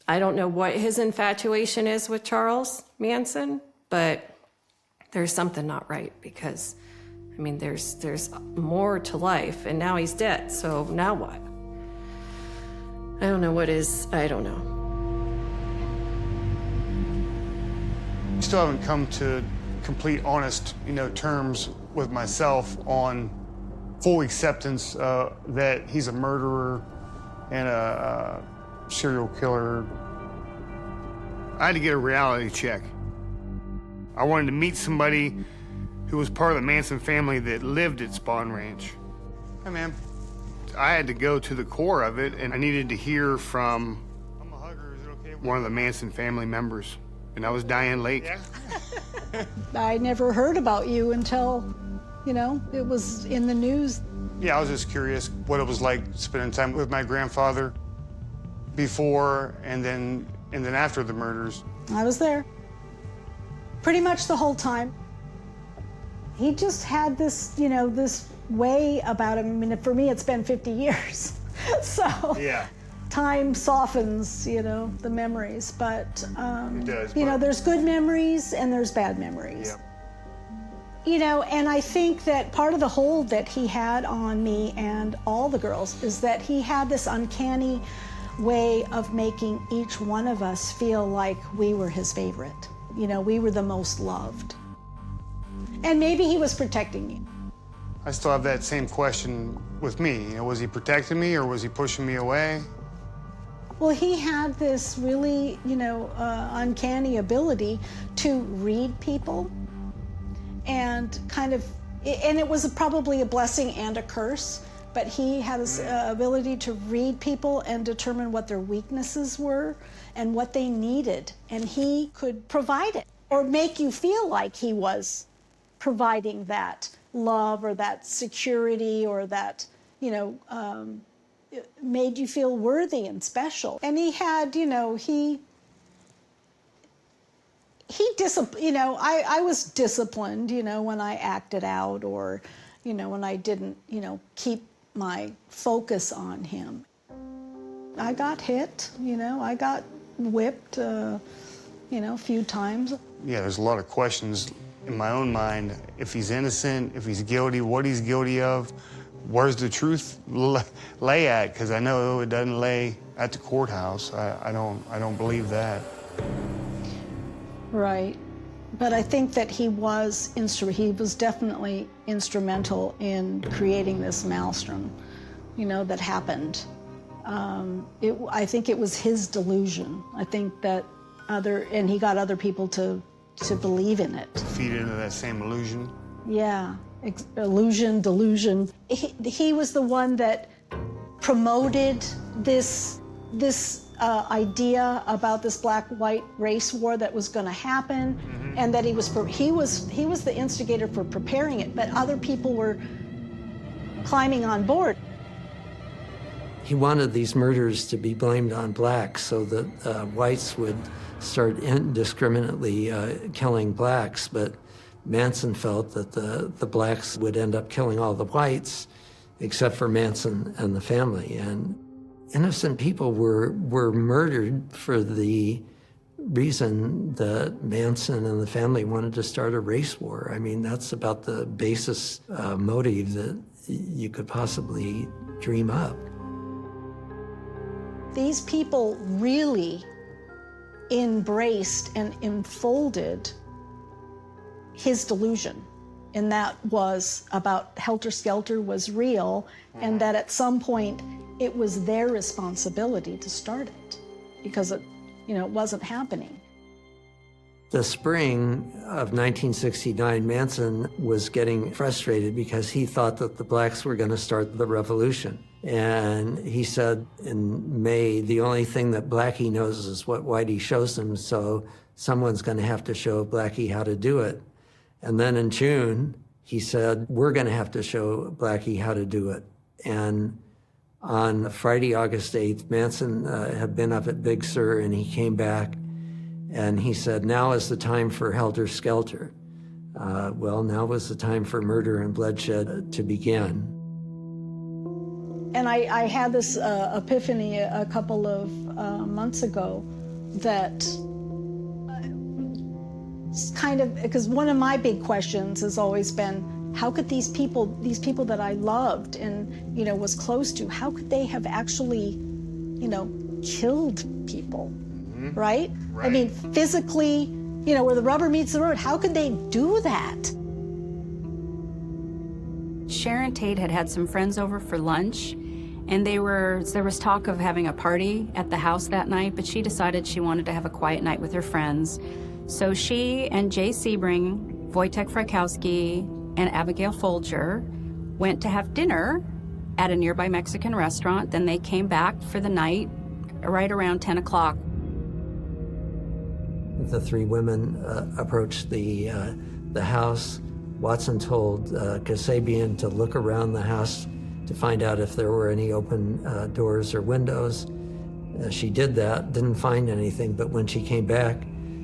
I don't know what his infatuation is with Charles Manson, but there's something not right because, I mean, there's more to life, and now he's dead, so now what? I don't know what is, I don't know. I still haven't come to complete honest, terms with myself on full acceptance that he's a murderer and a serial killer. I had to get a reality check. I wanted to meet somebody who was part of the Manson family that lived at Spawn Ranch. Hey, man. I had to go to the core of it, and I needed to hear from one of the Manson family members, and that was Diane Lake. Yeah. I never heard about you until, it was in the news. Yeah, I was just curious what it was like spending time with my grandfather before and then after the murders. I was there pretty much the whole time. He just had this, this way about him. I mean, for me, it's been 50 years. So yeah. Time softens, the memories. But, it does, there's good memories and there's bad memories. Yep. And I think that part of the hold that he had on me and all the girls is that he had this uncanny way of making each one of us feel like we were his favorite. We were the most loved. And maybe he was protecting me. I still have that same question with me. Was he protecting me or was he pushing me away? Well, he had this really, uncanny ability to read people and and it was probably a blessing and a curse, but he had this ability to read people and determine what their weaknesses were and what they needed, and he could provide it or make you feel like he was providing that love or that security or that, made you feel worthy and special. And he had, I was disciplined, when I acted out or, when I didn't, keep my focus on him. I got hit, I got whipped, a few times. Yeah, there's a lot of questions in my own mind. If he's innocent, if he's guilty, what he's guilty of, where's the truth lay at? Because I know it doesn't lay at the courthouse. I don't believe that. Right. But I think that he was definitely instrumental in creating this maelstrom, that happened. I think it was his delusion. I think that and he got other people to believe in it. Feed into that same illusion? Yeah, illusion, delusion. He was the one that promoted this idea about this black-white race war that was going to happen, and that he was the instigator for preparing it, but other people were climbing on board. He wanted these murders to be blamed on blacks so that whites would start indiscriminately killing blacks, but Manson felt that the blacks would end up killing all the whites, except for Manson and the family. And innocent people were murdered for the reason that Manson and the family wanted to start a race war. I mean, that's about the basest motive that you could possibly dream up. These people really embraced and enfolded his delusion. And that was about Helter Skelter was real, and that at some point it was their responsibility to start it because it wasn't happening. The spring of 1969, Manson was getting frustrated because he thought that the blacks were going to start the revolution. And he said in May, the only thing that Blackie knows is what Whitey shows him, so someone's going to have to show Blackie how to do it. And then in June, he said, we're going to have to show Blackie how to do it. And on Friday, August 8th, Manson had been up at Big Sur, and he came back, and he said, now is the time for Helter Skelter. Well, now was the time for murder and bloodshed to begin. And I had this epiphany a couple of months ago that it's kind of, because one of my big questions has always been, how could these people that I loved and, was close to, how could they have actually, killed people, right? I mean, physically, where the rubber meets the road, how could they do that? Sharon Tate had some friends over for lunch, and there was talk of having a party at the house that night, but she decided she wanted to have a quiet night with her friends. So she and Jay Sebring, Wojtek Frykowski, and Abigail Folger went to have dinner at a nearby Mexican restaurant. Then they came back for the night right around 10 o'clock. The three women approached the house. Watson told Kasabian to look around the house to find out if there were any open doors or windows. She did that, didn't find anything, but when she came back,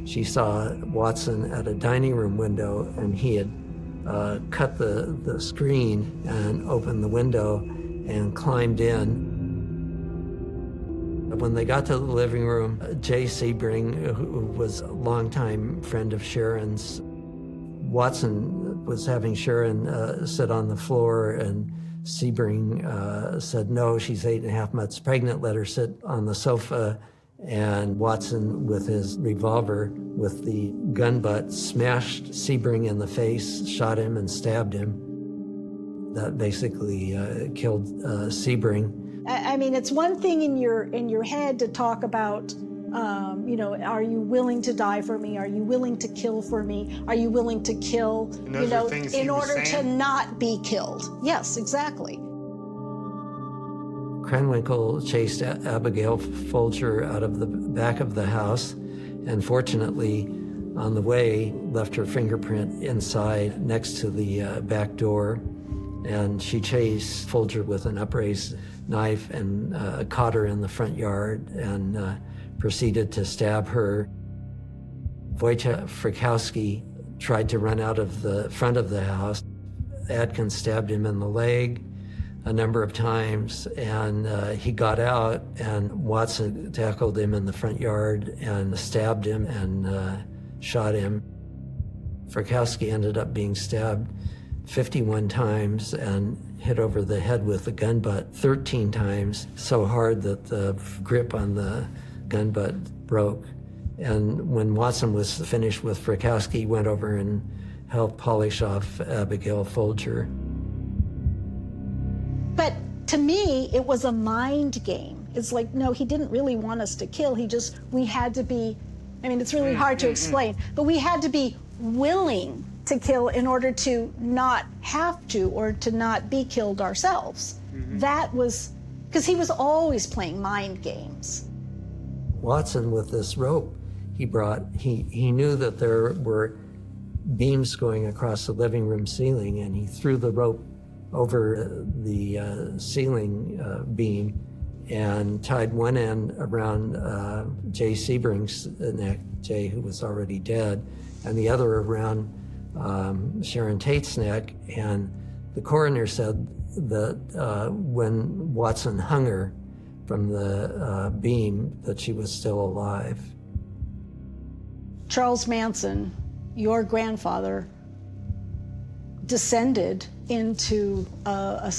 she saw Watson at a dining room window, and he had cut the screen and opened the window and climbed in. When they got to the living room, Jay Sebring, who was a longtime friend of Sharon's, Watson was having Sharon sit on the floor, and Sebring said, no, she's 8.5 months pregnant, let her sit on the sofa. And Watson, with his revolver, with the gun butt, smashed Sebring in the face, shot him and stabbed him. That basically killed Sebring. I mean, it's one thing in your head to talk about, are you willing to die for me? Are you willing to kill for me? Are you willing to kill, in order to not be killed? Yes, exactly. Krenwinkel chased Abigail Folger out of the back of the house, and fortunately, on the way, left her fingerprint inside next to the back door. And she chased Folger with an upraised knife and caught her in the front yard and proceeded to stab her. Wojtek Frykowski tried to run out of the front of the house. Adkins stabbed him in the leg a number of times, and he got out, and Watson tackled him in the front yard and stabbed him and shot him. Frykowski ended up being stabbed 51 times and hit over the head with the gun butt 13 times, so hard that the grip on the gun butt broke. And when Watson was finished with Frykowski, he went over and helped polish off Abigail Folger. But to me, it was a mind game. It's like, no, he didn't really want us to kill. We had to be, it's really hard to explain, but we had to be willing to kill in order to not have to or to not be killed ourselves. That was, because he was always playing mind games. Watson, with this rope he brought, he knew that there were beams going across the living room ceiling, and he threw the rope over the ceiling beam and tied one end around Jay Sebring's neck, Jay, who was already dead, and the other around Sharon Tate's neck. And the coroner said that when Watson hung her from the beam, that she was still alive. Charles Manson, your grandfather, descended into a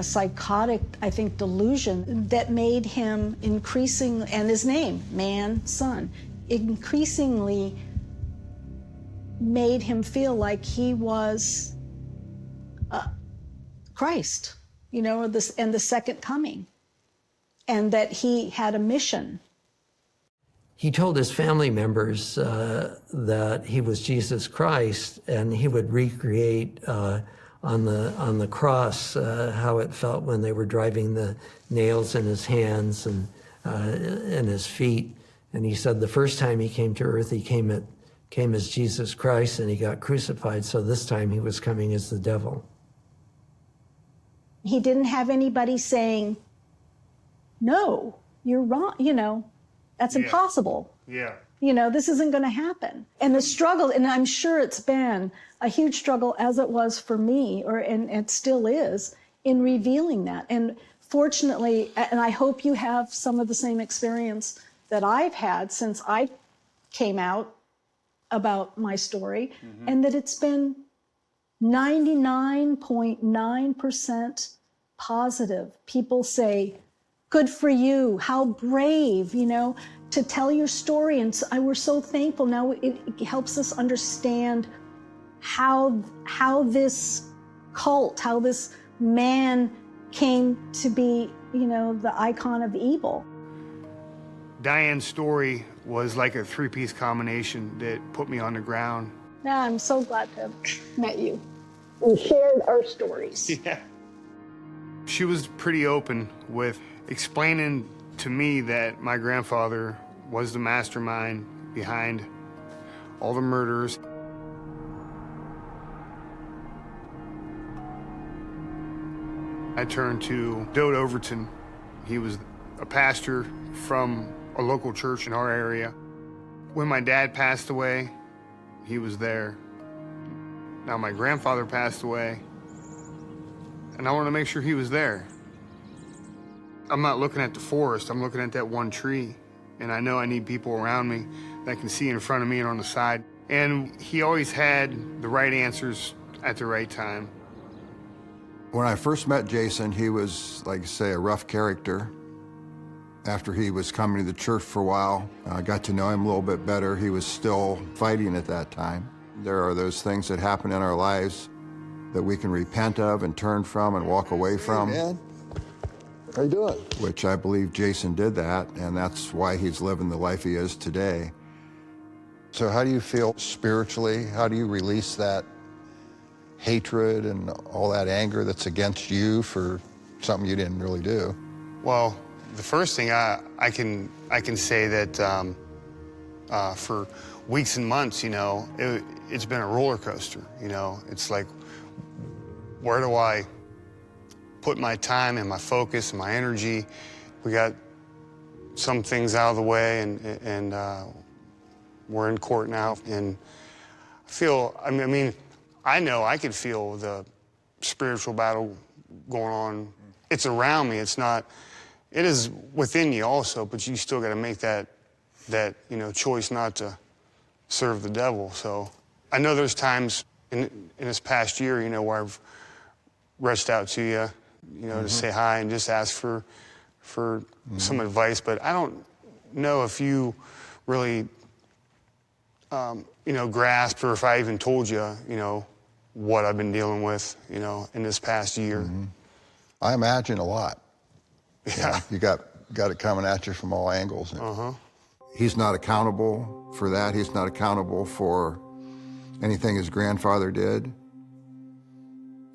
psychotic, I think, delusion that made him increasingly, and his name, Manson, increasingly made him feel like he was Christ, you know, and the second coming, and that he had a mission. He told his family members that he was Jesus Christ, and he would recreate on the cross how it felt when they were driving the nails in his hands and in his feet. And he said the first time he came to earth, he came as Jesus Christ, and he got crucified. So this time he was coming as the devil. He didn't have anybody saying, no, you're wrong, you know, that's impossible. Yeah. You know, this isn't going to happen. And the struggle, and I'm sure it's been a huge struggle, as it was for me, and it still is, in revealing that. And fortunately, and I hope you have some of the same experience that I've had since I came out about my story, and that it's been 99.9% positive. People say, good for you, how brave, you know, to tell your story. And so we're so thankful. Now it helps us understand how this cult, how this man came to be, you know, the icon of evil. Diane's story was like a three-piece combination that put me on the ground. Now I'm so glad to have met you. We shared our stories. Yeah. She was pretty open with explaining to me that my grandfather was the mastermind behind all the murders. I turned to Dode Overton. He was a pastor from a local church in our area. When my dad passed away, he was there. Now my grandfather passed away, and I want to make sure he was there. I'm not looking at the forest, I'm looking at that one tree. And I know I need people around me that can see in front of me and on the side. And he always had the right answers at the right time. When I first met Jason, he was, like you say, a rough character. After he was coming to the church for a while, I got to know him a little bit better. He was still fighting at that time. There are those things that happen in our lives that we can repent of and turn from and walk away from. Hey, man. How you doing? Which I believe Jason did that, and that's why he's living the life he is today. So how do you feel spiritually? How do you release that hatred and all that anger that's against you for something you didn't really do? Well, the first thing I can say that for weeks and months, you know, it's been a roller coaster. You know, it's like, where do I put my time and my focus and my energy? We got some things out of the way, and we're in court now. And I mean, I know I could feel the spiritual battle going on. It's around me. It's not. It is within you also, but you still got to make that you know, choice not to serve the devil. So I know there's times in this past year, you know, where I've reached out to you, you know, to say hi and just ask for some advice. But I don't know if you really, you know, grasped, or if I even told you, you know, what I've been dealing with, you know, in this past year. I imagine a lot. Yeah. You got it coming at you from all angles. He's not accountable for that. He's not accountable for anything his grandfather did.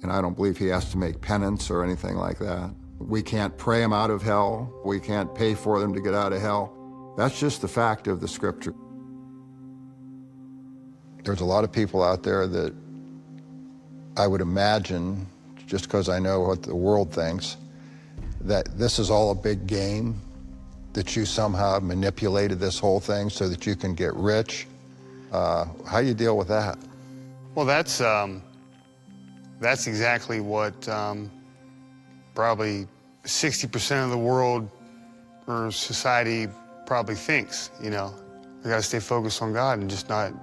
And I don't believe he has to make penance or anything like that. We can't pray him out of hell. We can't pay for them to get out of hell. That's just the fact of the scripture. There's a lot of people out there that I would imagine, just because I know what the world thinks, that this is all a big game, that you somehow manipulated this whole thing so that you can get rich. How do you deal with that? Well, that's exactly what probably 60% of the world or society probably thinks. You know, we got to stay focused on God and just not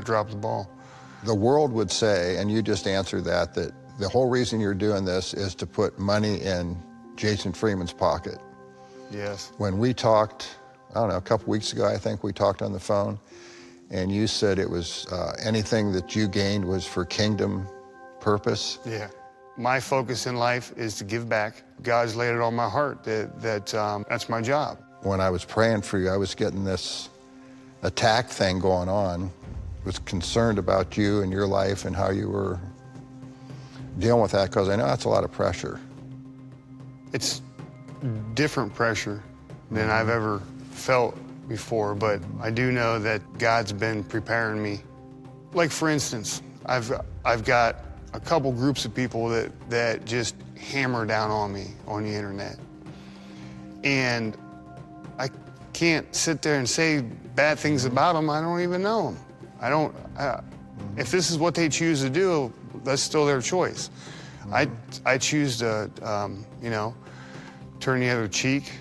drop the ball. The world would say, and you just answered that the whole reason you're doing this is to put money in Jason Freeman's pocket. Yes. When we talked, I don't know, a couple weeks ago, I think we talked on the phone, and you said it was anything that you gained was for kingdom purpose. Yeah. My focus in life is to give back. God's laid it on my heart that's my job. When I was praying for you, I was getting this attack thing going on. I was concerned about you and your life and how you were dealing with that, because I know that's a lot of pressure. It's different pressure than I've ever felt before, but I do know that God's been preparing me. Like, for instance, I've got a couple groups of people that just hammer down on me on the internet. And I can't sit there and say bad things about them. I don't even know them. If this is what they choose to do, that's still their choice. I choose to, you know, turn the other cheek.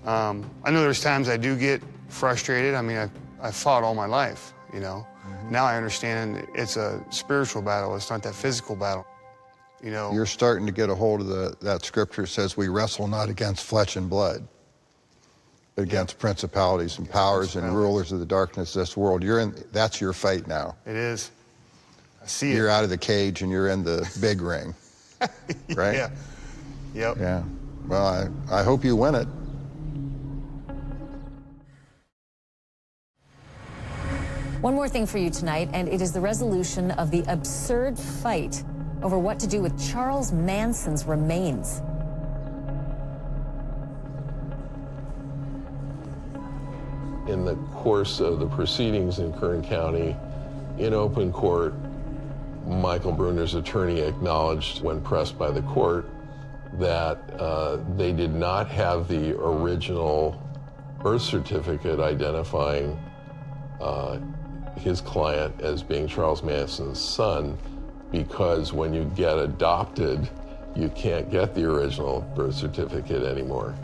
I know there's times I do get frustrated. I mean, I fought all my life, you know. Now I understand it's a spiritual battle. It's not that physical battle, you know. You're starting to get a hold of that scripture says we wrestle not against flesh and blood, but against principalities and powers and rulers of the darkness of this world. That's your fight now. It is. I see it. You're out of the cage and you're in the big ring, right? Yeah. Yep. Yeah. Well, I hope you win it. One more thing for you tonight, and it is the resolution of the absurd fight over what to do with Charles Manson's remains. In the course of the proceedings in Kern County, in open court, Michael Bruner's attorney acknowledged, when pressed by the court, that they did not have the original birth certificate identifying his client as being Charles Manson's son, because when you get adopted, you can't get the original birth certificate anymore.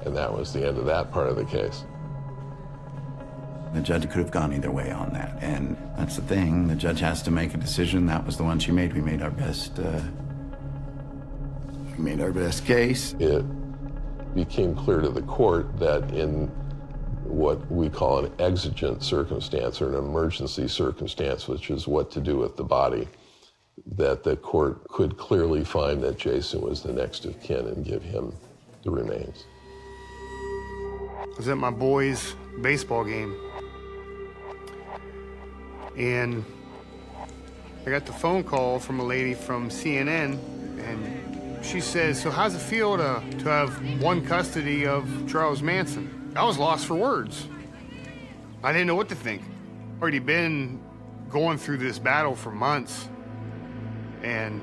And that was the end of that part of the case. The judge could have gone either way on that, and that's the thing. The judge has to make a decision. That was the one she made. We made our best case. It became clear to the court that in what we call an exigent circumstance or an emergency circumstance, which is what to do with the body, that the court could clearly find that Jason was the next of kin and give him the remains. I was at my boys' baseball game, and I got the phone call from a lady from CNN, and she says, "So how's it feel to have one custody of Charles Manson?" I was lost for words. I didn't know what to think. Already been going through this battle for months, and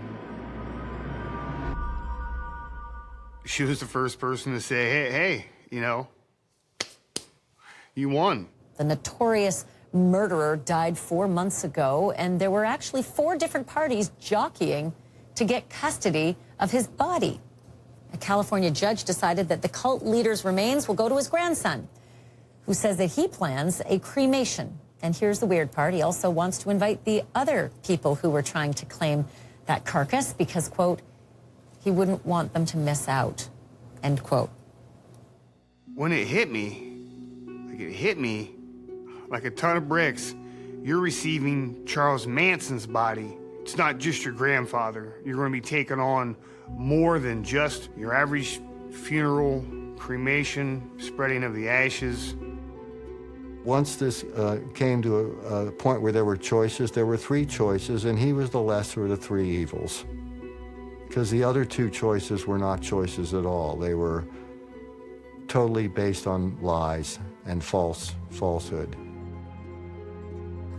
she was the first person to say, hey, you know, you won. The notorious murderer died 4 months ago, and there were actually 4 different parties jockeying to get custody of his body. A California judge decided that the cult leader's remains will go to his grandson, who says that he plans a cremation. And here's the weird part. He also wants to invite the other people who were trying to claim that carcass because, quote, he wouldn't want them to miss out, end quote. When it hit me like a ton of bricks. You're receiving Charles Manson's body. It's not just your grandfather. You're going to be taking on more than just your average funeral, cremation, spreading of the ashes. Once this came to a point where there were choices, there were 3 choices, and he was the lesser of the 3 evils. Because the other 2 choices were not choices at all. They were totally based on lies and falsehood.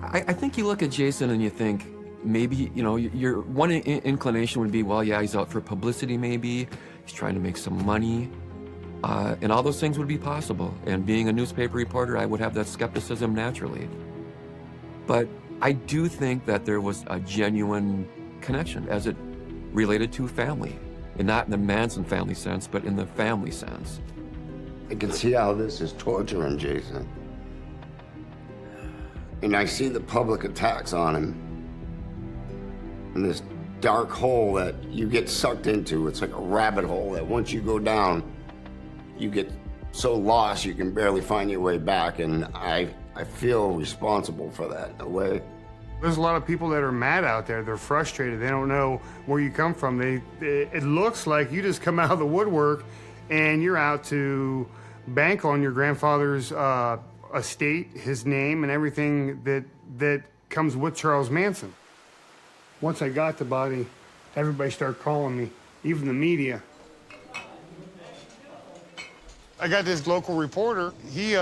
I think you look at Jason and you think, maybe, you know, your one inclination would be, well, yeah, he's out for publicity maybe, he's trying to make some money, and all those things would be possible. And being a newspaper reporter, I would have that skepticism naturally. But I do think that there was a genuine connection as it related to family, and not in the Manson family sense, but in the family sense. I can see how this is torturing Jason. And I see the public attacks on him. And this dark hole that you get sucked into. It's like a rabbit hole that once you go down, you get so lost you can barely find your way back. And I feel responsible for that in a way. There's a lot of people that are mad out there. They're frustrated. They don't know where you come from. It looks like you just come out of the woodwork and you're out to bank on your grandfather's estate, his name, and everything that comes with Charles Manson. Once I got the body, everybody started calling me, even the media. I got this local reporter. He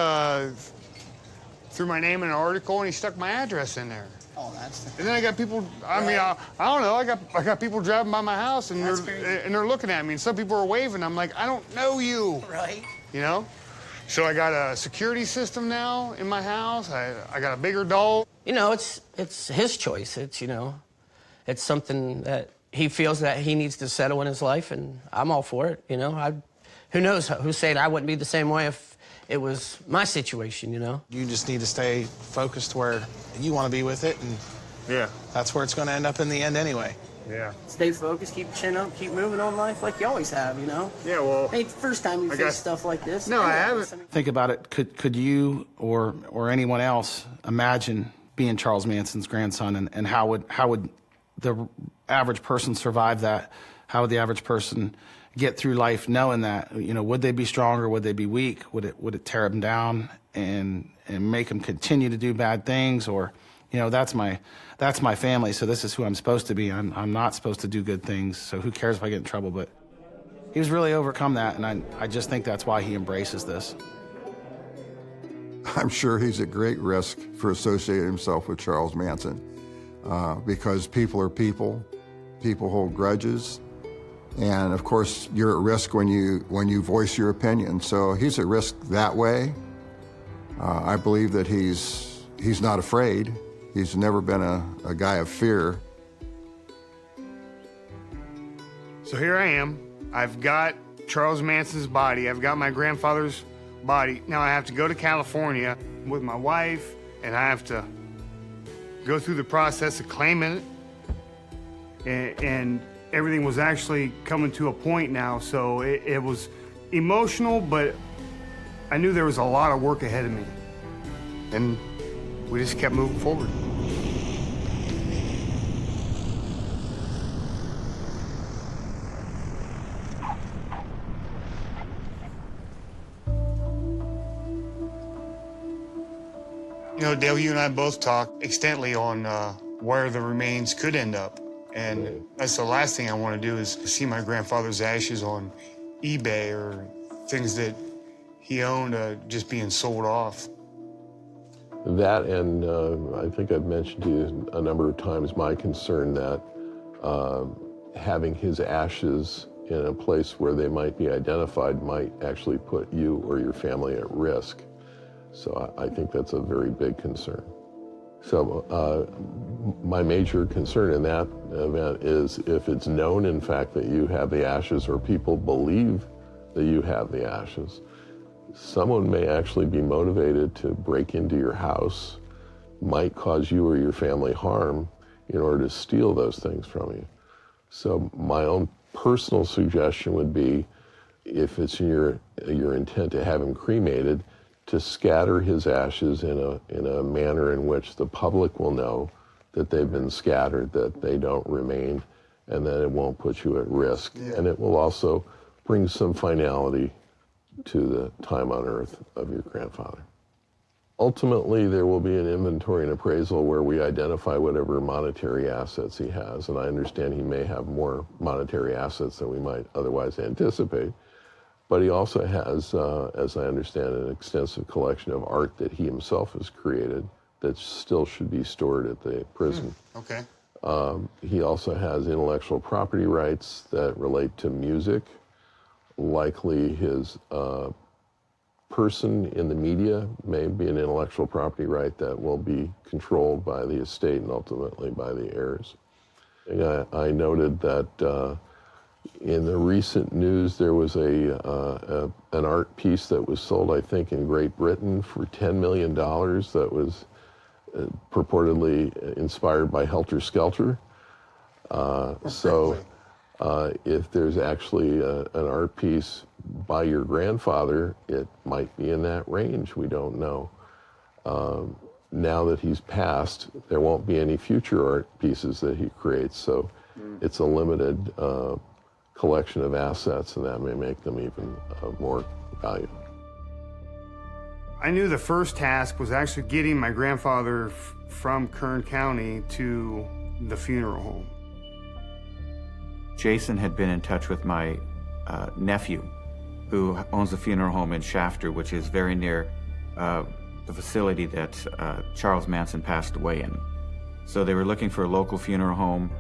threw my name in an article and he stuck my address in there. Oh, that's. And then I got people. I mean, I don't know. I got people driving by my house and they're looking at me. And some people are waving. I'm like, I don't know you. Right. You know. So I got a security system now in my house. I got a bigger dog. You know, it's his choice. It's, you know, it's something that he feels that he needs to settle in his life, and I'm all for it. You know, who knows who's saying I wouldn't be the same way if it was my situation, you know? You just need to stay focused where you want to be with it, and yeah, that's where it's going to end up in the end anyway. Yeah. Stay focused, keep your chin up, keep moving on life like you always have, you know? Yeah, well... Ain't the first time you face stuff like this. No, I haven't. Think about it. Could you or anyone else imagine being Charles Manson's grandson, and how would the average person survive that? How would the average person get through life knowing that? You know, would they be stronger? Would they be weak? Would it tear them down and make them continue to do bad things? Or, you know, that's my family, so this is who I'm supposed to be. I'm not supposed to do good things, so who cares if I get in trouble? But he was really overcome that, and I just think that's why he embraces this. I'm sure he's at great risk for associating himself with Charles Manson because people are people. People hold grudges. And of course, you're at risk when you voice your opinion. So he's at risk that way. I believe that he's not afraid. He's never been a guy of fear. So here I am. I've got Charles Manson's body. I've got my grandfather's body. Now I have to go to California with my wife, and I have to go through the process of claiming it. And everything was actually coming to a point now, so it was emotional, but I knew there was a lot of work ahead of me. And we just kept moving forward. You know, Dale, you and I both talked extensively on where the remains could end up. And that's the last thing I want to do is see my grandfather's ashes on eBay or things that he owned just being sold off. That, and I think I've mentioned to you a number of times my concern that having his ashes in a place where they might be identified might actually put you or your family at risk. So I think that's a very big concern. So my major concern in that event is if it's known, in fact, that you have the ashes or people believe that you have the ashes, someone may actually be motivated to break into your house, might cause you or your family harm in order to steal those things from you. So my own personal suggestion would be, if it's in your intent to have him cremated, to scatter his ashes in a manner in which the public will know that they've been scattered, that they don't remain, and that it won't put you at risk. Yeah. And it will also bring some finality to the time on earth of your grandfather. Ultimately, there will be an inventory and appraisal where we identify whatever monetary assets he has, and I understand he may have more monetary assets than we might otherwise anticipate. But he also has, as I understand, an extensive collection of art that he himself has created that still should be stored at the prison. Okay. He also has intellectual property rights that relate to music. Likely his person in the media may be an intellectual property right that will be controlled by the estate and ultimately by the heirs. I noted that in the recent news, there was an art piece that was sold, I think, in Great Britain for $10 million that was purportedly inspired by Helter Skelter. So if there's actually an art piece by your grandfather, it might be in that range. We don't know. now that he's passed, there won't be any future art pieces that he creates. So it's a limited collection of assets, and that may make them even more valuable. I knew the first task was actually getting my grandfather from Kern County to the funeral home. Jason had been in touch with my nephew, who owns a funeral home in Shafter, which is very near the facility that Charles Manson passed away in. So they were looking for a local funeral home,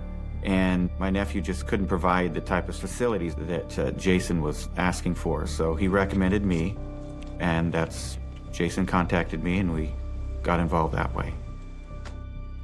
and my nephew just couldn't provide the type of facilities that Jason was asking for. So he recommended me, and Jason contacted me, and we got involved that way.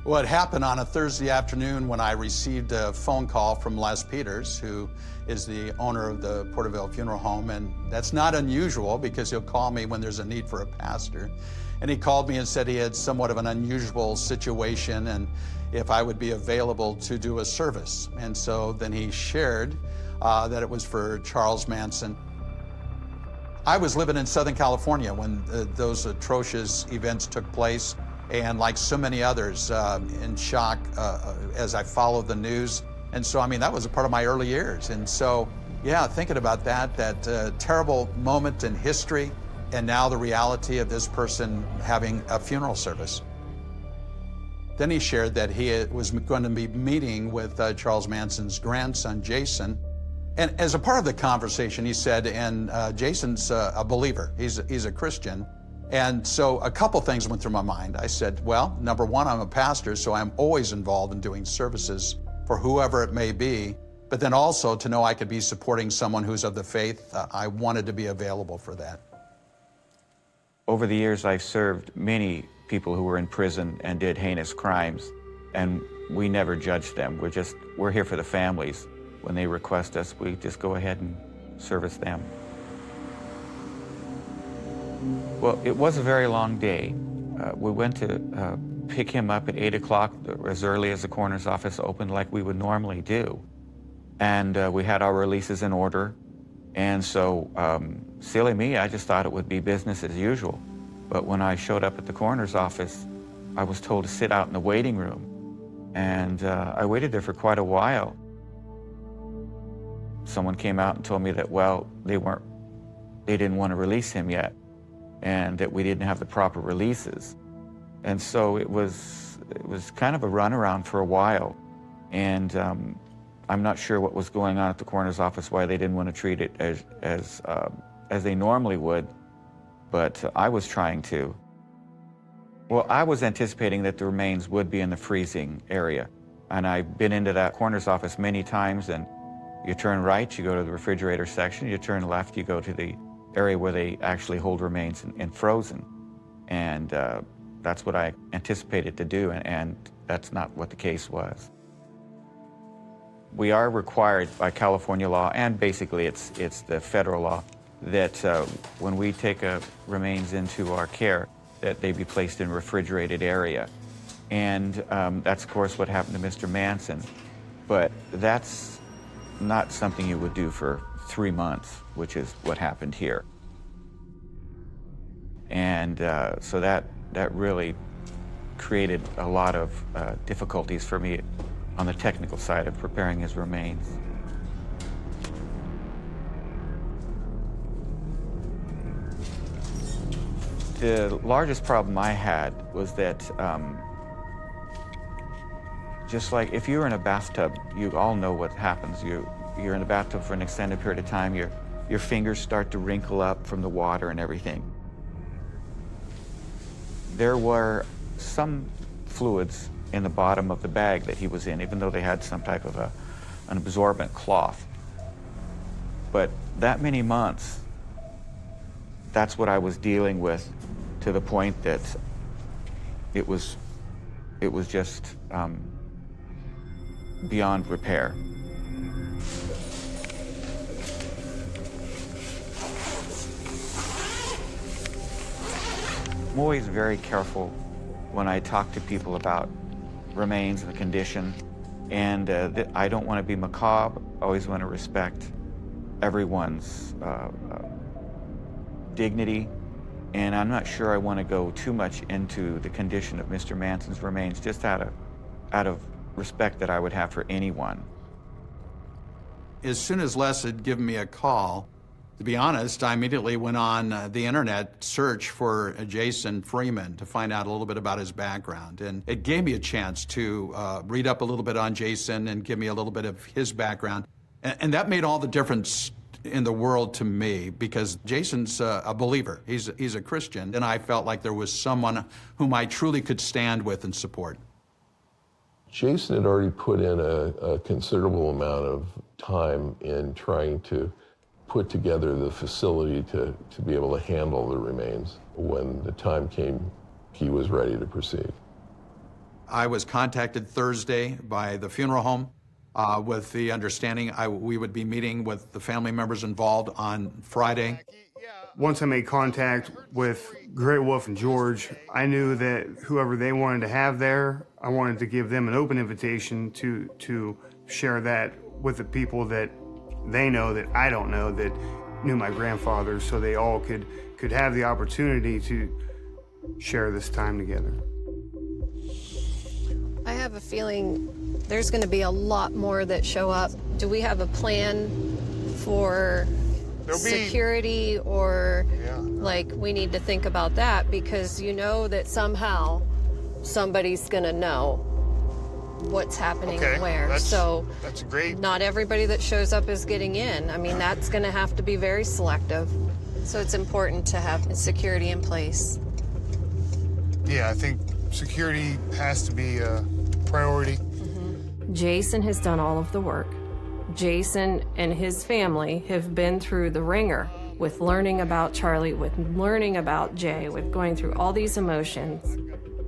What happened on a Thursday afternoon when I received a phone call from Les Peters, who is the owner of the Porterville Funeral Home, and that's not unusual because he'll call me when there's a need for a pastor. And he called me and said he had somewhat of an unusual situation and if I would be available to do a service. And so then he shared that it was for Charles Manson. I was living in Southern California when those atrocious events took place, and like so many others, in shock as I followed the news. And so, I mean, that was a part of my early years. And so, yeah, thinking about that terrible moment in history, and now the reality of this person having a funeral service. Then he shared that he was going to be meeting with Charles Manson's grandson, Jason. And as a part of the conversation, he said, and Jason's a believer, he's a Christian. And so a couple things went through my mind. I said, well, number one, I'm a pastor, so I'm always involved in doing services for whoever it may be. But then also to know I could be supporting someone who's of the faith, I wanted to be available for that. Over the years, I've served many people who were in prison and did heinous crimes, and we never judged them. We're here for the families. When they request us, we just go ahead and service them. Well, it was a very long day. We went to pick him up at 8 o'clock, as early as the coroner's office opened, like we would normally do. And we had our releases in order. And so, silly me, I just thought it would be business as usual. But when I showed up at the coroner's office, I was told to sit out in the waiting room. And I waited there for quite a while. Someone came out and told me that, well, they didn't want to release him yet, and that we didn't have the proper releases. And so it was kind of a runaround for a while. And I'm not sure what was going on at the coroner's office, why they didn't want to treat it as they normally would, but I was trying to. Well, I was anticipating that the remains would be in the freezing area. And I've been into that coroner's office many times, and you turn right, you go to the refrigerator section, you turn left, you go to the area where they actually hold remains in frozen. And that's what I anticipated to do, and that's not what the case was. We are required by California law, and basically it's the federal law, that when we take remains into our care, that they be placed in a refrigerated area. And that's, of course, what happened to Mr. Manson. But that's not something you would do for 3 months, which is what happened here. And so that really created a lot of difficulties for me on the technical side of preparing his remains. The largest problem I had was that just like if you're in a bathtub, you all know what happens. You're in a bathtub for an extended period of time, your fingers start to wrinkle up from the water and everything. There were some fluids in the bottom of the bag that he was in, even though they had some type of an absorbent cloth. But that many months, that's what I was dealing with, to the point that it was just beyond repair. I'm always very careful when I talk to people about remains and the condition, and I don't want to be macabre. I always want to respect everyone's dignity And I'm not sure I want to go too much into the condition of Mr. Manson's remains, just out of respect that I would have for anyone. As soon as Les had given me a call, to be honest, I immediately went on the internet search for Jason Freeman to find out a little bit about his background. And it gave me a chance to read up a little bit on Jason and give me a little bit of his background. And that made all the difference in the world to me, because Jason's a believer. He's a Christian, and I felt like there was someone whom I truly could stand with and support. Jason had already put in a considerable amount of time in trying to put together the facility to be able to handle the remains. When the time came, he was ready to proceed. I was contacted Thursday by the funeral home with the understanding we would be meeting with the family members involved on Friday. Once I made contact with Great Wolf and George, I knew that whoever they wanted to have there, I wanted to give them an open invitation to share that with the people that they know that I don't know that knew my grandfather, so they all could have the opportunity to share this time together. I have a feeling there's going to be a lot more that show up. Do we have a plan for security or like we need to think about that, because you know that somehow somebody's going to know what's happening and where. That's great. Not everybody that shows up is getting in. I mean, that's going to have to be very selective. So it's important to have security in place. Yeah, I think security has to be a priority. Jason has done all of the work. Jason and his family have been through the ringer with learning about Charlie, with learning about Jay, with going through all these emotions.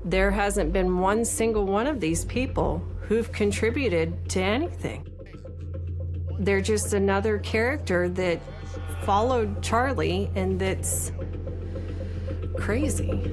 There hasn't been one single one of these people who've contributed to anything. They're just another character that followed Charlie, and that's crazy.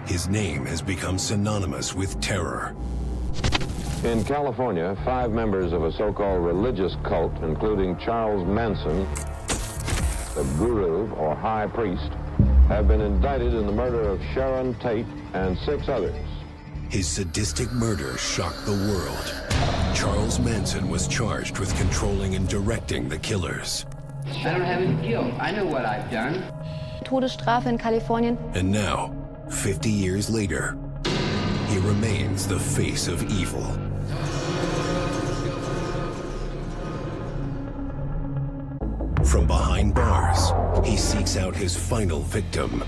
His name has become synonymous with terror. In California, 5 members of a so-called religious cult, including Charles Manson, the guru or high priest, have been indicted in the murder of Sharon Tate and 6 others. His sadistic murder shocked the world. Charles Manson was charged with controlling and directing the killers. I don't have any guilt. I know what I've done. Todesstrafe in Kalifornien. And now, 50 years later, he remains the face of evil. From behind bars, he seeks out his final victim,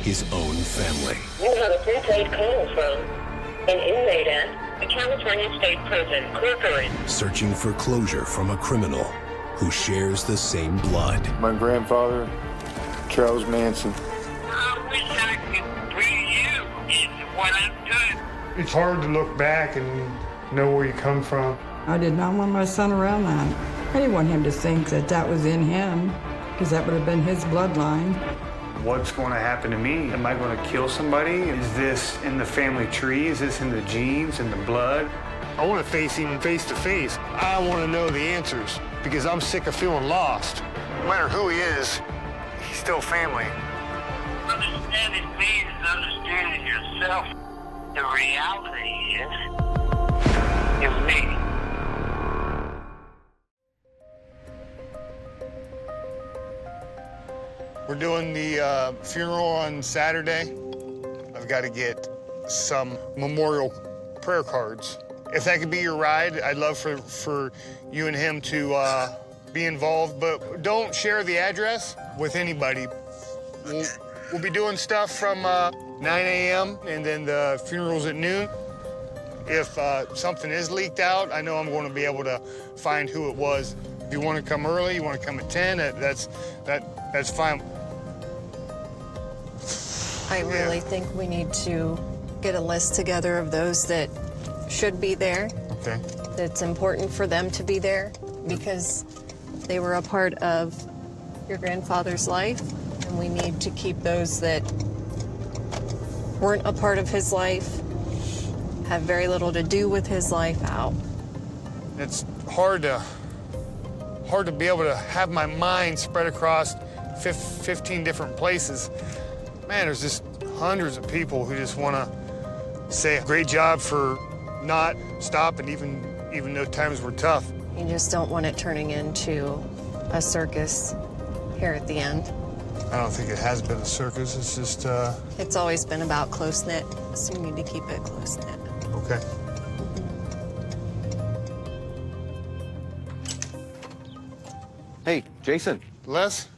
his own family. You have a prepaid call from an inmate at the California State Prison, Corcoran. Searching for closure from a criminal who shares the same blood. My grandfather, Charles Manson. I wish I could be you in what I've done. It's hard to look back and know where you come from. I did not want my son around that. I didn't want him to think that that was in him, because that would have been his bloodline. What's going to happen to me? Am I going to kill somebody? Is this in the family tree? Is this in the genes, in the blood? I want to face him face to face. I want to know the answers because I'm sick of feeling lost. No matter who he is, he's still family. Understanding me is understanding yourself. The reality is me. We're doing the funeral on Saturday. I've got to get some memorial prayer cards. If that could be your ride, I'd love for you and him to be involved, but don't share the address with anybody. We'll be doing stuff from 9 a.m., and then the funeral's at noon. If something is leaked out, I know I'm going to be able to find who it was. If you want to come early, you want to come at 10, that's fine. I really think we need to get a list together of those that should be there. Okay. It's important for them to be there because they were a part of your grandfather's life, and we need to keep those that weren't a part of his life, have very little to do with his life out. It's hard to be able to have my mind spread across 15 different places. Man, there's just hundreds of people who just want to say great job for not stopping, even though times were tough. You just don't want it turning into a circus here at the end. I don't think it has been a circus. It's just It's always been about close-knit, so you need to keep it close-knit. okay. Hey, Jason. Les?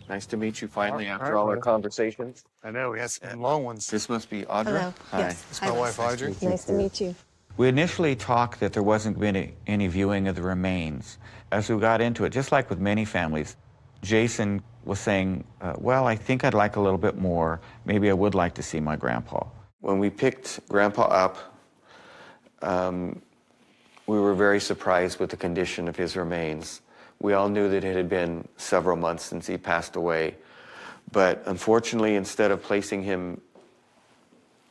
Nice to meet you finally after All all our right. conversations. I know, we had some long ones. This must be Audra. Hello. Hi. Yes. It's my wife, Audrey. Nice to meet you. We initially talked that there wasn't going to be any viewing of the remains. As we got into it, just like with many families, Jason was saying, well, I think I'd like a little bit more. Maybe I would like to see my grandpa. When we picked Grandpa up, we were very surprised with the condition of his remains. We all knew that it had been several months since he passed away. But unfortunately, instead of placing him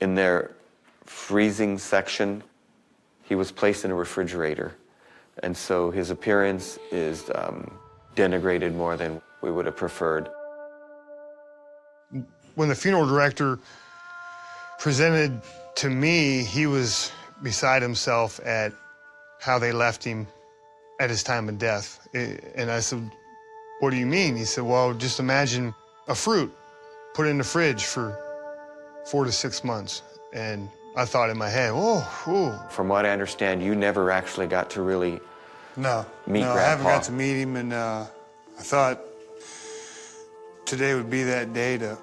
in their freezing section, he was placed in a refrigerator. And so his appearance is denigrated more than we would have preferred. When the funeral director presented to me, he was beside himself at how they left him at his time of death. And I said, what do you mean? He said, well, just imagine a fruit put in the fridge for 4 to 6 months. And I thought in my head, oh. From what I understand, you never actually got to really meet Grandpa. I haven't got to meet him, and I thought today would be that day to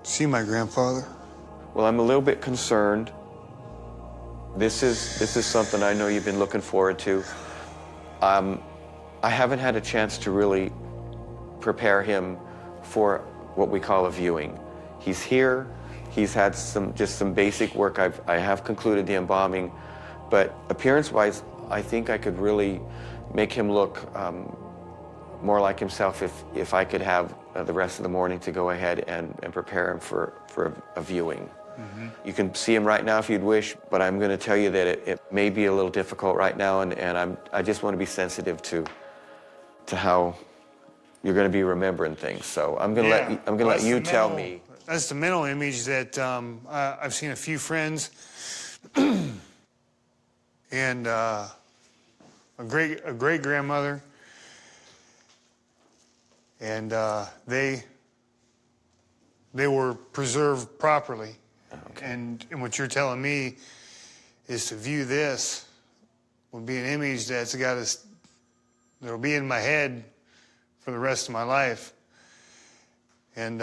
see my grandfather. Well, I'm a little bit concerned. This is something I know you've been looking forward to. I haven't had a chance to really prepare him for what we call a viewing. He's here. He's had just some basic work. I have concluded the embalming, but appearance-wise, I think I could really make him look more like himself if I could have the rest of the morning to go ahead and prepare him for a viewing. Mm-hmm. You can see him right now if you'd wish, but I'm going to tell you that it may be a little difficult right now, and I just want to be sensitive to how you're going to be remembering things. So I'm going to let you tell me. That's the mental image that I've seen a few friends and a great grandmother, and they were preserved properly. Okay. And what you're telling me is to view this would be an image that'll be in my head for the rest of my life. And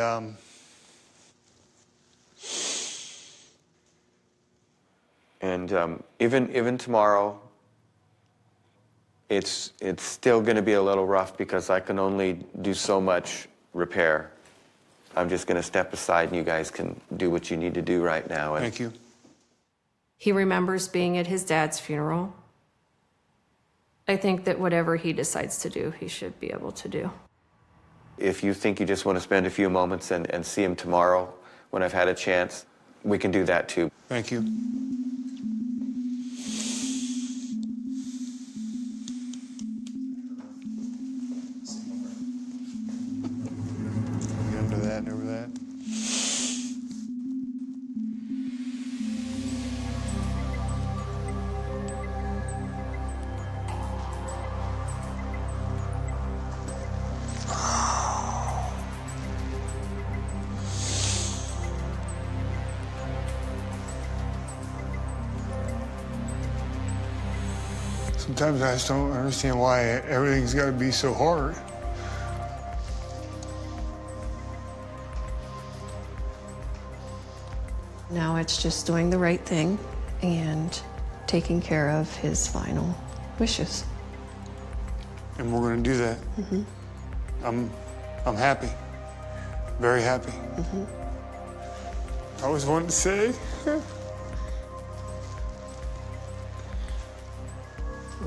even tomorrow, it's still going to be a little rough because I can only do so much repair. I'm just going to step aside and you guys can do what you need to do right now. Thank you. He remembers being at his dad's funeral. I think that whatever he decides to do, he should be able to do. If you think you just want to spend a few moments and see him tomorrow when I've had a chance, we can do that too. Thank you. Under that and over that. Sometimes I just don't understand why everything's got to be so hard. Now it's just doing the right thing and taking care of his final wishes. And we're going to do that. I'm happy, very happy. I always wanted to say,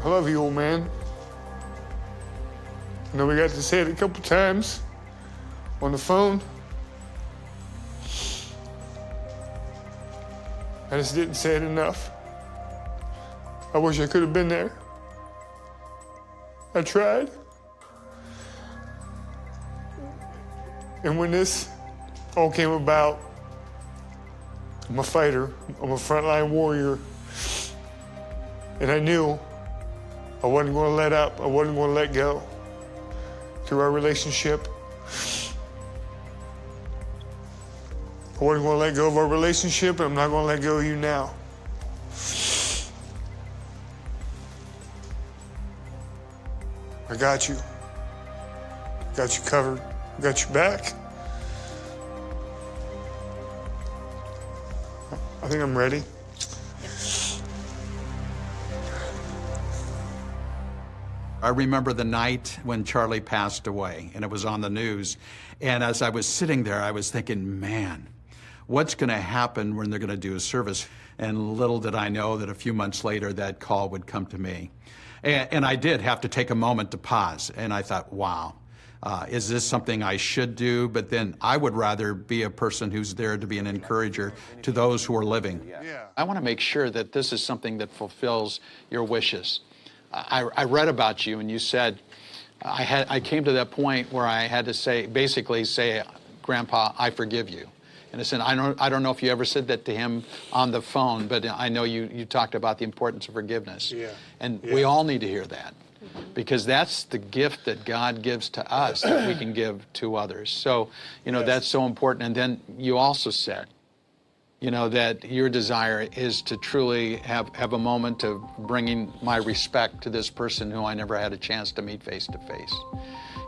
I love you, old man. I know we got to say it a couple times on the phone. I just didn't say it enough. I wish I could have been there. I tried. And when this all came about, I'm a fighter, I'm a frontline warrior, and I knew I wasn't going to let up, I wasn't going to let go through our relationship. I wasn't going to let go of our relationship, and I'm not going to let go of you now. I got you. Got you covered. Got your back. I think I'm ready. I remember the night when Charlie passed away, and it was on the news. And as I was sitting there, I was thinking, man, what's going to happen when they're going to do a service? And little did I know that a few months later, that call would come to me. And I did have to take a moment to pause. And I thought, wow, is this something I should do? But then I would rather be a person who's there to be an encourager to those who are living. I want to make sure that this is something that fulfills your wishes. I read about you, and you said, I came to that point where I had to basically say, Grandpa, I forgive you. And I said, I don't know if you ever said that to him on the phone, but I know you talked about the importance of forgiveness. And we all need to hear that, because that's the gift that God gives to us that we can give to others. So, that's so important. And then you also said, that your desire is to truly have a moment of bringing my respect to this person who I never had a chance to meet face to face.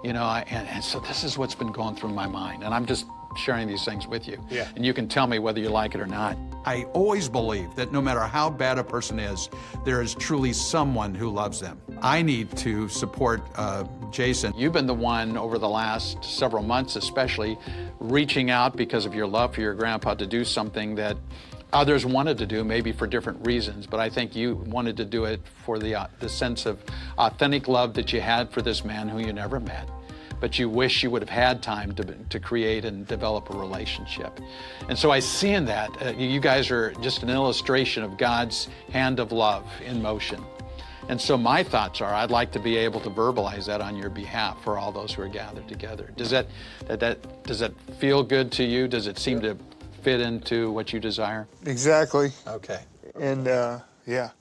And so this is what's been going through my mind, and I'm just sharing these things with you. And you can tell me whether you like it or not. I always believe that no matter how bad a person is, there is truly someone who loves them. I need to support Jason. You've been the one over the last several months especially reaching out because of your love for your grandpa to do something that others wanted to do, maybe for different reasons, but I think you wanted to do it for the sense of authentic love that you had for this man who you never met, but you wish you would have had time to create and develop a relationship. And so I see in that, you guys are just an illustration of God's hand of love in motion. And so my thoughts are, I'd like to be able to verbalize that on your behalf for all those who are gathered together. Does that feel good to you? Does it seem to fit into what you desire? Exactly. Okay. And yeah.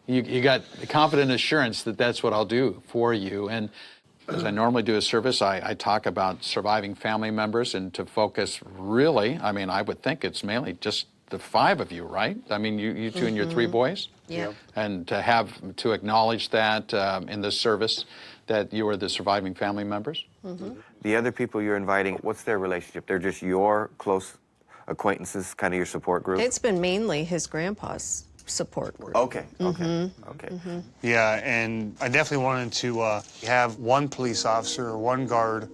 You got the confident assurance that that's what I'll do for you. And as I normally do a service, I talk about surviving family members, and to focus really, I would think it's mainly just the 5 of you, right? You 2 and your 3 boys? Yeah. And to acknowledge that in this service, that you are the surviving family members? The other people you're inviting, what's their relationship? They're just your close acquaintances, kind of your support group? It's been mainly his grandpa's support group. Okay. Yeah, and I definitely wanted to have one police officer or one guard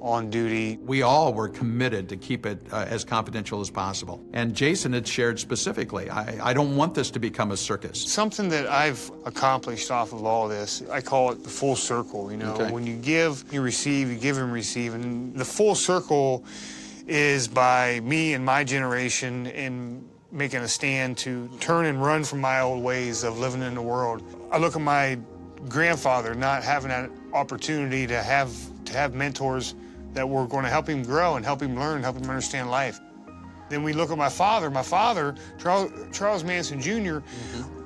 on duty. We all were committed to keep it as confidential as possible. And Jason had shared specifically, I don't want this to become a circus. Something that I've accomplished off of all this, I call it the full circle, Okay. When you give, you receive, you give and receive. And the full circle is by me and my generation in making a stand to turn and run from my old ways of living in the world. I look at my grandfather not having that opportunity to have mentors that were going to help him grow and help him learn, help him understand life. Then we look at my father, Charles Manson Jr.,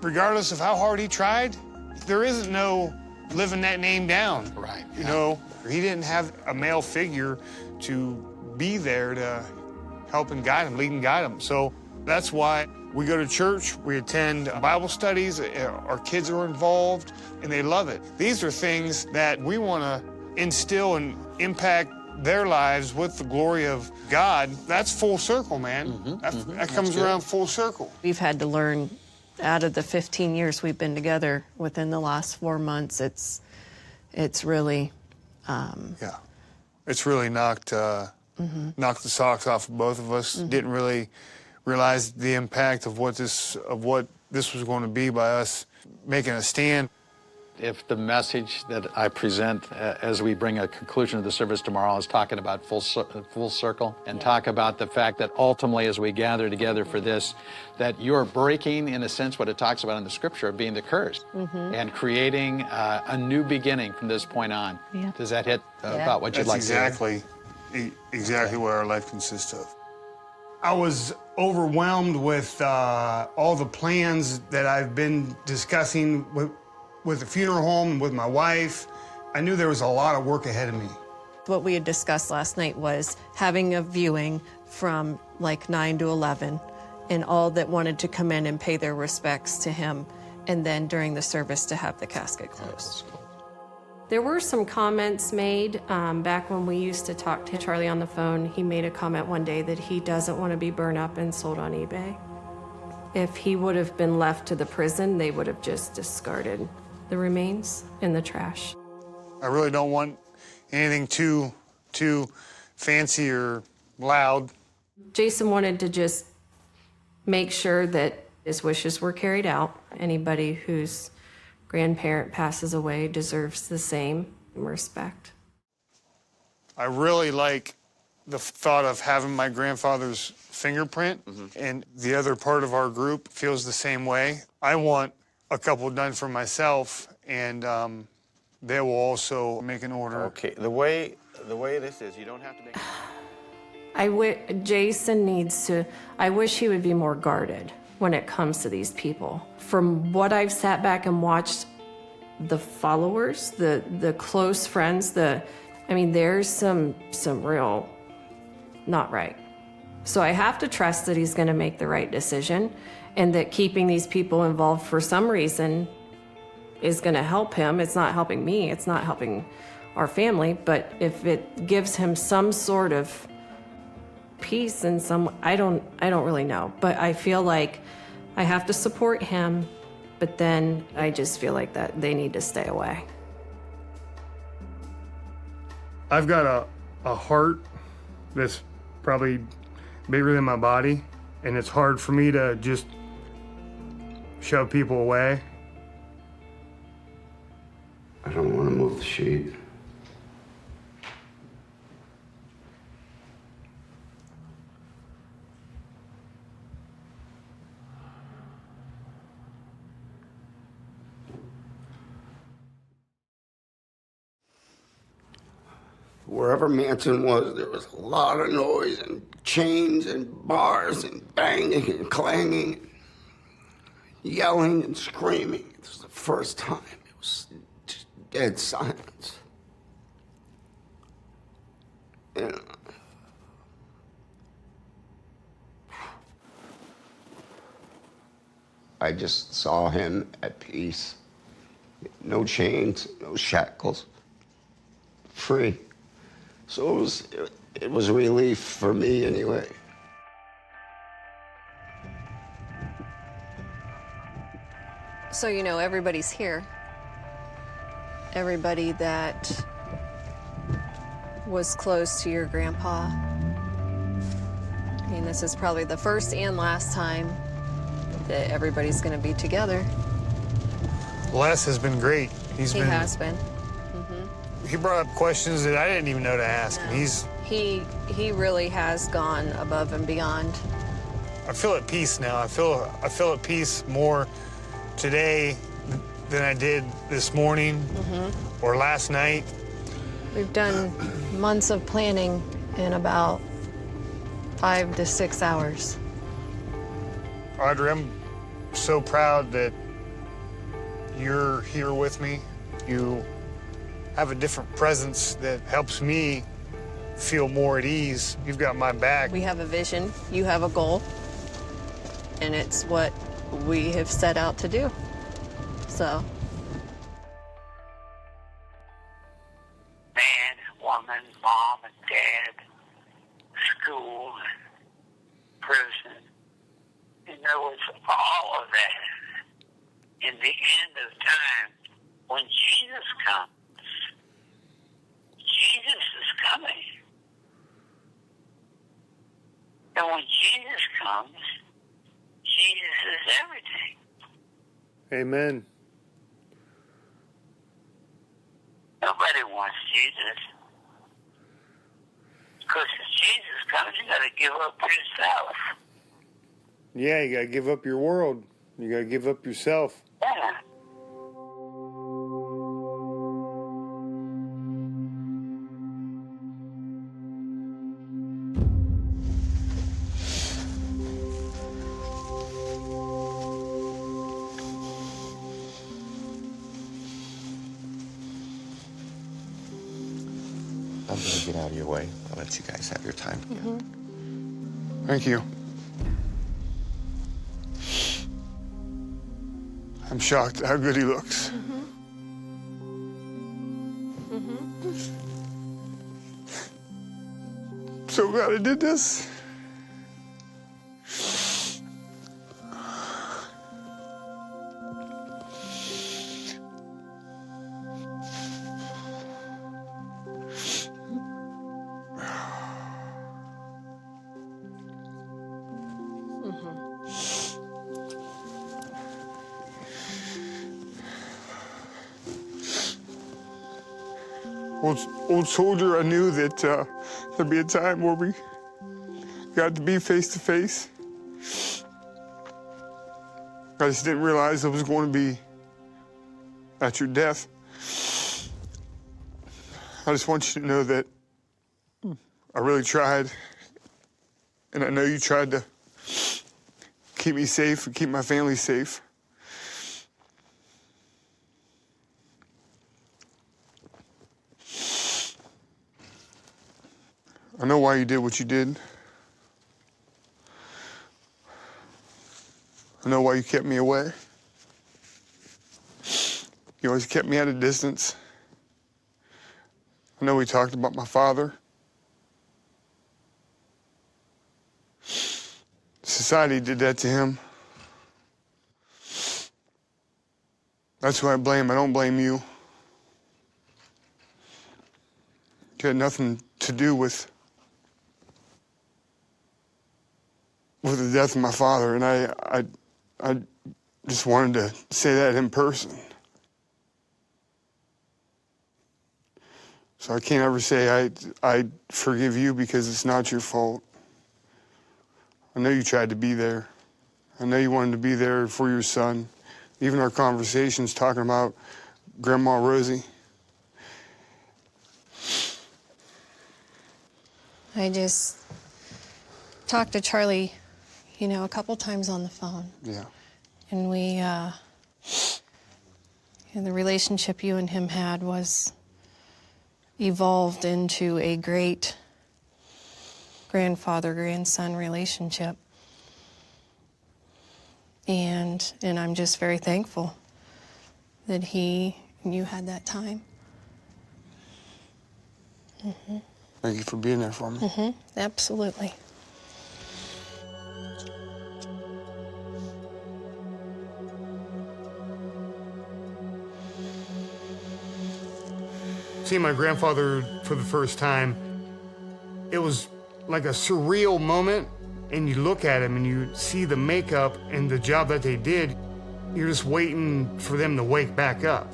regardless of how hard he tried, there isn't no living that name down. Right. He didn't have a male figure to be there to help and guide him, lead and guide him. So that's why we go to church, we attend Bible studies, our kids are involved, and they love it. These are things that we want to instill and impact their lives with the glory of God, that's full circle, man. That comes around full circle. We've had to learn, out of the 15 years we've been together, within the last 4 months, it's really... Yeah. It's really knocked the socks off of both of us. Didn't really realize the impact of what this was going to be by us making a stand. If the message that I present as we bring a conclusion to the service tomorrow is talking about full circle and talk about the fact that ultimately as we gather together for this, that you're breaking, in a sense, what it talks about in the scripture of being the curse and creating a new beginning from this point on. Yeah. Does that hit about what you'd like to hear? Exactly what our life consists of. I was overwhelmed with all the plans that I've been discussing with the funeral home and with my wife. I knew there was a lot of work ahead of me. What we had discussed last night was having a viewing from like 9 to 11 and all that wanted to come in and pay their respects to him, and then during the service to have the casket closed. There were some comments made back when we used to talk to Charlie on the phone. He made a comment one day that he doesn't want to be burned up and sold on eBay. If he would have been left to the prison, they would have just discarded the remains in the trash. I really don't want anything too fancy or loud. Jason wanted to just make sure that his wishes were carried out. Anybody whose grandparent passes away deserves the same respect. I really like the thought of having my grandfather's fingerprint, and the other part of our group feels the same way. I want a couple done for myself, and they will also make an order. Okay, the way this is, you don't have to make... Jason needs to, I wish he would be more guarded when it comes to these people. From what I've sat back and watched, the followers, the close friends, there's some real not right. So I have to trust that he's going to make the right decision, and that keeping these people involved for some reason is going to help him. It's not helping me. It's not helping our family. But if it gives him some sort of peace and I don't really know. But I feel like I have to support him. But then I just feel like that they need to stay away. I've got a heart that's probably bigger than my body, and it's hard for me to just shove people away. I don't want to move the sheet. Wherever Manson was, there was a lot of noise and chains and bars and banging and clanging, yelling and screaming. This was the first time. It was just dead silence. And I just saw him at peace. No chains, no shackles, free. So it was a relief for me anyway. So, everybody's here. Everybody that was close to your grandpa. I mean, this is probably the first and last time that everybody's going to be together. Les has been great. He has been. He brought up questions that I didn't even know to ask. He really has gone above and beyond. I feel at peace now. I feel at peace more today than I did this morning or last night. We've done months of planning in about 5 to 6 hours. Audrey, I'm so proud that you're here with me. You have a different presence that helps me feel more at ease. You've got my back. We have a vision, you have a goal, and it's what we have set out to do. So. Man, woman, mom, and in the end of time, when Jesus comes, Jesus is coming. And when Jesus comes, Jesus is everything. Amen. Nobody wants Jesus. Because if Jesus comes, you got to give up yourself. Yeah, you got to give up your world. You got to give up yourself. Yeah. I'm going to get out of your way. I'll let you guys have your time. Thank you. I'm shocked at how good he looks. So glad I did this. Old soldier, I knew that there'd be a time where we got to be face to face. I just didn't realize it was going to be at your death. I just want you to know that I really tried, and I know you tried to keep me safe and keep my family safe. I know why you did what you did. I know why you kept me away. You always kept me at a distance. I know we talked about my father. Society did that to him. That's who I blame. I don't blame you. You had nothing to do with the death of my father, and I just wanted to say that in person. So I can't ever say I forgive you because it's not your fault. I know you tried to be there. I know you wanted to be there for your son. Even our conversations talking about Grandma Rosie. I just talked to Charlie, you know, a couple times on the phone. Yeah. And we, and the relationship you and him had was evolved into a great grandfather-grandson relationship. And I'm just very thankful that he and you had that time. Thank you for being there for me. Absolutely. Seeing my grandfather for the first time, it was like a surreal moment, and you look at him and you see the makeup and the job that they did, you're just waiting for them to wake back up.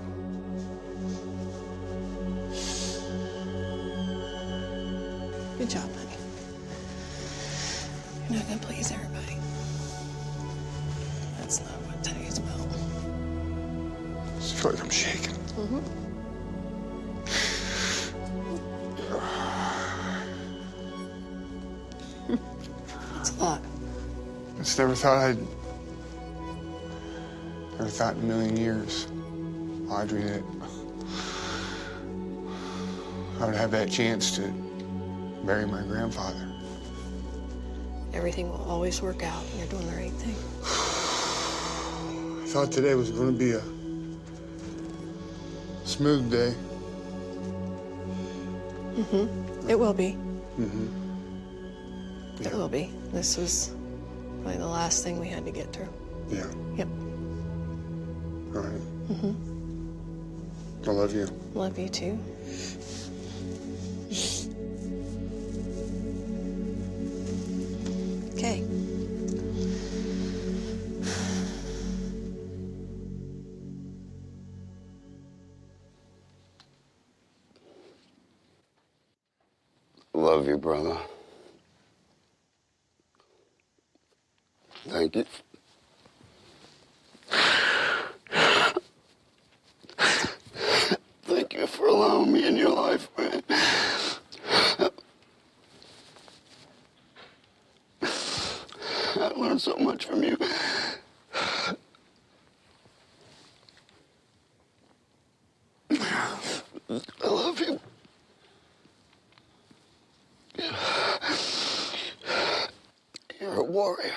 Good job, honey. You're not gonna please everybody. That's not what today's about. I just feel like I'm shaking. It's a lot. I just never thought in a million years, Audrey, that I would have that chance to bury my grandfather. Everything will always work out. You're doing the right thing. I thought today was going to be a smooth day. It will be. Yeah. It will be. This was probably the last thing we had to get through. Yeah. Yep. All right. Mm-hmm. I love you. Love you too. Okay. Love you, brother. Thank you. Thank you for allowing me in your life, man. I learned so much from you. I love you. You're a warrior.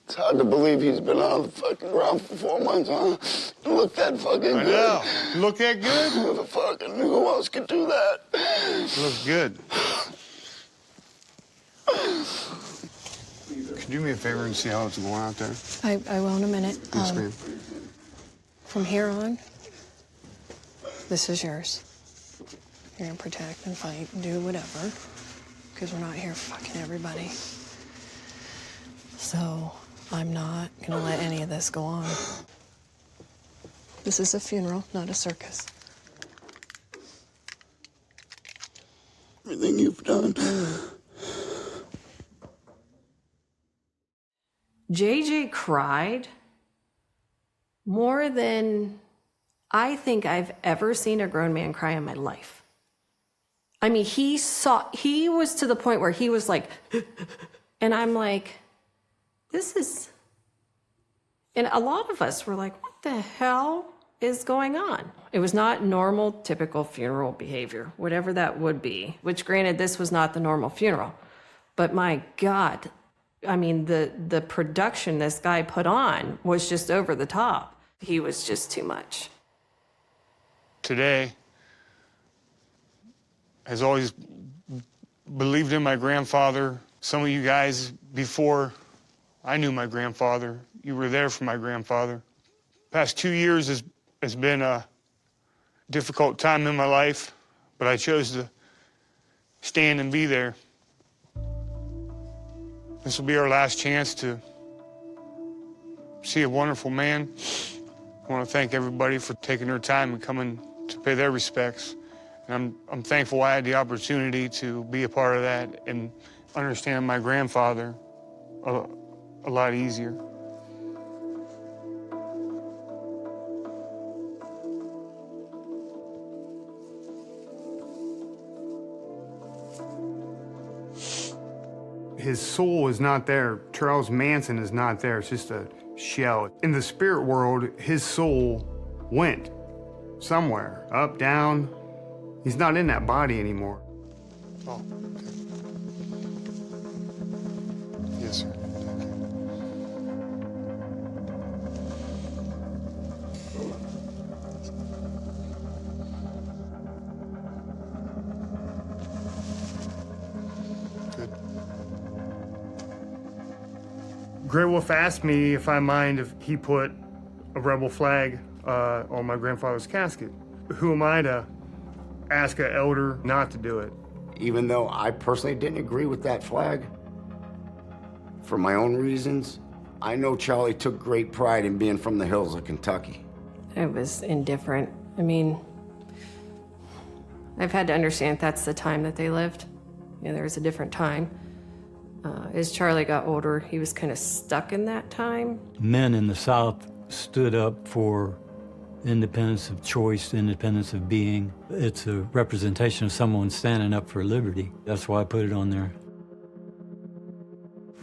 It's hard to believe he's been on the fucking ground for 4 months, huh? Look that fucking good. I know. Look that good? Who else could do that? Looks good. Could you do me a favor and see how it's going out there? I will in a minute. Yes, ma'am. From here on, this is yours. You're gonna protect and fight and do whatever, because we're not here fucking everybody. So I'm not gonna let any of this go on. This is a funeral, not a circus. Everything you've done. JJ cried more than I think I've ever seen a grown man cry in my life. I mean, he was to the point where he was like, and I'm like, this is, and a lot of us were like, what the hell is going on? It was not normal, typical funeral behavior, whatever that would be, which granted, this was not the normal funeral. But my God, I mean, the production this guy put on was just over the top. He was just too much. Today has always believed in my grandfather. Some of you guys, before I knew my grandfather, you were there for my grandfather. Past 2 years has been a difficult time in my life, but I chose to stand and be there. This will be our last chance to see a wonderful man. I want to thank everybody for taking their time and coming to pay their respects. And I'm thankful I had the opportunity to be a part of that and understand my grandfather a lot easier. His soul is not there. Charles Manson is not there. It's just a shell. In the spirit world, his soul went somewhere, up, down. He's not in that body anymore. Oh, okay. Yes, sir. Grey Wolf asked me if I mind if he put a rebel flag on my grandfather's casket. Who am I to ask an elder not to do it? Even though I personally didn't agree with that flag, for my own reasons, I know Charlie took great pride in being from the hills of Kentucky. It was indifferent. I mean, I've had to understand that's the time that they lived. You know, there was a different time. As Charlie got older, he was kind of stuck in that time. Men in the South stood up for independence of choice, independence of being. It's a representation of someone standing up for liberty. That's why I put it on there.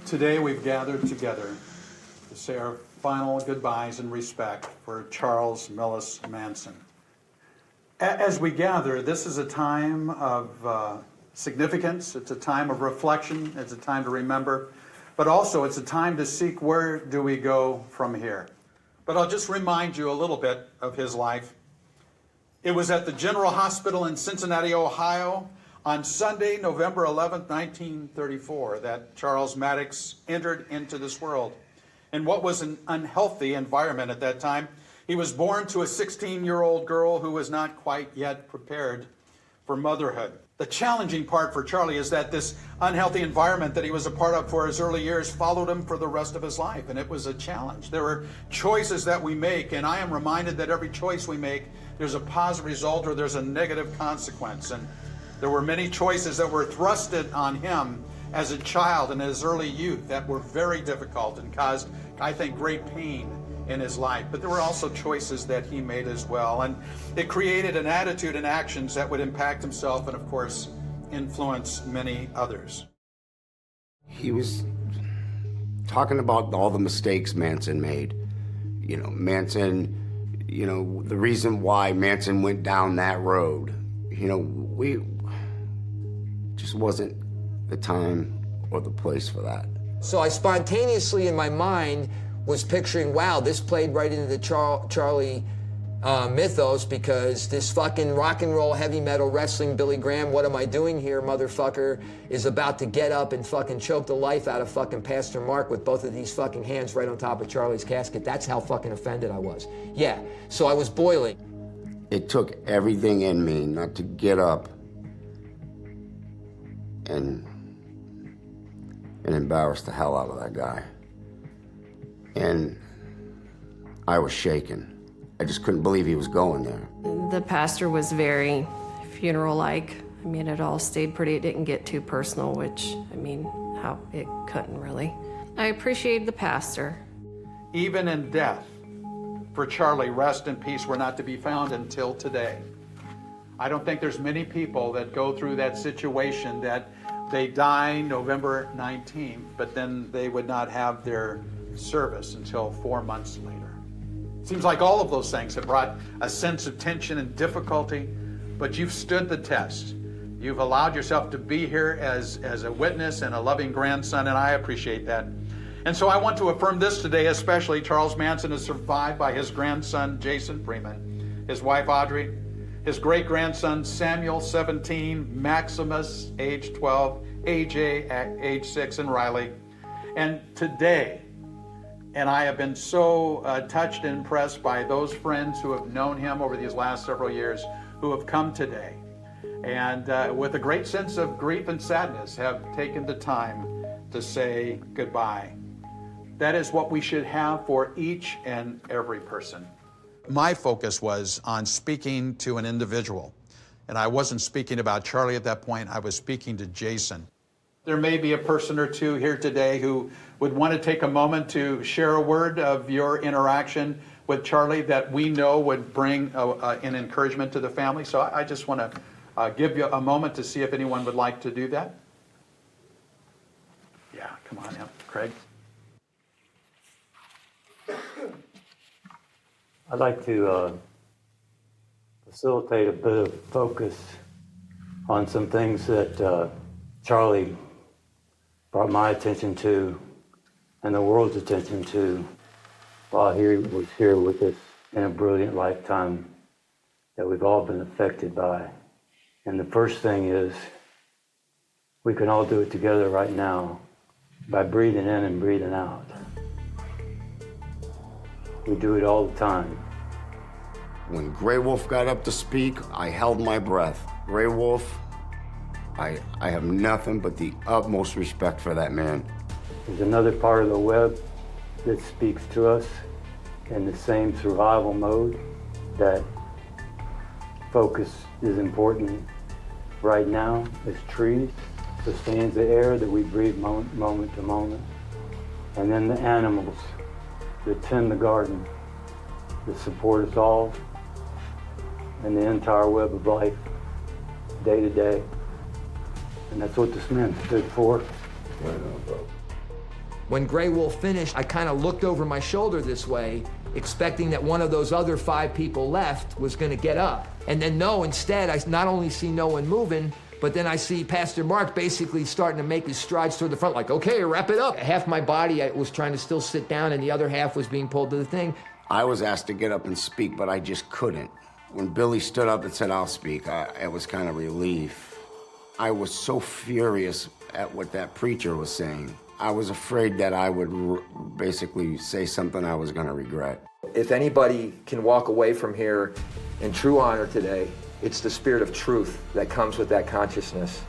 Today we've gathered together to say our final goodbyes and respect for Charles Millis Manson. As we gather, this is a time of significance, it's a time of reflection, it's a time to remember, but also it's a time to seek where do we go from here. But I'll just remind you a little bit of his life. It was at the General Hospital in Cincinnati, Ohio On Sunday, November 11th, 1934, that Charles Maddox entered into this world in what was an unhealthy environment at that time. He was born to a 16-year-old girl who was not quite yet prepared for motherhood. The challenging part for Charlie is that this unhealthy environment that he was a part of for his early years followed him for the rest of his life, and it was a challenge. There are choices that we make, and I am reminded that every choice we make, there's a positive result or there's a negative consequence. And there were many choices that were thrusted on him as a child and his early youth that were very difficult and caused, I think, great pain in his life. But there were also choices that he made as well. And it created an attitude and actions that would impact himself and, of course, influence many others. He was talking about all the mistakes Manson made. You know, Manson, you know, the reason why Manson went down that road. You know, we just wasn't the time or the place for that. So I spontaneously in my mind was picturing, wow, this played right into the Charlie mythos, because this fucking rock and roll, heavy metal, wrestling Billy Graham, what am I doing here, motherfucker, is about to get up and fucking choke the life out of fucking Pastor Mark with both of these fucking hands right on top of Charlie's casket. That's how fucking offended I was. Yeah, so I was boiling. It took everything in me not to get up and embarrass the hell out of that guy. And I was shaken. I just couldn't believe he was going there. The pastor was very funeral-like. I mean, it all stayed pretty. It didn't get too personal, which, I mean, how it couldn't really. I appreciate the pastor. Even in death, for Charlie, rest and peace were not to be found until today. I don't think there's many people that go through that situation that they die November 19th, but then they would not have their service until 4 months later. Seems like all of those things have brought a sense of tension and difficulty, but you've stood the test. You've allowed yourself to be here as a witness and a loving grandson, and I appreciate that. And so I want to affirm this today, especially Charles Manson is survived by his grandson, Jason Freeman, his wife, Audrey, his great-grandson, Samuel, 17, Maximus, age 12, AJ, age 6, and Riley. And today, and I have been so touched and impressed by those friends who have known him over these last several years, who have come today, and with a great sense of grief and sadness have taken the time to say goodbye. That is what we should have for each and every person. My focus was on speaking to an individual, and I wasn't speaking about Charlie at that point. I was speaking to Jason. There may be a person or two here today who would want to take a moment to share a word of your interaction with Charlie that we know would bring an encouragement to the family. So I just want to give you a moment to see if anyone would like to do that. Yeah, come on now, Craig. I'd like to facilitate a bit of focus on some things that Charlie brought my attention to and the world's attention to while he was here with us in a brilliant lifetime that we've all been affected by. And the first thing is we can all do it together right now by breathing in and breathing out. We do it all the time. When Grey Wolf got up to speak, I held my breath. Grey Wolf, I have nothing but the utmost respect for that man. There's another part of the web that speaks to us in the same survival mode, that focus is important right now as trees, sustains the air that we breathe moment to moment. And then the animals that tend the garden, that support us all, and the entire web of life, day to day. And that's what this man stood for. When Grey Wolf finished, I kind of looked over my shoulder this way, expecting that one of those other 5 people left was going to get up. And then no, instead, I not only see no one moving, but then I see Pastor Mark basically starting to make his strides toward the front, like, okay, wrap it up. Half my body I was trying to still sit down, and the other half was being pulled to the thing. I was asked to get up and speak, but I just couldn't. When Billy stood up and said, I'll speak, it was kind of relief. I was so furious at what that preacher was saying. I was afraid that I would basically say something I was going to regret. If anybody can walk away from here in true honor today, it's the spirit of truth that comes with that consciousness.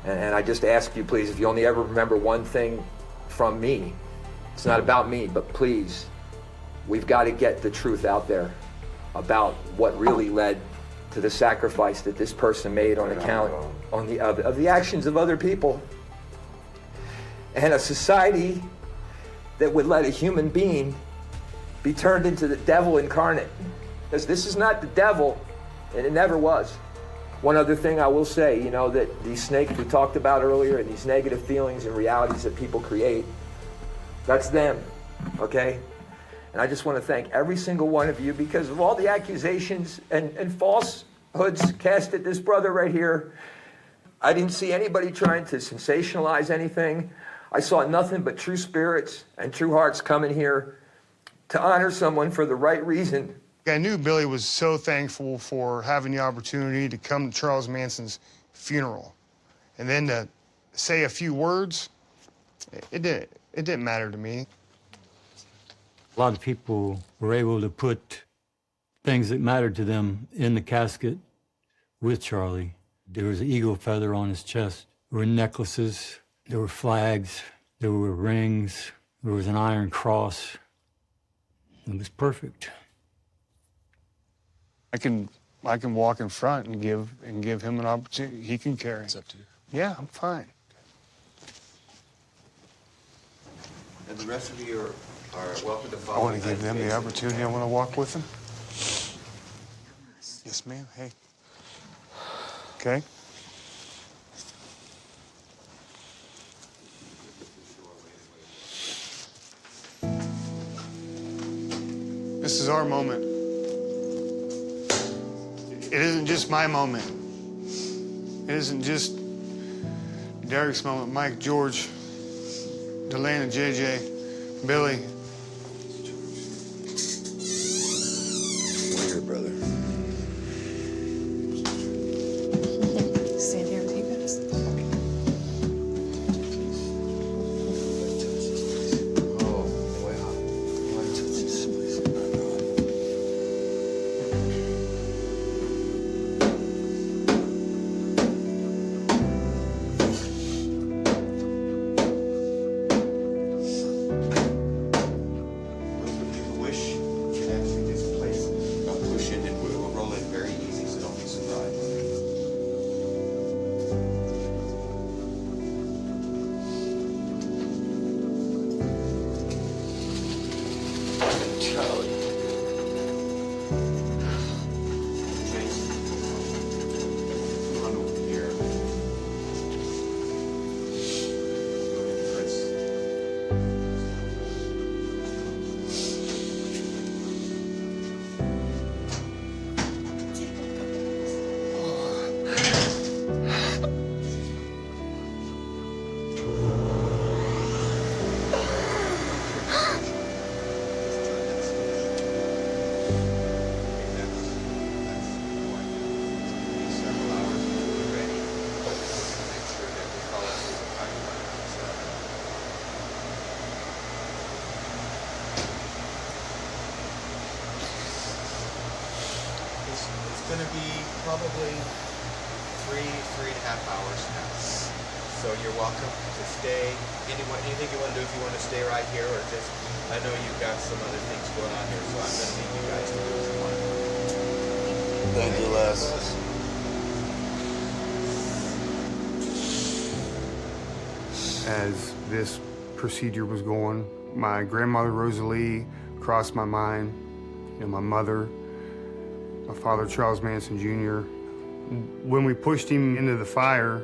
And I just ask you, please, if you only ever remember one thing from me, it's not about me, but please, we've got to get the truth out there about what really led to the sacrifice that this person made on account of the actions of other people. And a society that would let a human being be turned into the devil incarnate. Because this is not the devil, and it never was. One other thing I will say, you know, that these snakes we talked about earlier and these negative feelings and realities that people create, that's them, okay? And I just want to thank every single one of you because of all the accusations and falsehoods cast at this brother right here. I didn't see anybody trying to sensationalize anything. I saw nothing but true spirits and true hearts coming here to honor someone for the right reason. I knew Billy was so thankful for having the opportunity to come to Charles Manson's funeral. And then to say a few words, it didn't matter to me. A lot of people were able to put things that mattered to them in the casket with Charlie. There was an eagle feather on his chest. There were necklaces, there were flags, there were rings, there was an iron cross. It was perfect. I can walk in front and give him an opportunity. He can carry. It's up to you. Yeah, I'm fine. And the rest of you are welcome to follow. I want to give them the opportunity. I want to walk with them. Yes, ma'am. Hey. Okay. This is our moment. It isn't just my moment. It isn't just Derek's moment. Mike, George, Delana, JJ, Billy. We're here, brother. Stand here with you guys. It's going to be probably 3.5 hours now. So you're welcome to stay. Anything you want to do, if you want to stay right here, or just, I know you've got some other things going on here, so I'm going to leave you guys to do what you want to do. Thank you, Les. As this procedure was going, my grandmother, Rosalie, crossed my mind. You know, my mother, my father, Charles Manson Jr. When we pushed him into the fire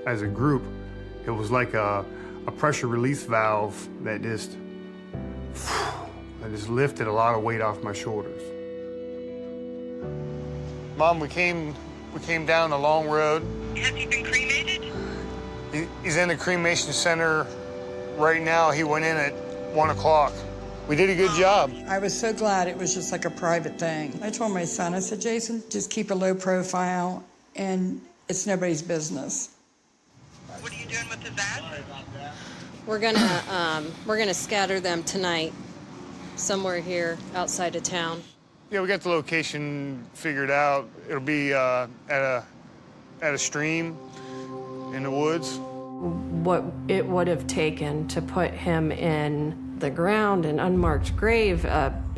as a group, it was like a pressure release valve that just lifted a lot of weight off my shoulders. Mom, we came down a long road. Has he been cremated? He's in the cremation center right now. He went in at 1 o'clock. We did a good job. I was so glad it was just like a private thing. I told my son, I said, Jason, just keep a low profile and it's nobody's business. What are you doing with his ashes? We're gonna scatter them tonight, somewhere here outside of town. Yeah, we got the location figured out. It'll be at a stream in the woods. What it would have taken to put him in the ground, an unmarked grave,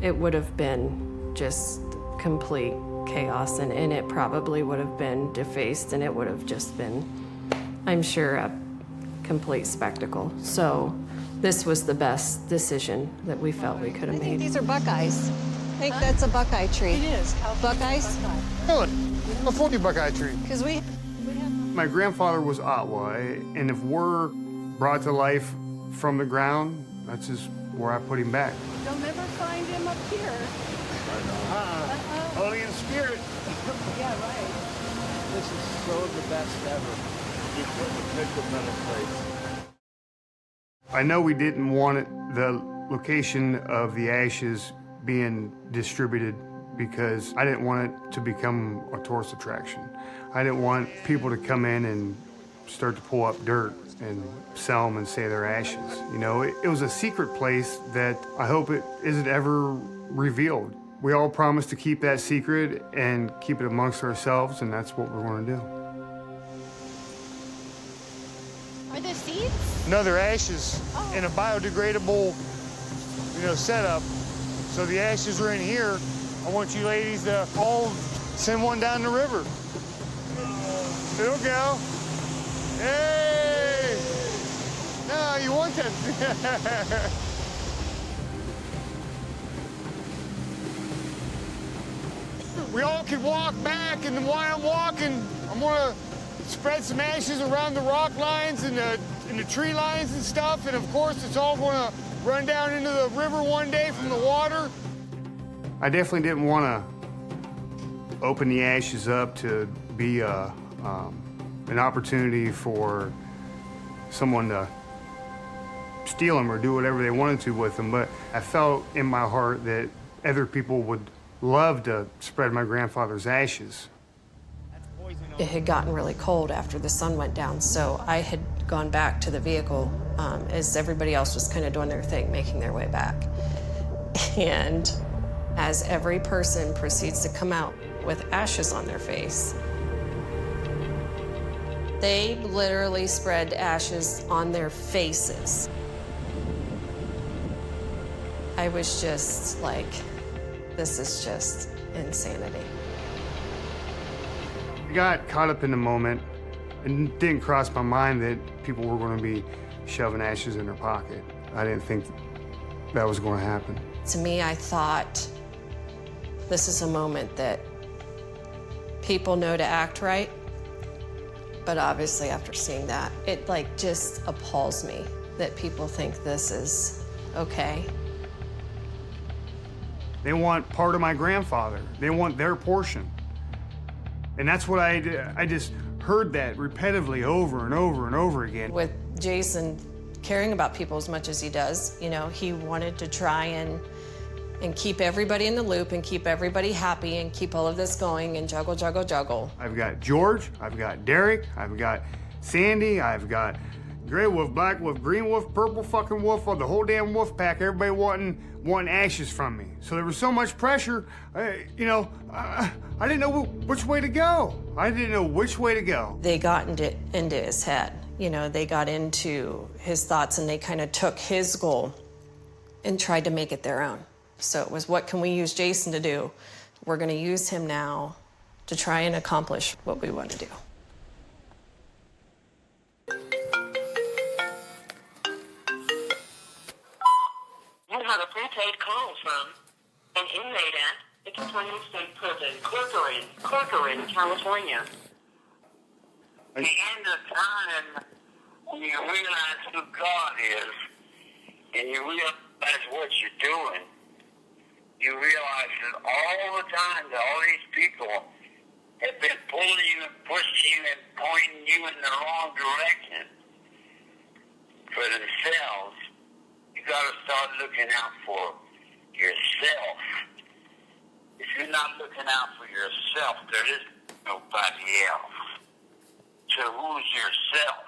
it would have been just complete chaos, and it probably would have been defaced, and it would have just been, I'm sure, a complete spectacle. So this was the best decision that we felt we could have I think made. these are buckeyes. I think that's a buckeye tree. It is. Buckeyes? Really? California buckeye tree. Because we My grandfather was Otwa, and if we're brought to life from the ground, that's just where I put him back. You'll never find him up here. Only in spirit. Yeah, right. This is so the best ever. You couldn't have picked a better place. I know we didn't want the location of the ashes being distributed because I didn't want it to become a tourist attraction. I didn't want people to come in and start to pull up dirt and sell them and say they're ashes. You know, it was a secret place that I hope it isn't ever revealed. We all promised to keep that secret and keep it amongst ourselves, and that's what we're going to do. Are there seeds? No, they're ashes in a biodegradable, setup. So the ashes are in here. I want you ladies to all send one down the river. It'll go. Hey! No, you want that. We all can walk back, and then while I'm walking, I'm gonna spread some ashes around the rock lines and the tree lines and stuff, and of course it's all gonna run down into the river one day from the water. I definitely didn't want to open the ashes up to be an opportunity for someone to steal them or do whatever they wanted to with them, but I felt in my heart that other people would love to spread my grandfather's ashes. It had gotten really cold after the sun went down, so I had gone back to the vehicle as everybody else was kind of doing their thing, making their way back. And as every person proceeds to come out with ashes on their face, they literally spread ashes on their faces. I was just like, this is just insanity. I got caught up in the moment and it didn't cross my mind that people were going to be shoving ashes in their pocket. I didn't think that was going to happen. To me, I thought, this is a moment that people know to act right, but obviously after seeing that, it just appalls me that people think this is okay. They want part of my grandfather. They want their portion. And that's what I just heard that repetitively over and over and over again. With Jason caring about people as much as he does, he wanted to try and keep everybody in the loop and keep everybody happy and keep all of this going and juggle, juggle, juggle. I've got George, I've got Derek, I've got Sandy, I've got gray wolf, black wolf, green wolf, purple fucking wolf, the whole damn wolf pack, everybody wanting ashes from me. So there was so much pressure, I didn't know which way to go. I didn't know which way to go. They got into his head. They got into his thoughts and they kind of took his goal and tried to make it their own. So it was, what can we use Jason to do? We're going to use him now to try and accomplish what we want to do. You have a prepaid call from an inmate at the California State Prison, Corcoran, California. The end of time, when you realize who God is, and you realize what you're doing, you realize that all the time that all these people have been pulling you and pushing you and pointing you in the wrong direction for themselves. You got to start looking out for yourself. If you're not looking out for yourself, there is nobody else. So who's yourself?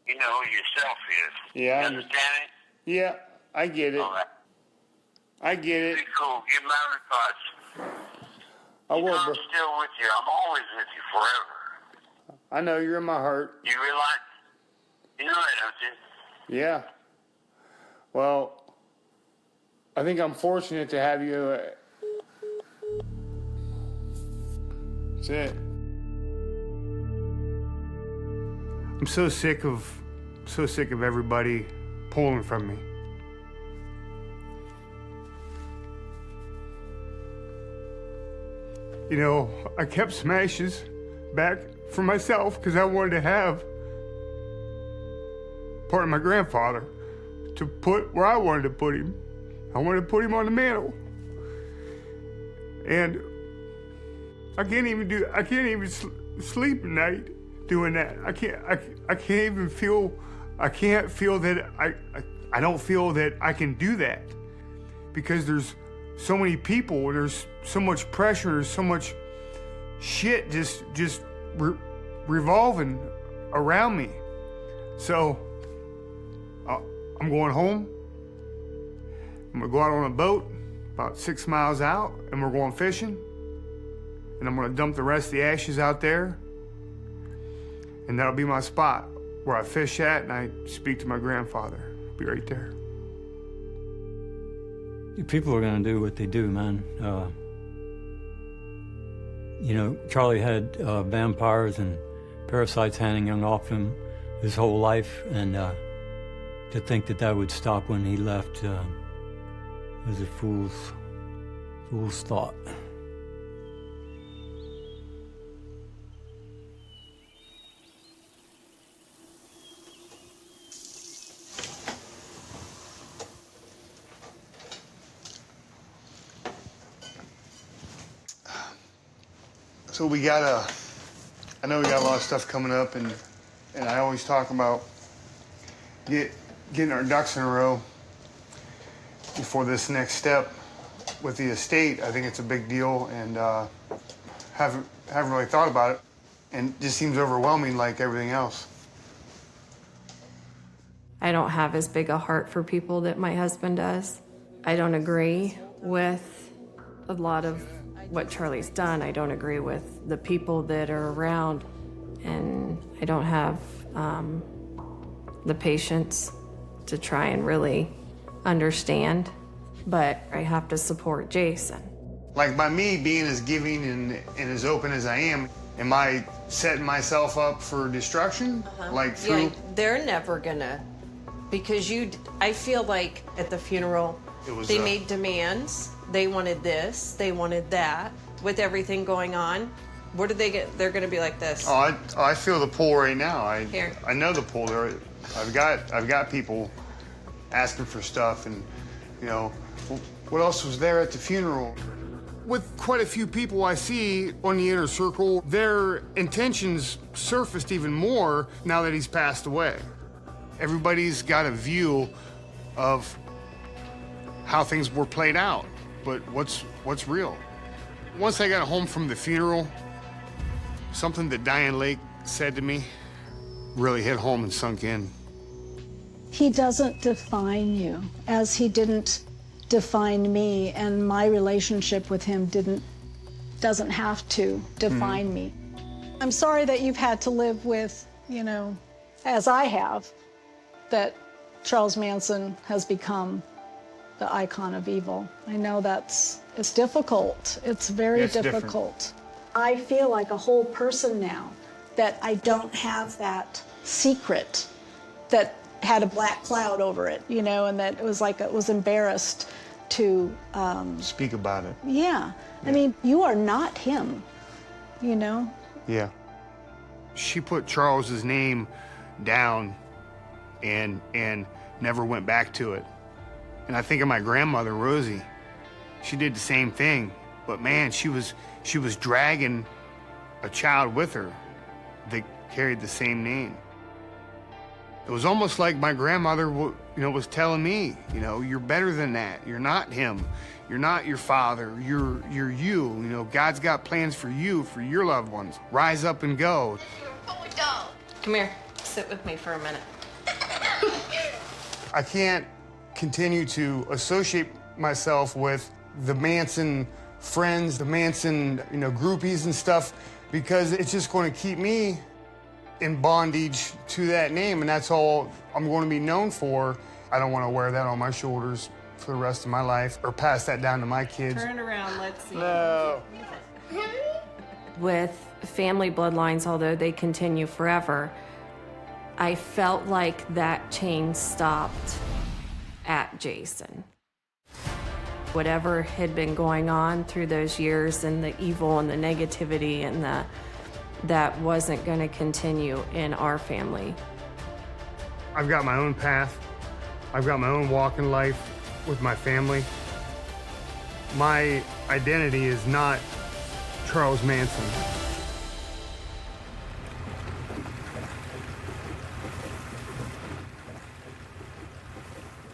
You know who yourself is. Yeah. You understand it? Yeah, I get it. All right. I get it. Be cool. Give my regards. I will, bro. I'm still with you. I'm always with you forever. I know you're in my heart. You realize? You know that, don't you? Yeah. Well, I think I'm fortunate to have you. That's it. I'm so sick of everybody pulling from me. You know, I kept some ashes back for myself because I wanted to have part of my grandfather to put where I wanted to put him. I wanted to put him on the mantle. And I can't even sleep at night doing that. I can't feel that I don't feel that I can do that because there's so many people and there's so much pressure, there's so much shit just revolving around me. So I'm going home. I'm gonna go out on a boat about 6 miles out and we're going fishing. And I'm gonna dump the rest of the ashes out there. And that'll be my spot where I fish at and I speak to my grandfather. I'll be right there. People are gonna do what they do, man. You know, Charlie had vampires and parasites hanging off him his whole life, and to think that that would stop when he left was a fool's thought. So I know we got a lot of stuff coming up, and I always talk about getting our ducks in a row before this next step with the estate. I think it's a big deal, and haven't really thought about it, and it just seems overwhelming like everything else. I don't have as big a heart for people that my husband does. I don't agree with a lot of what Charlie's done. I don't agree with the people that are around, and I don't have the patience to try and really understand, but I have to support Jason. Like by me being as giving and as open as I am I setting myself up for destruction? Like through... Yeah, they're never gonna, because I feel like at the funeral, they made demands. They wanted this, they wanted that. With everything going on, what do they get? They're gonna be like this. Oh, I feel the pull right now. Here. I know the pull there. I've got people asking for stuff, and you know, what else was there at the funeral? With quite a few people I see on the inner circle, their intentions surfaced even more now that he's passed away. Everybody's got a view of how things were played out, but what's real? Once I got home from the funeral, something that Diane Lake said to me really hit home and sunk in. He doesn't define you, as he didn't define me, and my relationship with him doesn't have to define me. I'm sorry that you've had to live with, you know, as I have, that Charles Manson has become the icon of evil. I know it's difficult. It's very difficult. I feel like a whole person now, that I don't have that secret that had a black cloud over it, you know, and that it was like it was embarrassed to speak about it. Yeah. I mean, you are not him, you know? Yeah. She put Charles's name down and never went back to it. And I think of my grandmother, Rosie. She did the same thing, but man, she was dragging a child with her that carried the same name. It was almost like my grandmother, was telling me, you're better than that. You're not him. You're not your father. You're you. God's got plans for you, for your loved ones. Rise up and go. Come here. Sit with me for a minute. I can't continue to associate myself with the Manson friends, the Manson, groupies and stuff, because it's just going to keep me in bondage to that name, and that's all I'm going to be known for. I don't want to wear that on my shoulders for the rest of my life or pass that down to my kids. Turn around, let's see. No. With family bloodlines, although they continue forever, I felt like that chain stopped at Jason. Whatever had been going on through those years and the evil and the negativity and that wasn't going to continue in our family. I've got my own path. I've got my own walk in life with my family. My identity is not Charles Manson.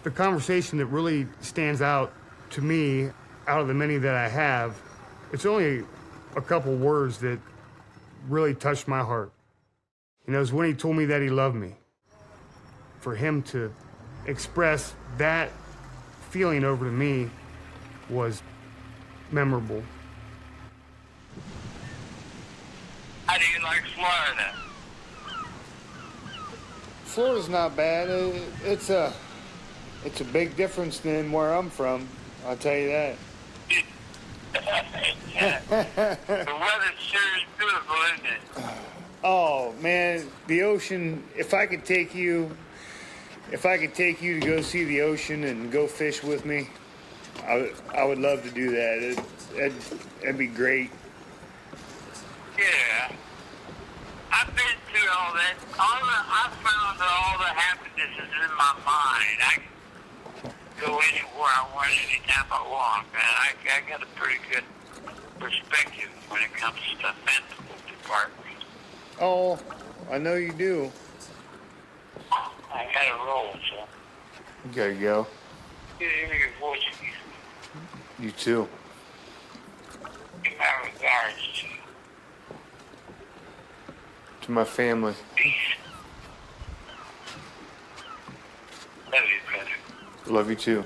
The conversation that really stands out to me, out of the many that I have, it's only a couple words that really touched my heart. It was when he told me that he loved me. For him to express that feeling over to me was memorable. How do you like Florida? Florida's not bad. It's a big difference than where I'm from, I'll tell you that. The weather sure is beautiful, isn't it? Oh man, the ocean, if I could take you to go see the ocean and go fish with me, I would love to do that. That'd be great. Yeah. I've been through all that. I found that all the happiness is in my mind. I can go anywhere I want, anytime I want, man. I got a pretty good perspective when it comes to the mental department. Oh, I know you do. I gotta roll, so. You gotta go. Good to hear your voice again. You too. Give my regards to you. To my family. Peace. Love you, brother. Love you too.